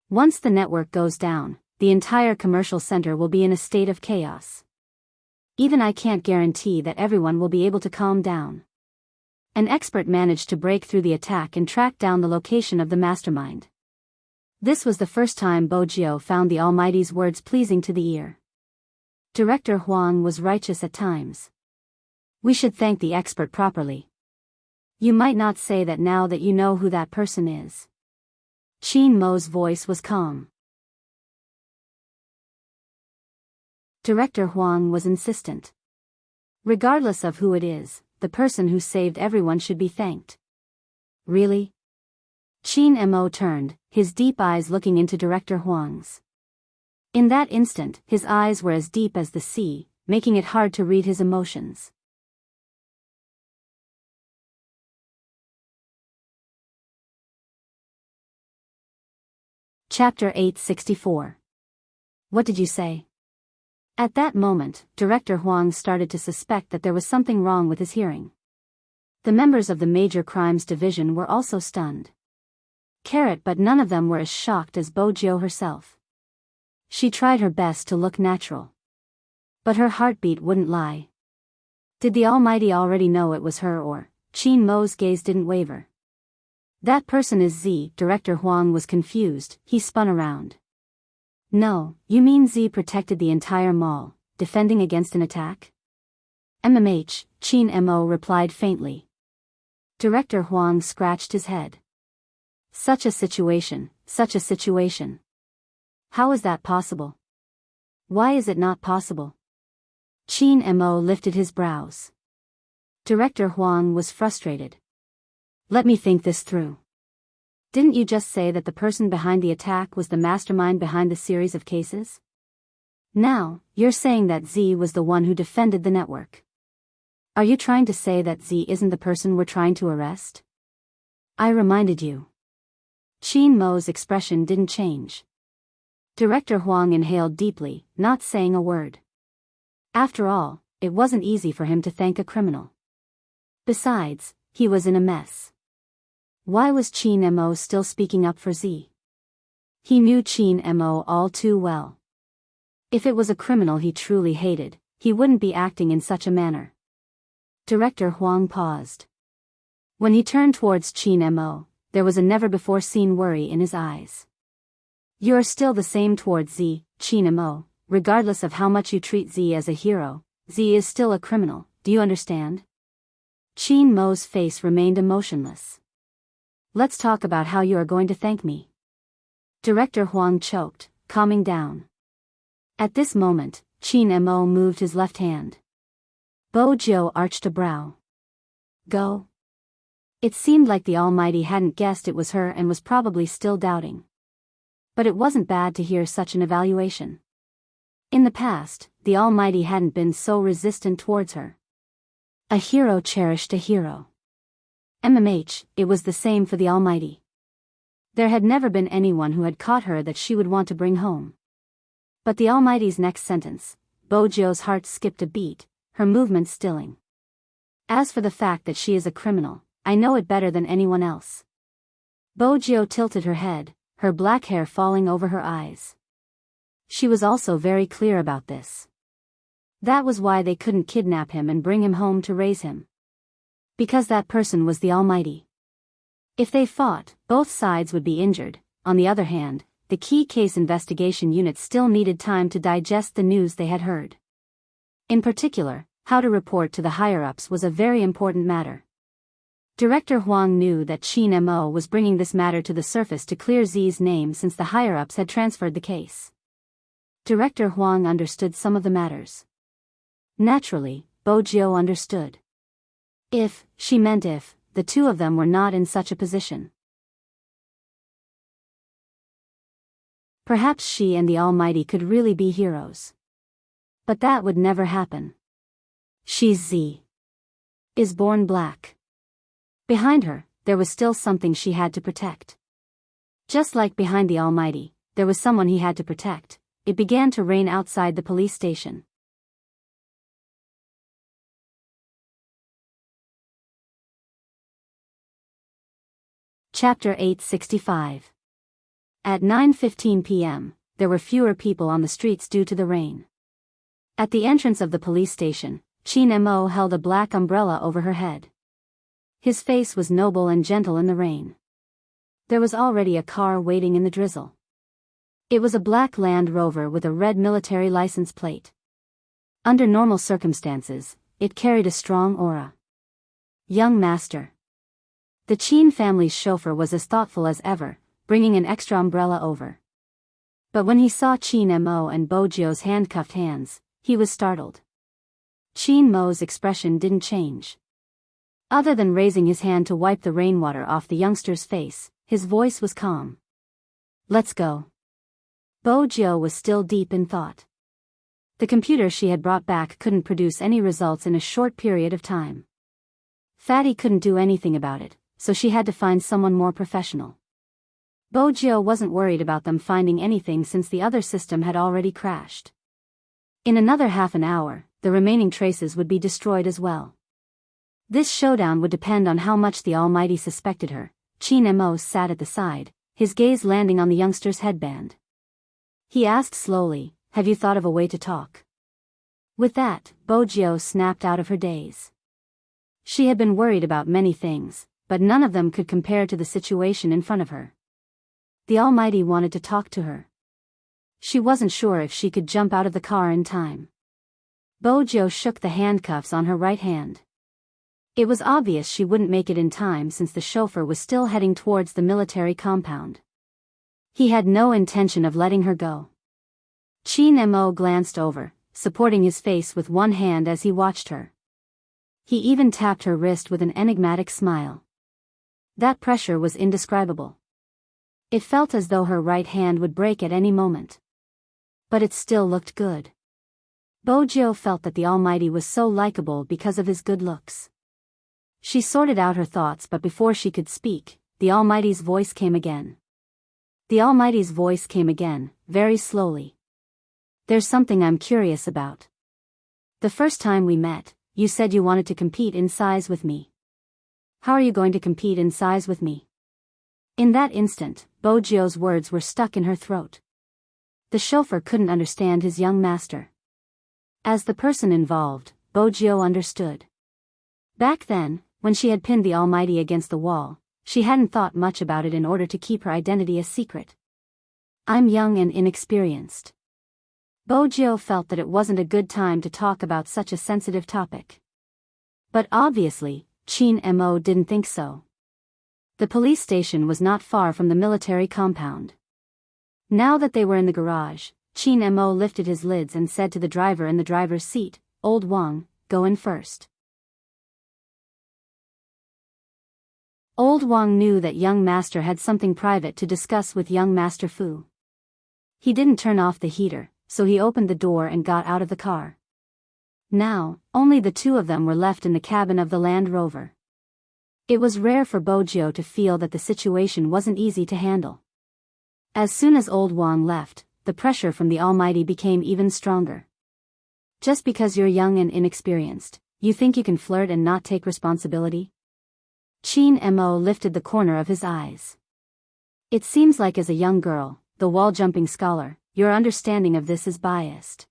[SPEAKER 1] Once the network goes down, the entire commercial center will be in a state of chaos. Even I can't guarantee that everyone will be able to calm down. An expert managed to break through the attack and track down the location of the mastermind. This was the first time Bojo found the Almighty's words pleasing to the ear. Director Huang was righteous at times. We should thank the expert properly. You might not say that now that you know who that person is. Chin Mo's voice was calm. Director Huang was insistent. Regardless of who it is, the person who saved everyone should be thanked. Really? Chin Mo turned, his deep eyes looking into Director Huang's. In that instant, his eyes were as deep as the sea, making it hard to read his emotions. Chapter 864. What did you say? At that moment, Director Huang started to suspect that there was something wrong with his hearing. The members of the Major Crimes Division were also stunned. But none of them were as shocked as Bojo herself. She tried her best to look natural. But her heartbeat wouldn't lie. Did the Almighty already know it was her or? Chin Mo's gaze didn't waver. That person is Z. Director Huang was confused, he spun around. No, you mean Z protected the entire mall, defending against an attack? Chin Mo replied faintly. Director Huang scratched his head. Such a situation. How is that possible? Why is it not possible? Chin Mo lifted his brows. Director Huang was frustrated. Let me think this through. Didn't you just say that the person behind the attack was the mastermind behind the series of cases? Now, you're saying that Z was the one who defended the network. Are you trying to say that Z isn't the person we're trying to arrest? I reminded you. Qin Mo's expression didn't change. Director Huang inhaled deeply, not saying a word. After all, it wasn't easy for him to thank a criminal. Besides, he was in a mess. Why was Qin Mo still speaking up for Z? He knew Qin Mo all too well. If it was a criminal he truly hated, he wouldn't be acting in such a manner. Director Huang paused. When he turned towards Qin Mo, there was a never-before-seen worry in his eyes. You're still the same towards Z, Qin Mo, regardless of how much you treat Z as a hero. Z is still a criminal, do you understand? Qin Mo's face remained emotionless. Let's talk about how you are going to thank me. Director Huang choked, calming down. At this moment, Qin Mo moved his left hand. Bo Jiu arched a brow. Go. It seemed like the Almighty hadn't guessed it was her and was probably still doubting. But it wasn't bad to hear such an evaluation. In the past, the Almighty hadn't been so resistant towards her. A hero cherished a hero. It was the same for the Almighty. There had never been anyone who had caught her that she would want to bring home. But the Almighty's next sentence, Bo Jiu's heart skipped a beat, her movement stilling. As for the fact that she is a criminal, I know it better than anyone else. Bo Jiu tilted her head, her black hair falling over her eyes. She was also very clear about this. That was why they couldn't kidnap him and bring him home to raise him. Because that person was the Almighty. If they fought, both sides would be injured. On the other hand, the key case investigation unit still needed time to digest the news they had heard. In particular, how to report to the higher-ups was a very important matter. Director Huang knew that Qin Mo was bringing this matter to the surface to clear Z's name since the higher-ups had transferred the case. Director Huang understood some of the matters. Naturally, Bo Jiu understood. If, she meant if, the two of them were not in such a position. Perhaps she and the Almighty could really be heroes. But that would never happen. She's Z. Is born black. Behind her, there was still something she had to protect. Just like behind the Almighty, there was someone he had to protect. It began to rain outside the police station. Chapter 865. At 9:15 p.m., there were fewer people on the streets due to the rain. At the entrance of the police station, Qin Mo held a black umbrella over her head. His face was noble and gentle in the rain. There was already a car waiting in the drizzle. It was a black Land Rover with a red military license plate. Under normal circumstances, it carried a strong aura. Young master. The Qin family's chauffeur was as thoughtful as ever, bringing an extra umbrella over. But when he saw Qin Mo and Bo Jiu's handcuffed hands, he was startled. Qin Mo's expression didn't change. Other than raising his hand to wipe the rainwater off the youngster's face, his voice was calm. Let's go. Bo Jiu was still deep in thought. The computer she had brought back couldn't produce any results in a short period of time. Fatty couldn't do anything about it, so she had to find someone more professional. Bo Jiu wasn't worried about them finding anything since the other system had already crashed. In another half an hour, the remaining traces would be destroyed as well. This showdown would depend on how much the Almighty suspected her. Qin Mo sat at the side, his gaze landing on the youngster's headband. He asked slowly, "Have you thought of a way to talk?" With that, Bo Jiu snapped out of her daze. She had been worried about many things, but none of them could compare to the situation in front of her. The Almighty wanted to talk to her. She wasn't sure if she could jump out of the car in time. Bo Jiu shook the handcuffs on her right hand. It was obvious she wouldn't make it in time since the chauffeur was still heading towards the military compound. He had no intention of letting her go. Qin Mo glanced over, supporting his face with one hand as he watched her. He even tapped her wrist with an enigmatic smile. That pressure was indescribable. It felt as though her right hand would break at any moment. But it still looked good. Bojo felt that the Almighty was so likable because of his good looks. She sorted out her thoughts, but before she could speak, the Almighty's voice came again. The Almighty's voice came again, very slowly. There's something I'm curious about. The first time we met, you said you wanted to compete in size with me. How are you going to compete in size with me? In that instant, Bojo's words were stuck in her throat. The chauffeur couldn't understand his young master. As the person involved, Bojo understood. Back then, when she had pinned the Almighty against the wall, she hadn't thought much about it in order to keep her identity a secret. I'm young and inexperienced. Bojo felt that it wasn't a good time to talk about such a sensitive topic. But obviously, Chin Mo didn't think so. The police station was not far from the military compound. Now that they were in the garage, Chin Mo lifted his lids and said to the driver in the driver's seat, "Old Wang, go in first." Old Wang knew that young master had something private to discuss with young master Fu. He didn't turn off the heater, so he opened the door and got out of the car. Now, only the two of them were left in the cabin of the Land Rover. It was rare for Bojo to feel that the situation wasn't easy to handle. As soon as Old Wang left, the pressure from the Almighty became even stronger. Just because you're young and inexperienced, you think you can flirt and not take responsibility? Chin Mo lifted the corner of his eyes. It seems like as a young girl, the wall-jumping scholar, your understanding of this is biased.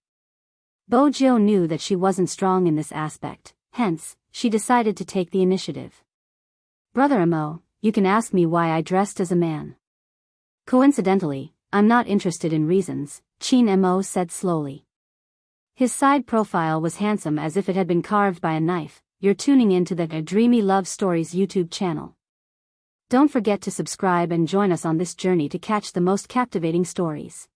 [SPEAKER 1] Bojo knew that she wasn't strong in this aspect, hence, she decided to take the initiative. Brother Mo, you can ask me why I dressed as a man. Coincidentally, I'm not interested in reasons, Chin Mo said slowly. His side profile was handsome as if it had been carved by a knife. You're tuning into the Dreamy Love Stories YouTube channel. Don't forget to subscribe and join us on this journey to catch the most captivating stories.